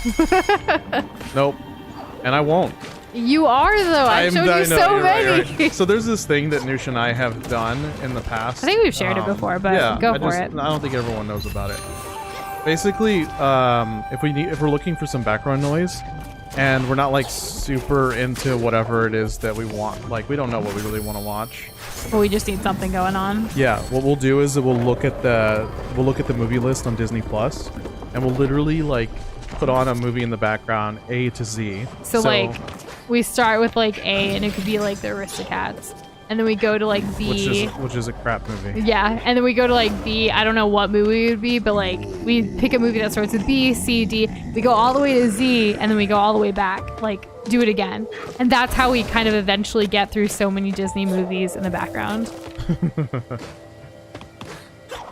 Nope. And I won't. You are, though. I've shown you so many. Right. So there's this thing that Noosh and I have done in the past. I think we've shared it before, but yeah, go for it. I don't think everyone knows about it. Basically, if we're looking for some background noise, and we're not like super into whatever it is that we want, like we don't know what we really want to watch. But we just need something going on. Yeah, what we'll do is we'll look at the movie list on Disney Plus, and we'll literally like put on a movie in the background, A to Z. So like we start with like A, and it could be like the Aristocats, and then we go to like B, which is a crap movie. Yeah, and then we go to like B. I don't know what movie it would be, but like we pick a movie that starts with B, C, D. We go all the way to Z, and then we go all the way back. Like do it again, and that's how we kind of eventually get through so many Disney movies in the background.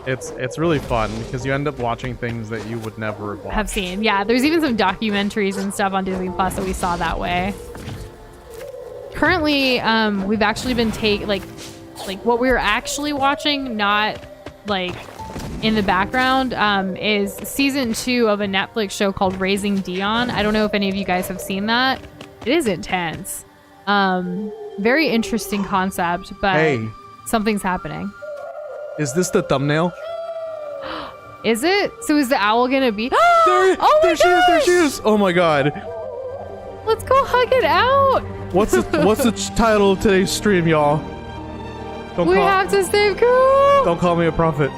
It's really fun because you end up watching things that you would never watch. Have seen. Yeah, there's even some documentaries and stuff on Disney Plus that we saw that way. Currently, we've actually been like what we're actually watching, not like in the background is season 2 of a Netflix show called Raising Dion. I don't know if any of you guys have seen that. It is intense. Very interesting concept, but Hey. something's happening. Is this the thumbnail? Is it? So is the owl gonna be? There she is. Oh my god. Let's go hug it out. What's the title of today's stream, y'all? We have to save cool. Don't call me a prophet.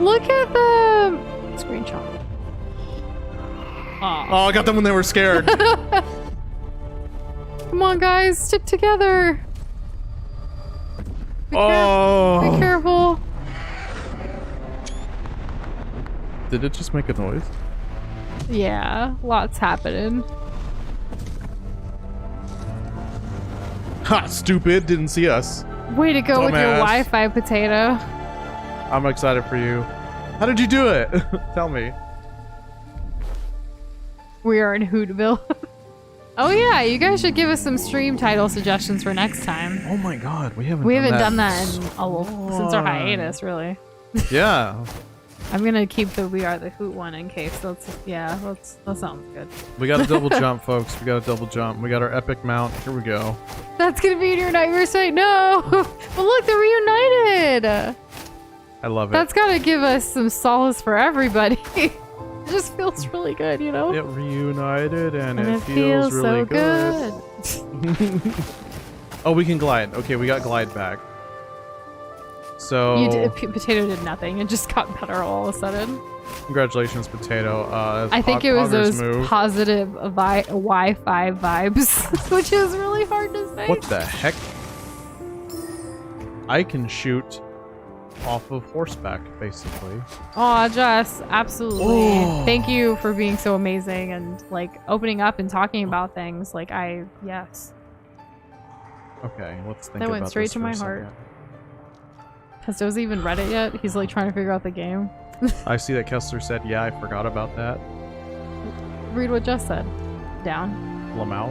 Look at the screenshot. Oh, I got them when they were scared. Come on, guys, stick together. Be careful. Did it just make a noise? Yeah, lots happening. Ha! Stupid! Didn't see us. Way to go with your Dumbass. Wi-Fi potato. I'm excited for you. How did you do it? Tell me. We are in Hootville. Oh yeah, you guys should give us some stream title suggestions for next time. Oh my god, we haven't done that in since our hiatus, really. Yeah. I'm gonna keep the We Are the Hoot one in case. That sounds good. We got a double jump, folks. We got a double jump. We got our epic mount. Here we go. That's gonna be in your nightmare site. No! But look, they're reunited! I love it. That's gotta give us some solace for everybody. It just feels really good, you know? It reunited and it feels really so good. Oh, we can glide. Okay, we got glide back. So Potato did nothing. It just got better all of a sudden. congratulations, Potato. I think it was those move. positive Wi-Fi vibes, which is really hard to say. What the heck? I can shoot off of horseback, basically. Oh, Jess, absolutely. Oh. Thank you for being so amazing and like opening up and talking about things. Like yes. Okay, let's think That about went straight this to for my a heart. second. Has Dozy even read it yet? He's like trying to figure out the game. I see that Kessler said, yeah, I forgot about that. Read what Jess said. Down. Lamau.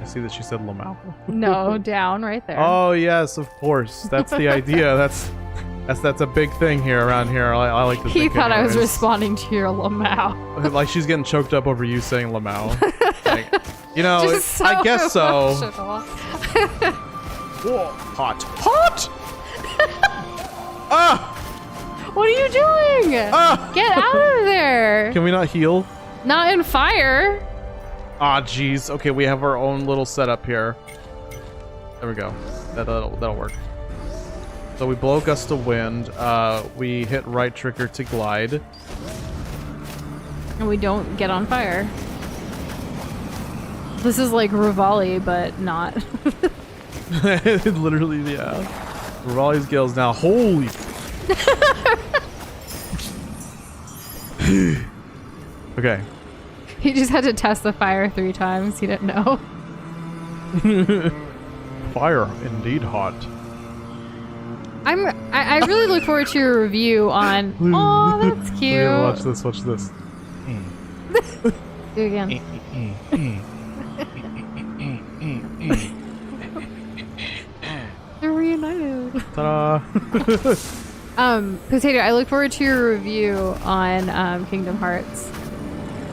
I see that she said Lamau. No, down right there. Oh yes, of course. That's the idea. That's a big thing here around here. I like to He think thought I was anyways. responding to your Lamau. Like she's getting choked up over you saying Lamau. Like, you know, Just so I guess so. emotional. Whoa, hot. Hot! Ah! What are you doing? Ah! Get out of there. Can we not heal? Not in fire. Ah, jeez. Okay, we have our own little setup here. There we go. That'll work. So we blow gust of wind. We hit right trigger to glide. And we don't get on fire. This is like Rivali, but not. Literally, yeah. Rivali's gills now. Holy. Okay. He just had to test the fire 3 times. He didn't know. Fire, indeed hot. I really look forward to your review on. Oh, that's cute. Yeah, watch this. Watch this. Do it again. They're reunited. Ta-da! Potato, I look forward to your review on Kingdom Hearts,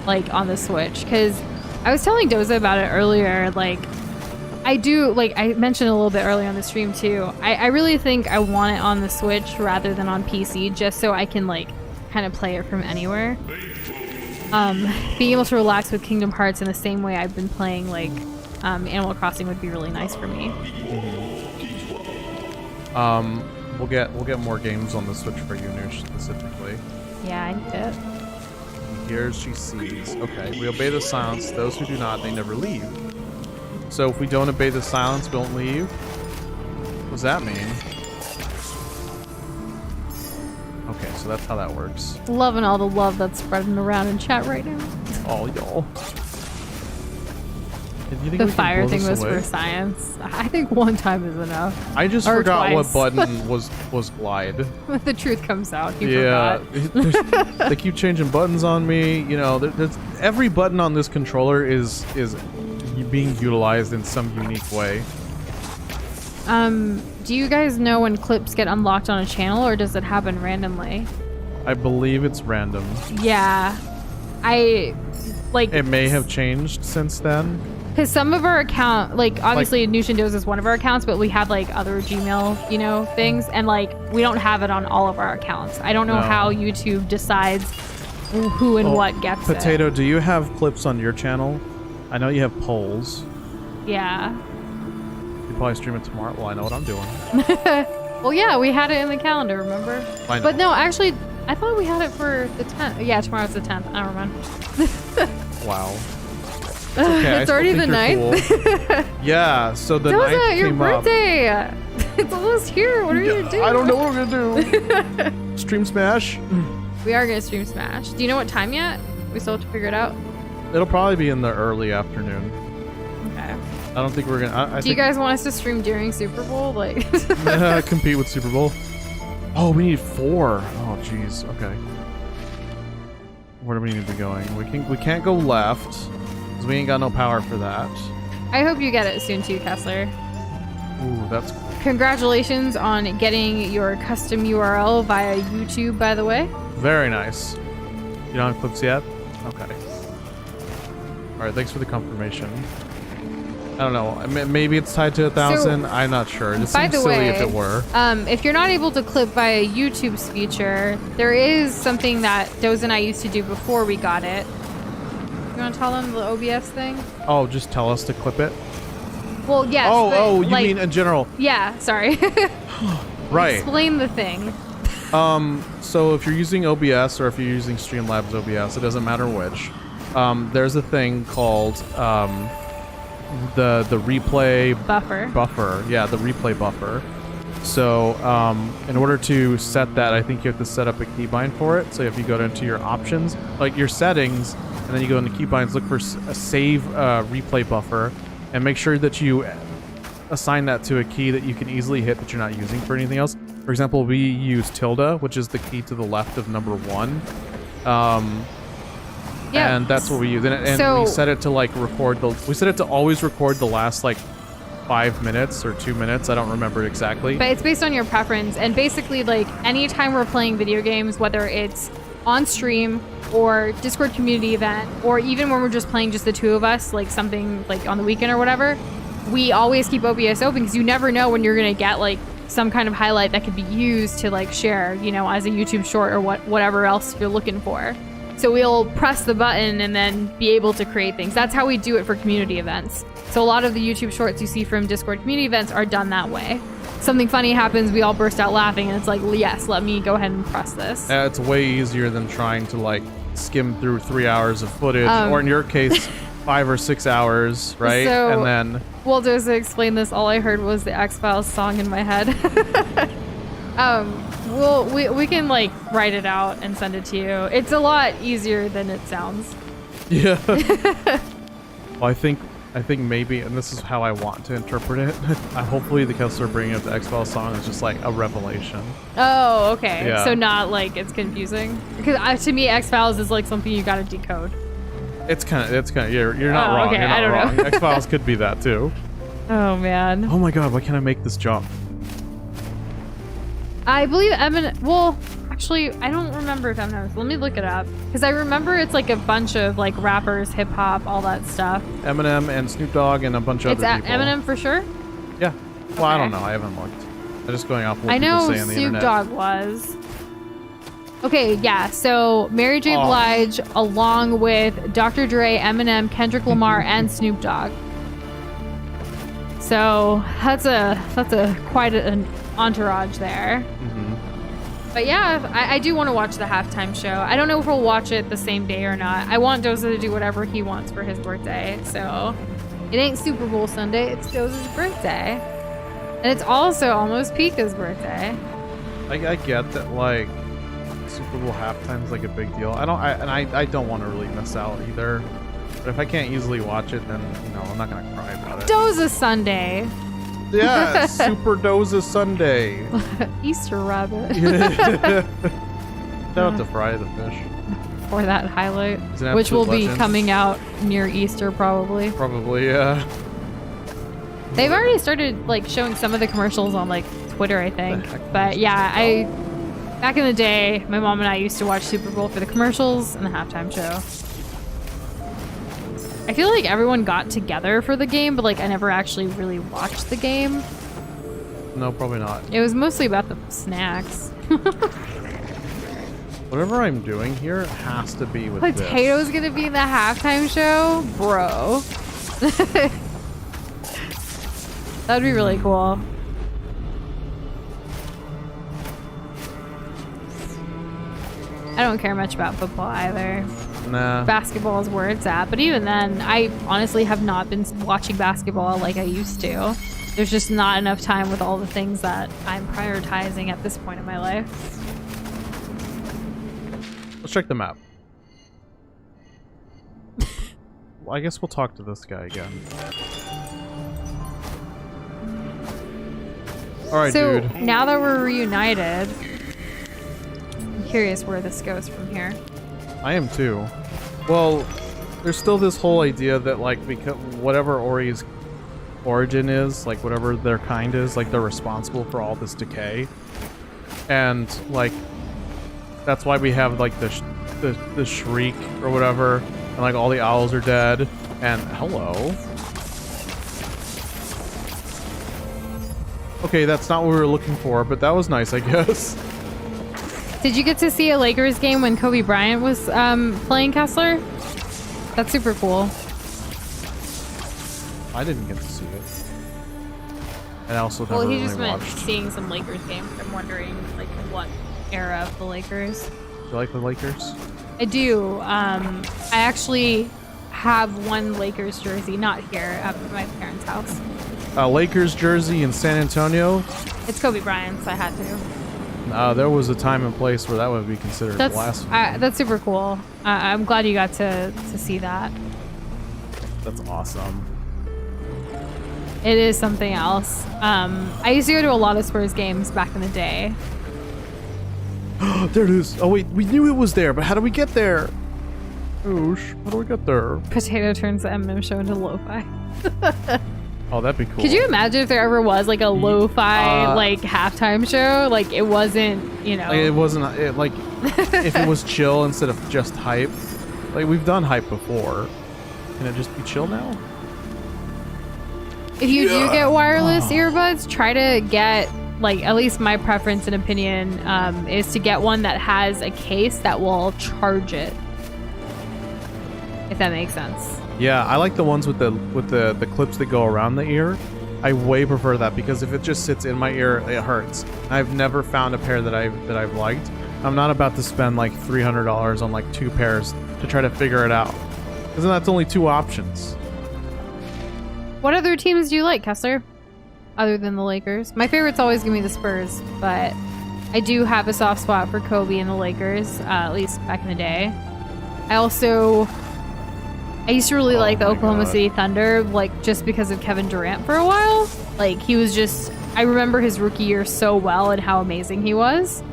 like on the Switch, because I was telling Doza about it earlier. Like, I mentioned a little bit earlier on the stream too. I really think I want it on the Switch rather than on PC, just so I can like kind of play it from anywhere. Being able to relax with Kingdom Hearts in the same way I've been playing like Animal Crossing would be really nice for me. We'll get more games on the Switch for you, Noosh, specifically. Yeah, I need it. Here she sees. Okay, we obey the silence. Those who do not, they never leave. So if we don't obey the silence, we don't leave. What does that mean? Okay, so that's how that works. Loving all the love that's spreading around in chat right now. Oh, y'all. The fire thing was for science. I think one time is enough. I just Or forgot twice. what button was glide. The truth comes out. You Yeah, forgot. they keep changing buttons on me. You know, there's every button on this controller is being utilized in some unique way. Do you guys know when clips get unlocked on a channel, or does it happen randomly? I believe it's random. Yeah. It may have changed since then. Because some of our account, like, obviously Nushindos is one of our accounts, but we have, like, other Gmail, you know, things. And, like, we don't have it on all of our accounts. I don't know how YouTube decides who and what gets Potato, it. do you have clips on your channel? I know you have polls. Yeah. You probably stream it tomorrow. Well, I know what I'm doing. Well, yeah, we had it in the calendar, remember? I know. But no, actually, I thought we had it for the 10th. Yeah, tomorrow's the 10th. I don't remember. Wow. It's okay. It's already the 9th. Cool. Yeah, so the 9th Doza, your came up. birthday! It's almost here. What are you gonna do? I don't know what we're gonna do. Stream Smash? We are gonna stream Smash. Do you know what time yet? We still have to figure it out. It'll probably be in the early afternoon. Okay. I don't think we're gonna. Do you guys want us to stream during Super Bowl? Like compete with Super Bowl? Oh, we need 4. Oh, jeez. Okay. Where do we need to be going? We can't go left because we ain't got no power for that. I hope you get it soon too, Kessler. Ooh, that's cool. Congratulations on getting your custom URL via YouTube, by the way. Very nice. You don't have clips yet? Okay. All right. Thanks for the confirmation. I don't know. Maybe it's tied to 1,000. I'm not sure. It just by seems the silly way, if it were. If you're not able to clip via YouTube's feature, there is something that Doze and I used to do before we got it. You want to tell them the OBS thing? Oh, just tell us to clip it? Well, yes. Oh, you like, mean in general? Yeah, sorry. Right. Explain the thing. So if you're using OBS or if you're using Streamlabs OBS, it doesn't matter which. There's a thing called the replay buffer. Yeah, the replay buffer. So in order to set that, I think you have to set up a keybind for it. So if you go into your options, like your settings, and then you go into keybinds, look for a save replay buffer, and make sure that you assign that to a key that you can easily hit that you're not using for anything else. For example, we use tilde, which is the key to the left of number 1. Yeah. And that's what we use. And So- we set it to like we set it to always record the last like 5 minutes or 2 minutes. I don't remember exactly. But it's based on your preference. And basically, like, anytime we're playing video games, whether it's on stream or Discord community event, or even when we're just playing just the two of us, like something like on the weekend or whatever, we always keep OBS open because you never know when you're going to get like some kind of highlight that could be used to like share, you know, as a YouTube short or whatever else you're looking for. So we'll press the button and then be able to create things. That's how we do it for community events. So a lot of the YouTube shorts you see from Discord community events are done that way. Something funny happens, we all burst out laughing, and it's like, yes, let me go ahead and press this. It's way easier than trying to like skim through 3 hours of footage, or in your case, 5 or 6 hours, right? So, and then... Well, just to explain this, all I heard was the X-Files song in my head. We can like write it out and send it to you. It's a lot easier than it sounds. Yeah. Well, I think maybe, and this is how I want to interpret it, hopefully the Kessler bringing up the X-Files song is just like a revelation. Oh, okay. Yeah. So not like it's confusing? Because to me, X-Files is like something you gotta decode. It's kind of, you're not wrong. Okay, You're not I don't wrong. know. X-Files could be that too. Oh, man. Oh my god, why can't I make this jump? I believe Eminem, well, actually, I don't remember if Eminem, let me look it up. Because I remember it's like a bunch of like rappers, hip hop, all that stuff. Eminem and Snoop Dogg and a bunch of It's other people. Eminem for sure? Yeah. Well, I Okay. don't know. I haven't looked. I'm just going off what I people know say on the Snoop internet. Dogg was. Okay, yeah, so Mary J. Blige along with Dr. Dre, Eminem, Kendrick Lamar, and Snoop Dogg. So that's quite an entourage there. But yeah, I do want to watch the halftime show. I don't know if we'll watch it the same day or not. I want Doza to do whatever he wants for his birthday. So it ain't Super Bowl Sunday, it's Doza's birthday. And it's also almost Pika's birthday. I get that, like, Super Bowl halftime's like a big deal. I don't want to really miss out either. But if I can't easily watch it, then, you know, I'm not going to cry about it. Doza Sunday. Yeah, Super Doza Sunday. Easter rabbit. Shout out to Fry the Fish. For that highlight. He's an Which will absolute be legend. coming out near Easter probably. Probably, yeah. They've already started like showing some of the commercials on like Twitter, I think. But yeah, back in the day, my mom and I used to watch Super Bowl for the commercials and the halftime show. I feel like everyone got together for the game, but like I never actually really watched the game. No, probably not. It was mostly about the snacks. Whatever I'm doing here has to be with Potato's this. gonna be in the halftime show? Bro. That'd be really cool. I don't care much about football either. Nah. Basketball is where it's at, but even then, I honestly have not been watching basketball like I used to. There's just not enough time with all the things that I'm prioritizing at this point in my life. Let's check the map. Well, I guess we'll talk to this guy again. Alright, so, dude. now that we're reunited, I'm curious where this goes from here. I am too. Well, there's still this whole idea that, like, because whatever Ori's origin is, like, whatever their kind is, like, they're responsible for all this decay. And, like, that's why we have, like, the shriek or whatever, and, like, all the owls are dead. And, hello. Okay, that's not what we were looking for, but that was nice, I guess. Did you get to see a Lakers game when Kobe Bryant was playing, Kessler? That's super cool. I didn't get to see it. And I also never Well, he really just meant watched. seeing some Lakers games. I'm wondering, like, what era of the Lakers. Do you like the Lakers? I do. I actually have one Lakers jersey, not here, at my parents' house. Lakers jersey in San Antonio. It's Kobe Bryant's. I had to. There was a time and place where that would be considered blasphemy. That's super cool. I'm glad you got to see that. That's awesome. It is something else. I used to go to a lot of Spurs games back in the day. There it is. Oh wait, we knew it was there, but how do we get there? Oosh, how do we get there? Potato turns the M&M show into lo-fi. Oh, that'd be cool. Could you imagine if there ever was like a lo-fi like halftime show? Like it wasn't, you know. Like, it wasn't like if it was chill instead of just hype. Like we've done hype before. Can it just be chill now? If you do get wireless earbuds, try to get, like, at least my preference and opinion is to get one that has a case that will charge it. If that makes sense. Yeah, I like the ones with the clips that go around the ear. I way prefer that because if it just sits in my ear, it hurts. I've never found a pair that I've liked. I'm not about to spend like $300 on like 2 pairs to try to figure it out. Because then that's only 2 options. What other teams do you like, Kessler? Other than the Lakers? My favorite's always gonna be the Spurs, but I do have a soft spot for Kobe and the Lakers, at least back in the day. I used to really like the Oklahoma City Thunder, like just because of Kevin Durant for a while. Like he was just, I remember his rookie year so well and how amazing he was.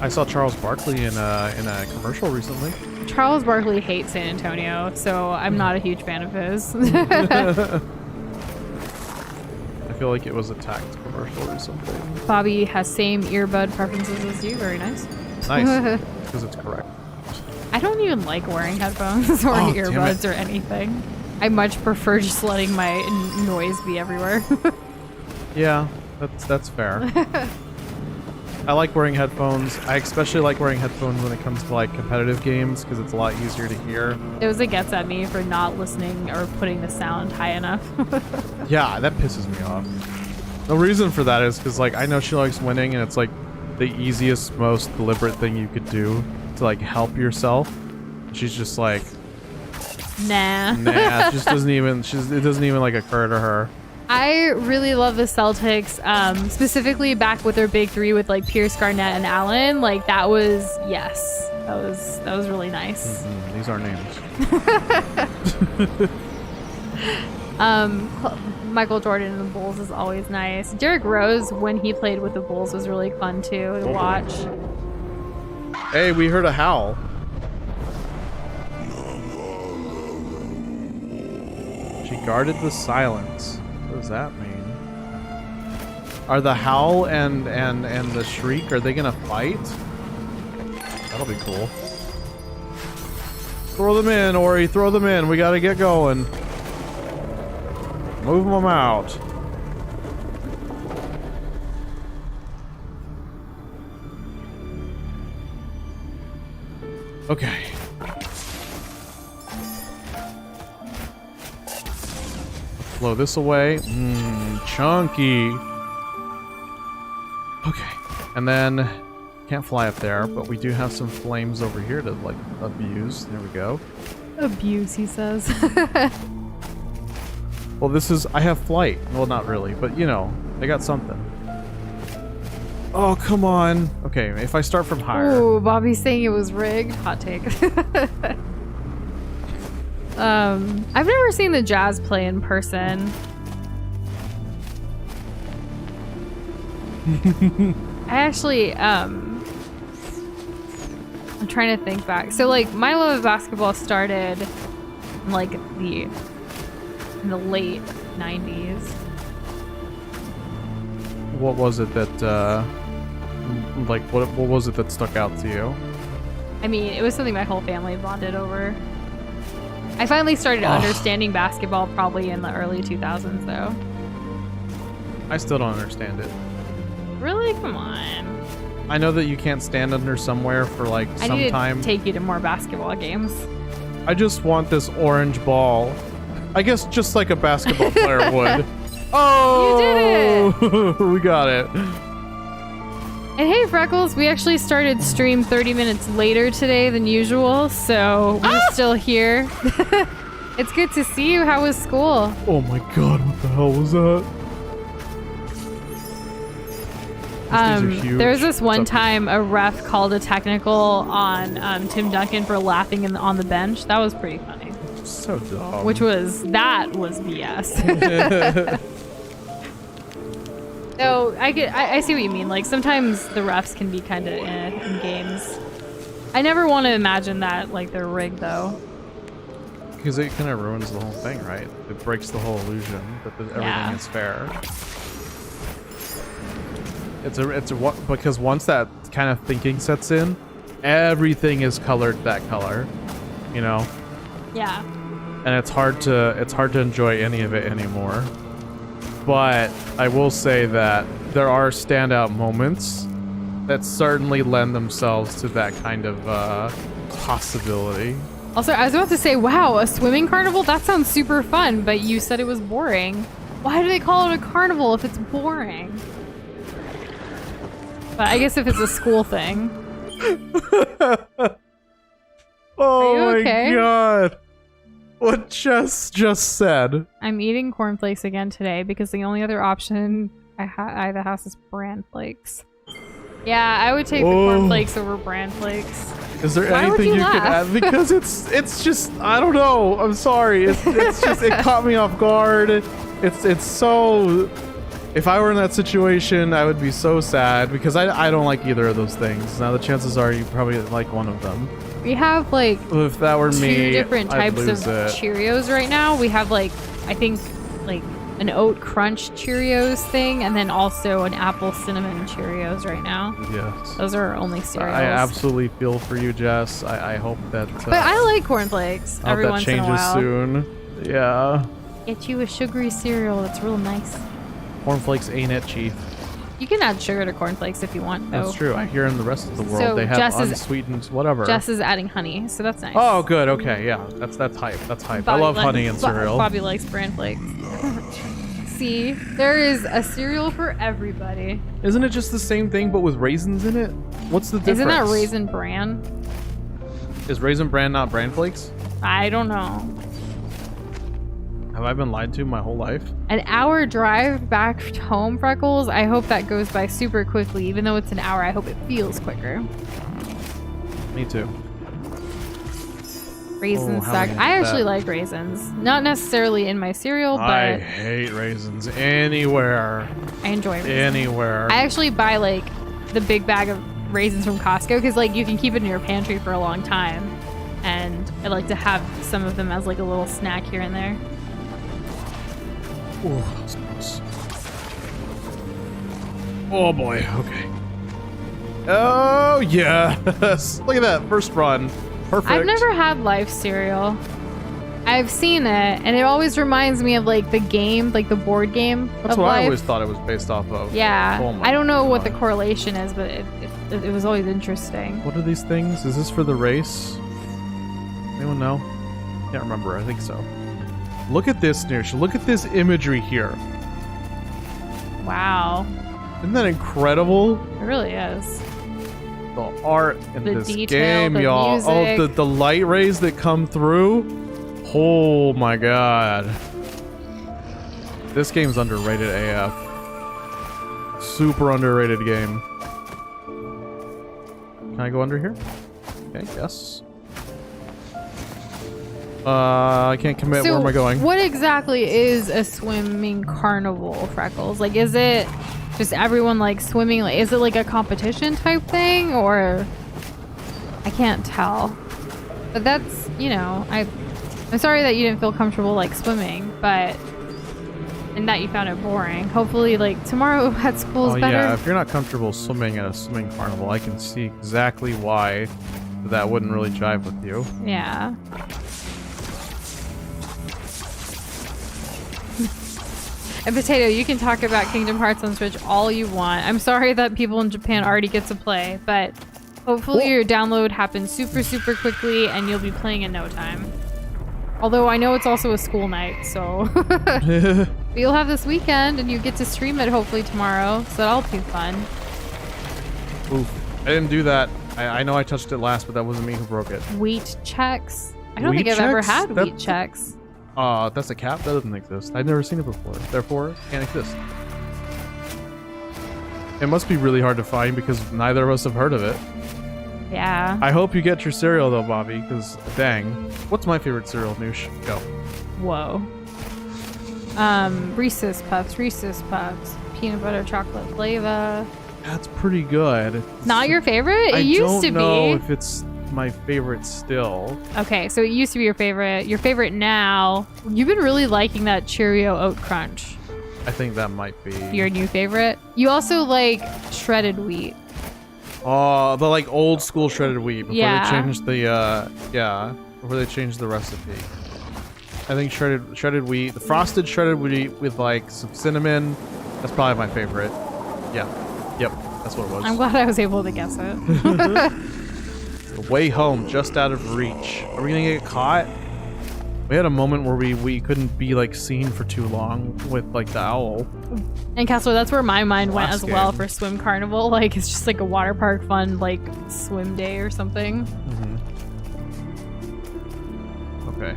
I saw Charles Barkley in a commercial recently. Charles Barkley hates San Antonio, so I'm not a huge fan of his. I feel like it was a tacked commercial or something. Bobby has same earbud preferences as you. Very nice. Nice, because it's correct. I don't even like wearing headphones or earbuds or anything. I much prefer just letting my noise be everywhere. Yeah, that's fair. I like wearing headphones. I especially like wearing headphones when it comes to like competitive games because it's a lot easier to hear. It gets at me for not listening or putting the sound high enough. Yeah, that pisses me off. The reason for that is because like I know she likes winning and it's like the easiest, most deliberate thing you could do to like help yourself. She's just like, nah. it just doesn't even like occur to her. I really love the Celtics, specifically back with their big 3 with like Pierce, Garnett, and Allen. Like that was that was really nice. Mm-hmm. These are names. Michael Jordan and the Bulls is always nice. Derrick Rose, when he played with the Bulls, was really fun too to watch. Hey, we heard a howl. She guarded the silence. What does that mean? Are the Howl and the Shriek, are they gonna fight? That'll be cool. Throw them in, Ori, throw them in. We gotta get going. Move them out. Okay. Blow this away. Chunky. Okay. And then can't fly up there, but we do have some flames over here to like abuse. There we go. Abuse, he says. Well, this is I have flight. Well, not really, but you know, I got something. Oh, come on. Okay, if I start from higher. Ooh, Bobby's saying it was rigged. Hot take. I've never seen the Jazz play in person. I actually, I'm trying to think back. So, like, my love of basketball started in, like, in the late 90s. What was it that, like, what was it that stuck out to you? I mean, it was something my whole family bonded over. I finally started understanding basketball probably in the early 2000s, though. I still don't understand it. Really? Come on. I know that you can't stand under somewhere for, like, some I need time. to take you to more basketball games. I just want this orange ball. I guess just like a basketball player would. Oh! You did it! We got it. And hey, Freckles, we actually started stream 30 minutes later today than usual, so we're still here. It's good to see you. How was school? Oh my god, what the hell was that? There was this one time a ref called a technical on Tim Duncan for laughing on the bench. That was pretty funny. So dumb. That was BS. So I see what you mean. Like sometimes the refs can be kind of in games. I never want to imagine that like they're rigged though. Because it kind of ruins the whole thing, right? It breaks the whole illusion that everything is fair. Because once that kind of thinking sets in, everything is colored that color, you know. Yeah. And it's hard to enjoy any of it anymore. But I will say that there are standout moments that certainly lend themselves to that kind of possibility. Also, I was about to say, wow, a swimming carnival? That sounds super fun, but you said it was boring. Why do they call it a carnival if it's boring? But I guess if it's a school thing. Oh okay? My god. What just said? I'm eating cornflakes again today because the only other option I have the house is bran flakes. Yeah, I would take the cornflakes over bran flakes. Is there anything you could add? Because it's just I don't know. I'm sorry. It's just it caught me off guard. It's so. If I were in that situation, I would be so sad because I don't like either of those things. Now the chances are you probably like one of them. We have like if that were me, two different types of it. Cheerios right now. We have like I think like an oat crunch Cheerios thing, and then also an apple cinnamon Cheerios right now. Yes, those are our only cereals. I absolutely feel for you, Jess. I hope that. But I like cornflakes every once in a while. That changes soon. Yeah. Get you a sugary cereal. That's real nice. Cornflakes ain't it, Chief. You can add sugar to cornflakes if you want, though. That's true. I hear in the rest of the world so they have unsweetened whatever. Jess is adding honey, so that's nice. Oh, good. Okay, yeah. That's hype. That's hype. I love honey in cereal. Bobby likes bran flakes. See, there is a cereal for everybody. Isn't it just the same thing but with raisins in it? What's the difference? Isn't that Raisin Bran? Is Raisin Bran not Bran Flakes? I don't know. Have I been lied to my whole life? An hour drive back home, Freckles. I hope that goes by super quickly. Even though it's an hour, I hope it feels quicker. Me too. Raisins suck. I actually like raisins. Not necessarily in my cereal, but I hate raisins anywhere. I enjoy raisins. Anywhere. I actually buy like the big bag of raisins from Costco because like you can keep it in your pantry for a long time. And I like to have some of them as like a little snack here and there. Ooh, that was close. Oh boy, okay. Oh yes! Look at that first run. Perfect. I've never had Life cereal. I've seen it, and it always reminds me of like the game, like the board game. That's of what Life. I always thought it was based off of. Yeah, Oh my I don't know what the God. correlation is, but it was always interesting. What are these things? Is this for the race? Anyone know? Can't remember. I think so. Look at this, Noosh. Look at this imagery here. Wow, Isn't that incredible? it really is. The art in The this detail, game, the y'all. Oh, music. the light rays that come through. Oh my god. This game's underrated AF. Super underrated game. Can I go under here? Okay, yes. I can't commit. Where am I going? What exactly is a swimming carnival, Freckles? Like, is it just everyone like swimming? Like, is it like a competition type thing, or I can't tell. But that's, you know, I'm sorry that you didn't feel comfortable like swimming, but and that you found it boring. Hopefully, like tomorrow at school is better. Yeah, if you're not comfortable swimming at a swimming carnival, I can see exactly why that wouldn't really jive with you. Yeah. And Potato, you can talk about Kingdom Hearts on Switch all you want. I'm sorry that people in Japan already get to play, but hopefully your download happens super, super quickly and you'll be playing in no time. Although I know it's also a school night, so... But you'll have this weekend and you get to stream it hopefully tomorrow, so that'll be fun. Oof. I didn't do that. I know I touched it last, but that wasn't me who broke it. Wheat checks? I don't Wheat think I've ever checks? had That- wheat checks. That's a cap? That doesn't exist. I've never seen it before. Therefore, it can't exist. It must be really hard to find because neither of us have heard of it. Yeah. I hope you get your cereal though, Bobby, because dang. What's my favorite cereal, Noosh? Go. Whoa. Reese's Puffs, peanut butter chocolate flavor. That's pretty good. Not your favorite? It I used don't to know be. if it's my favorite still. Okay, so it used to be your favorite. Your favorite now. You've been really liking that Cheerio Oat Crunch. I think that might be. Your new favorite. You also like shredded wheat. Oh, the like old school shredded wheat before Yeah. they changed the before they changed the recipe. I think shredded wheat, the frosted shredded wheat with like some cinnamon. That's probably my favorite. Yeah. Yep. That's what it was. I'm glad I was able to guess it. The way home, just out of reach. Are we gonna get caught? We had a moment where we couldn't be like seen for too long with like the owl. And Kessler, that's where my mind went Last as well game. for Swim Carnival. Like, it's just like a water park fun, like, swim day or something. Okay.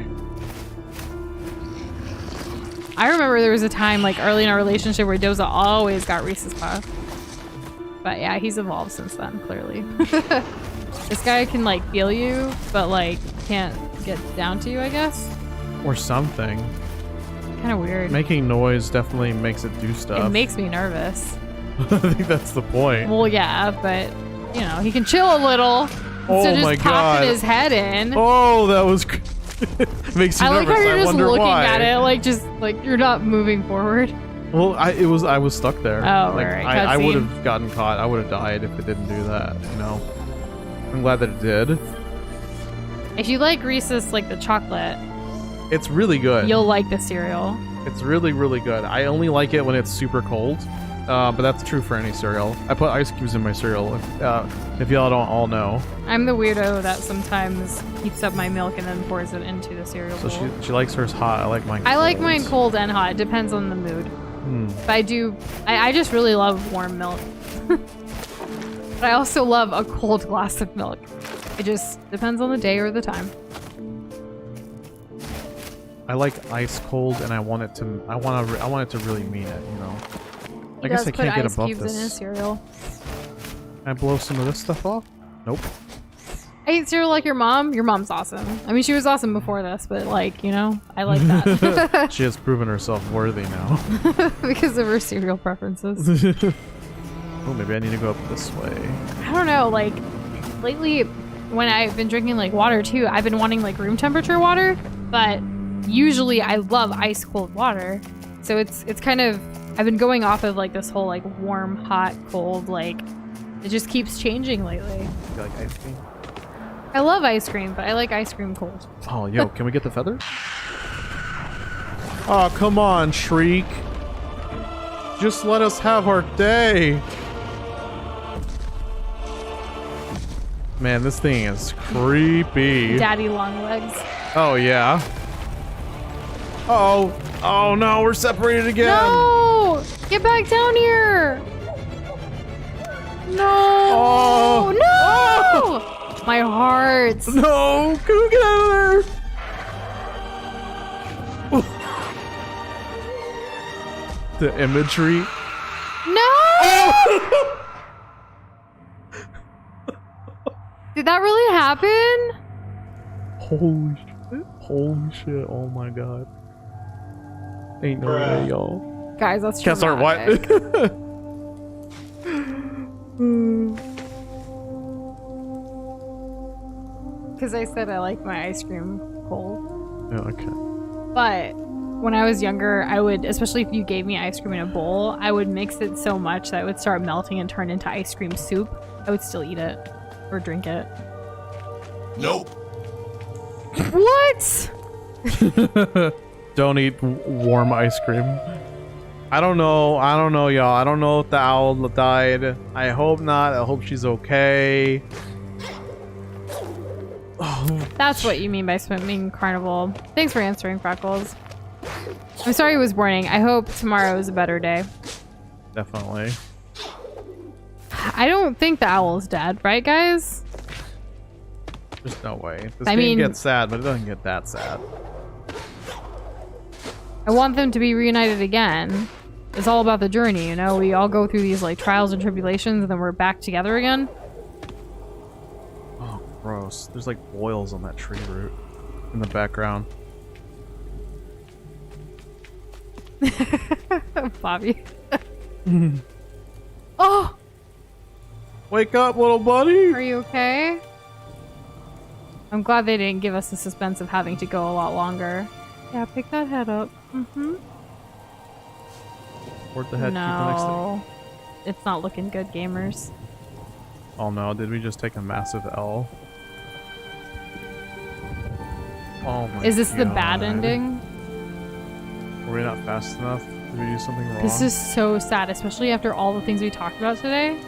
I remember there was a time, like, early in our relationship where Doza always got Reese's Puff. But yeah, he's evolved since then, clearly. This guy can, like, feel you, but, like, can't get down to you, I guess. Or something. Kind of weird. Making noise definitely makes it do stuff. It makes me nervous. I think that's the point. Well, yeah, but, you know, he can chill a little. Oh Instead of my just popping God. his head in. Oh, that was makes you I like nervous. how you're I just wonder looking why. at it, like, just, like, you're not moving forward. Well, I was stuck there. Oh, like, right, I cutscene. would have gotten caught. I would have died if it didn't do that. You know. I'm glad that it did. If you like Reese's, like, the chocolate, It's really good. you'll like the cereal. It's really, really good. I only like it when it's super cold, but that's true for any cereal. I put ice cubes in my cereal, if y'all don't all know. I'm the weirdo that sometimes heats up my milk and then pours it into the cereal So bowl. she likes hers hot. I like mine cold. I like mine cold and hot. It depends on the mood. But I just really love warm milk. But I also love a cold glass of milk. It just depends on the day or the time. I like ice cold, and I want it to really mean it. You know. I guess I can't get above in his this. cereal. Can I blow some of this stuff off? Nope. I eat cereal like your mom. Your mom's awesome. I mean, she was awesome before this, but like, you know, I like that. She has proven herself worthy now. Because of her cereal preferences. Oh, maybe I need to go up this way. I don't know, like, lately, when I've been drinking, like, water, too, I've been wanting, like, room temperature water, but usually I love ice cold water, So it's kind of, I've been going off of like this whole like warm, hot, cold, like it just keeps changing lately. You like ice cream? I love ice cream, but I like ice cream cold. Oh, yo, can we get the feather? Oh, come on, Shriek. Just let us have our day. Man, this thing is creepy. Daddy long legs. Oh, yeah. Uh-oh. Oh, no, we're separated again. No! Get back down here! No! Oh! No! Oh! My heart. No! Can we get out of there? The imagery. No! Oh! Did that really happen? Holy shit. Holy shit. Oh my god. Ain't no way, y'all. Guys, that's Kessler, dramatic. what? Because I said I like my ice cream cold. Yeah, okay. But when I was younger, I would, especially if you gave me ice cream in a bowl, I would mix it so much that it would start melting and turn into ice cream soup. I would still eat it or drink it. Nope. What? Don't eat warm ice cream. I don't know, y'all. I don't know if the owl died. I hope not. I hope she's okay. Oh. That's what you mean by swimming carnival. Thanks for answering, Freckles. I'm sorry it was morning. I hope tomorrow is a better day. Definitely. I don't think the owl is dead, right, guys? There's no way. This I game mean, gets sad, but it doesn't get that sad. I want them to be reunited again. It's all about the journey, you know? We all go through these like trials and tribulations and then we're back together again. Oh, gross. There's like boils on that tree root in the background. Bobby. Oh! Wake up, little buddy! Are you okay? I'm glad they didn't give us the suspense of having to go a lot longer. Yeah, pick that head up. Mm-hmm. Where'd the head keep the next thing? No. It's not looking good, gamers. Oh no, did we just take a massive L? Oh my god. Is this the bad ending? Were we not fast enough? Did we do something wrong? This is so sad, especially after all the things we talked about today.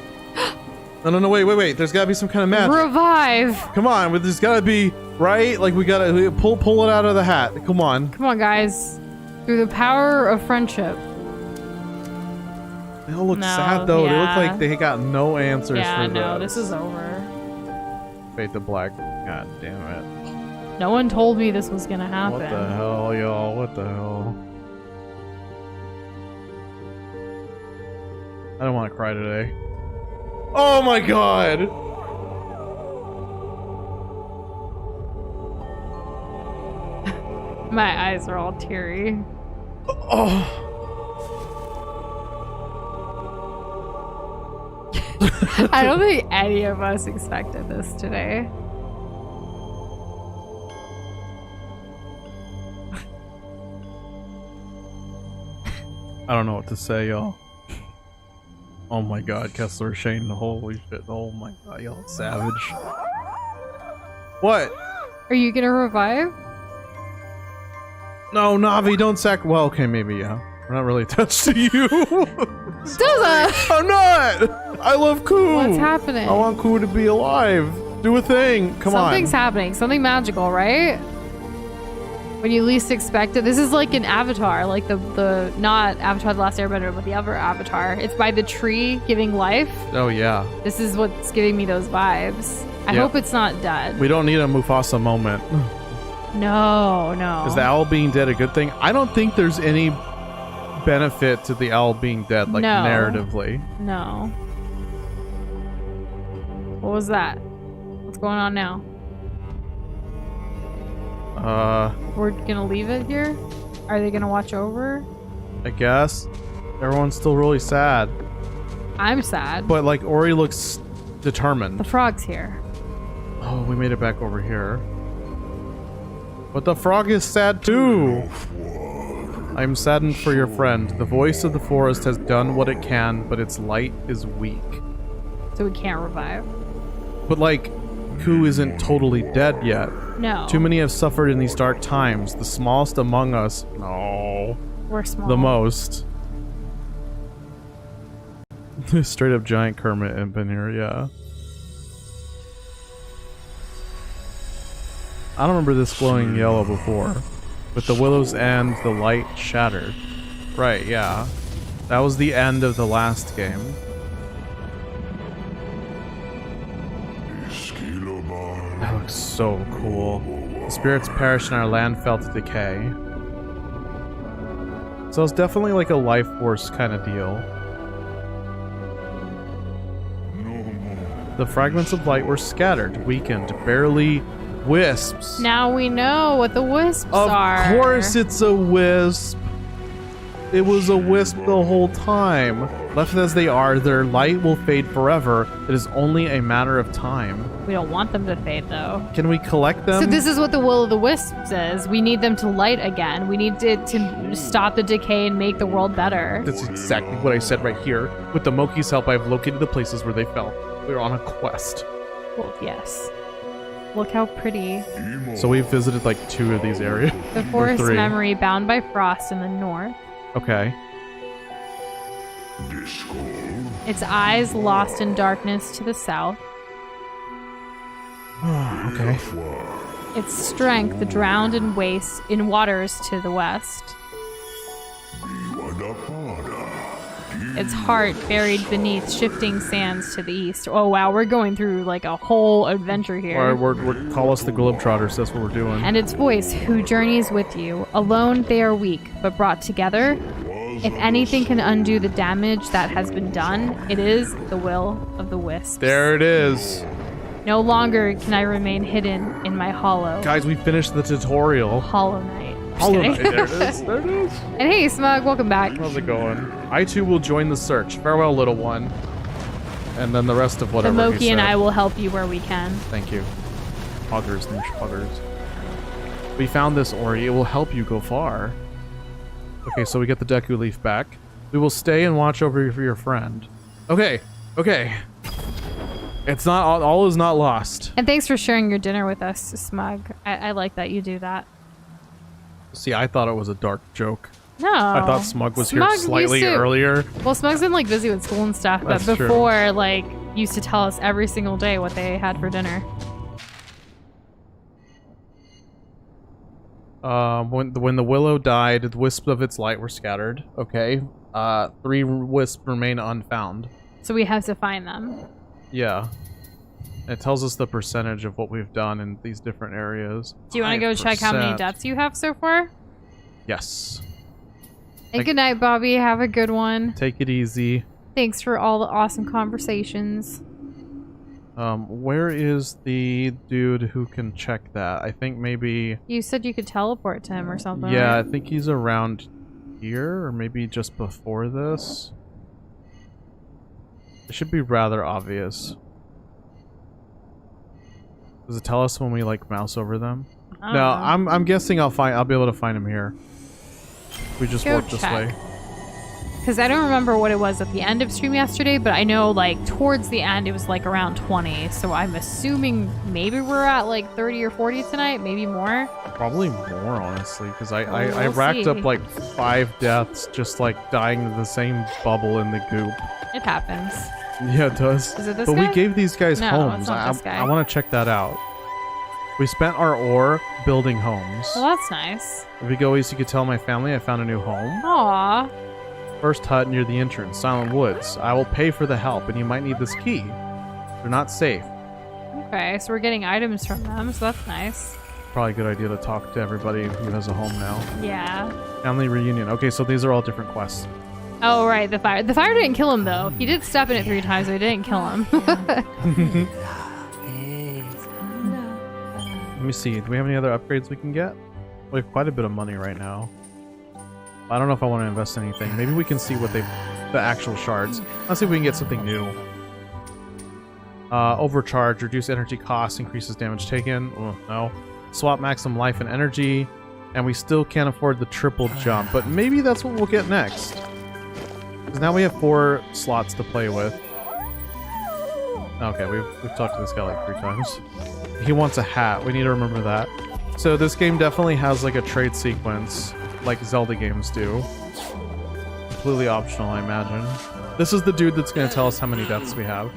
No, wait. There's gotta be some kind of magic. Revive! Come on, but there's gotta be, right? Like we gotta pull it out of the hat. Come on. Come on, guys. Through the power of friendship. They all look No, sad though. They look yeah. like they got no answers Yeah, for no, this. this is over. Fade to black. God damn it. No one told me this was gonna happen. What the hell, y'all? What the hell? I don't want to cry today. Oh my god! My eyes are all teary. Oh. I don't think any of us expected this today. I don't know what to say, y'all. Oh my god, Kessler Shane, holy shit. Oh my god, y'all savage. What? Are you gonna revive? No, Navi, don't well, okay, maybe, yeah. We're not really attached to you. Doza! I'm not! I love Koo! What's happening? I want Koo to be alive. Do a thing. Come on. Something's happening. Something magical, right? When you least expect it. This is like an Avatar, like the not Avatar the Last Airbender, but the other Avatar. It's by the tree giving life. Oh yeah. This is what's giving me those vibes. I Yep. hope it's not dead. We don't need a Mufasa moment. No. Is the owl being dead a good thing? I don't think there's any benefit to the owl being dead, like No. narratively. No. What was that? What's going on now? We're gonna leave it here? Are they gonna watch over? I guess. Everyone's still really sad. I'm sad. But like Ori looks determined. The frog's here. Oh, we made it back over here. But the frog is sad too. I'm saddened for your friend. The voice of the forest has done what it can, but its light is weak. So we can't revive. But like, Ku isn't totally dead yet. No. Too many have suffered in these dark times. The smallest among us. No. We're small. The most. Straight up giant Kermit imp in here, yeah. I don't remember this glowing yellow before. With the willow's end, the light shattered. Right, yeah. That was the end of the last game. That looks so cool. The spirits perished and our land fell to decay. So it's definitely like a life force kind of deal. The fragments of light were scattered, weakened, barely wisps. Now we know what the wisps are. Of course it's a wisp. It was a wisp the whole time. Left as they are, their light will fade forever. It is only a matter of time. We don't want them to fade, though. Can we collect them? So this is what the will of the wisps is. We need them to light again. We need to stop the decay and make the world better. That's exactly what I said right here. With the Moki's help, I have located the places where they fell. We're on a quest. Well, yes. Look how pretty. So we've visited like 2 of these areas. The forest memory bound by frost in the north. Okay. Its eyes lost in darkness to the south. Okay. Its strength drowned in waste in waters to the west. Its heart buried beneath shifting sands to the east. Oh wow, we're going through like a whole adventure here. We're call us the Globetrotters, that's what we're doing. And its voice, who journeys with you. Alone they are weak, but brought together, if anything can undo the damage that has been done, it is the will of the wisps. There it is. No longer can I remain hidden in my hollow. Guys, we finished the tutorial. Hollow Knight. Hollow Knight, there it is. There it is. And hey, Smug, welcome back. How's it going? I too will join the search. Farewell, little one. And then the rest of The whatever Moki he and said. I will help you where we can. Thank you. Hoggers, niche hoggers. We found this, Ori. It will help you go far. Okay, so we get the Deku leaf back. We will stay and watch over for your friend. Okay, okay. It's not all is not lost. And thanks for sharing your dinner with us, Smug. I like that you do that. See, I thought it was a dark joke. No. I thought Smug was here slightly earlier. Well, Smug's been like busy with school and stuff, That's but true. before, like, used to tell us every single day what they had for dinner. When the willow died, the wisps of its light were scattered. Okay. 3 wisps remain unfound. So we have to find them. Yeah. It tells us the percentage of what we've done in these different areas. Do you want to go check how many 5%. deaths you have so far? Yes. Hey, good night, Bobby. Have a good one. Take it easy. Thanks for all the awesome conversations. Where is the dude who can check that? I think maybe... You said you could teleport to him or something. Yeah, I right? think he's around here, or maybe just before this. It should be rather obvious. Does it tell us when we like mouse over them? I don't No, know. I'm guessing I'll be able to find him here. We just Go work this check. way. Because I don't remember what it was at the end of stream yesterday, but I know like towards the end it was like around 20. So I'm assuming maybe we're at like 30 or 40 tonight, maybe more. Probably more, honestly, because I We'll racked see. up like 5 deaths just like dying to the same bubble in the goop. It happens. Yeah, it does. Is it this But guy? we gave these guys No, homes. it's not this guy. I want to check that out. We spent our ore building homes. Well, that's nice. If we go east, you could tell my family I found a new home. Aw. First hut near the entrance, Silent Woods. I will pay for the help, and you might need this key. They're not safe. Okay, so we're getting items from them, so that's nice. Probably a good idea to talk to everybody who has a home now. Yeah. Family reunion. Okay, so these are all different quests. Oh, right, the fire. The fire didn't kill him, though. He did step in it 3 times, but it didn't kill him. Let me see. Do we have any other upgrades we can get? We have quite a bit of money right now. I don't know if I want to invest in anything. Maybe we can see what the actual shards. Let's see if we can get something new. Overcharge, reduce energy costs, increases damage taken. Oh, no. Swap maximum life and energy. and we still can't afford the triple jump, but maybe that's what we'll get next. Because now we have 4 slots to play with. Okay, we've talked to this guy like 3 times. He wants a hat. We need to remember that. So this game definitely has like a trade sequence, like Zelda games do. Completely optional, I imagine. This is the dude that's going to tell us how many deaths we have.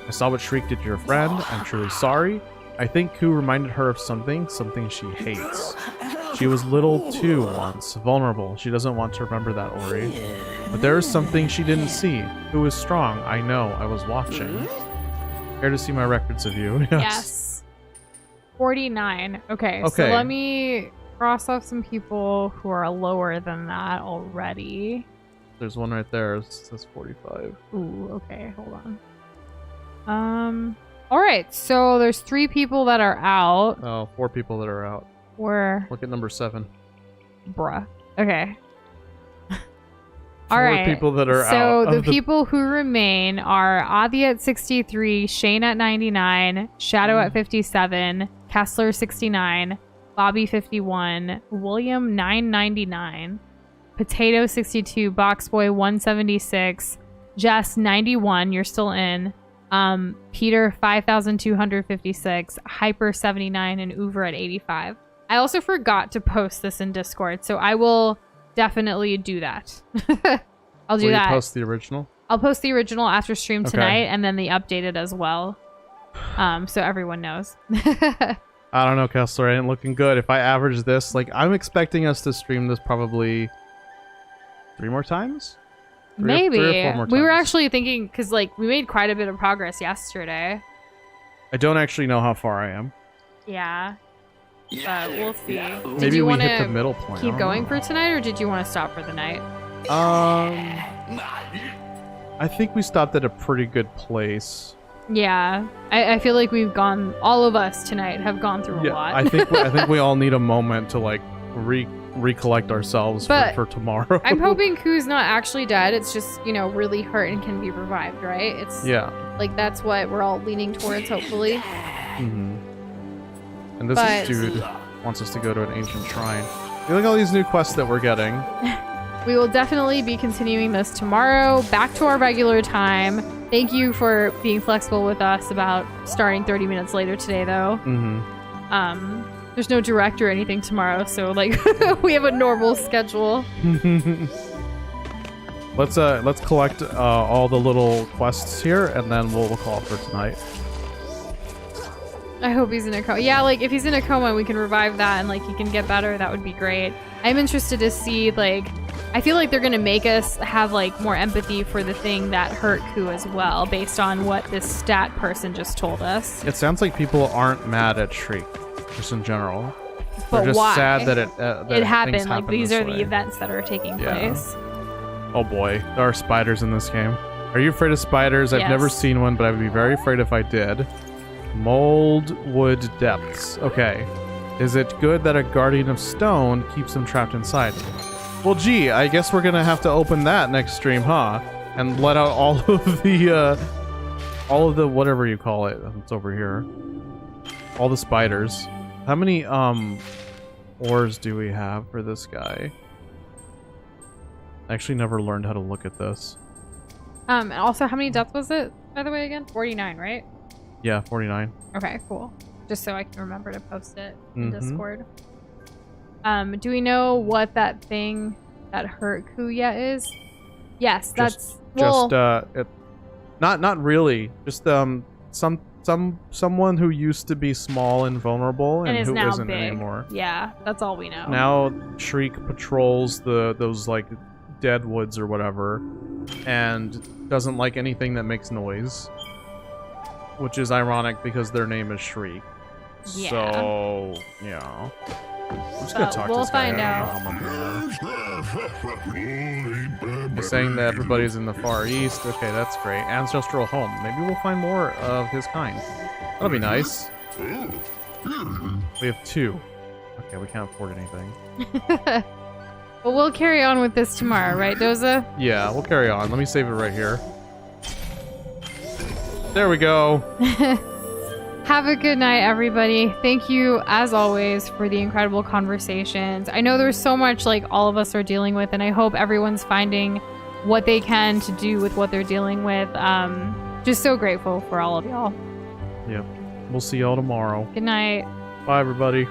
I saw what Shriek did to your friend. I'm truly sorry. I think Ku reminded her of something she hates. She was little too once, vulnerable. She doesn't want to remember that, Ori. But there is something she didn't see. Who is strong? I know. I was watching. Care to see my records of you? Yes. 49. Okay, so let me cross off some people who are lower than that already. There's one right there. It says 45. Ooh, okay, hold on. Alright, so there's 3 people that are out. Oh, 4 people that are out. Look at number 7. Bruh. Okay. 4 people that are out. So the people who remain are Adi at 63, Shane at 99, Shadow at 57, Kessler 69, Bobby 51, William 999, Potato 62, Boxboy 176, Jess 91, you're still in, Peter 5256, Hyper 79, and Uber at 85. I also forgot to post this in Discord, so I will definitely do that. I'll do that. You post the original? I'll post the original after stream tonight, and then the updated as well, so everyone knows. I don't know, Kessler. Ain't looking good. If I average this, like, I'm expecting us to stream this probably 3 more times? Maybe. 3 or 4 more times. We were actually thinking, because, like, we made quite a bit of progress yesterday. I don't actually know how far I am. Yeah. But we'll see. Maybe we hit the middle point. Keep going for tonight, or did you want to stop for the night? I think we stopped at a pretty good place. Yeah, I feel like we've gone. All of us tonight have gone through a lot. I think we all need a moment to like recollect ourselves for tomorrow. I'm hoping Ku's not actually dead. It's just, you know, really hurt and can be revived, right? It's like that's what we're all leaning towards, hopefully. Mm-hmm. And this dude wants us to go to an ancient shrine. Look at all these new quests that we're getting. We will definitely be continuing this tomorrow, back to our regular time. Thank you for being flexible with us about starting 30 minutes later today, though. Mm-hmm. There's no direct or anything tomorrow, so like we have a normal schedule. Let's collect all the little quests here, and then we'll call it for tonight. I hope he's in a coma. Yeah, like if he's in a coma and we can revive that and like he can get better, that would be great. I'm interested to see, like, I feel like they're gonna make us have like more empathy for the thing that hurt Ku as well, based on what this stat person just told us. It sounds like people aren't mad at Shriek, just in general. But they're just why? sad that it happened. Like these are the events that are taking place. Oh boy, there are spiders in this game. Are you afraid of spiders? I've never seen one, but I would be very afraid if I did. Moldwood Depths. Okay. Is it good that a Guardian of Stone keeps them trapped inside? Well, gee, I guess we're gonna have to open that next stream, huh? And let out all of the whatever you call it. It's over here. All the spiders. How many ores do we have for this guy? I actually never learned how to look at this. Also, how many deaths was it, by the way, again? 49, right? Yeah, 49. Okay, cool. Just so I can remember to post it in Discord. Do we know what that thing that hurt Ku yet is? Yes, that's not really. Just someone who used to be small and vulnerable and is who now isn't big. anymore. Yeah, that's all we know. Now Shriek patrols those like dead woods or whatever, and doesn't like anything that makes noise. Which is ironic because their name is Shriek. Yeah. So, yeah. I'm just gonna talk to this guy. We'll find out. He's saying that everybody's in the Far East. Okay, that's great. Ancestral home. Maybe we'll find more of his kind. That'll be nice. We have 2. Okay, we can't afford anything. Well, we'll carry on with this tomorrow, right, Doza? Yeah, we'll carry on. Let me save it right here. There we go. Have a good night, everybody. Thank you, as always, for the incredible conversations. I know there's so much like all of us are dealing with, and I hope everyone's finding what they can to do with what they're dealing with. Just so grateful for all of y'all. Yep. We'll see y'all tomorrow. Good night. Bye, everybody.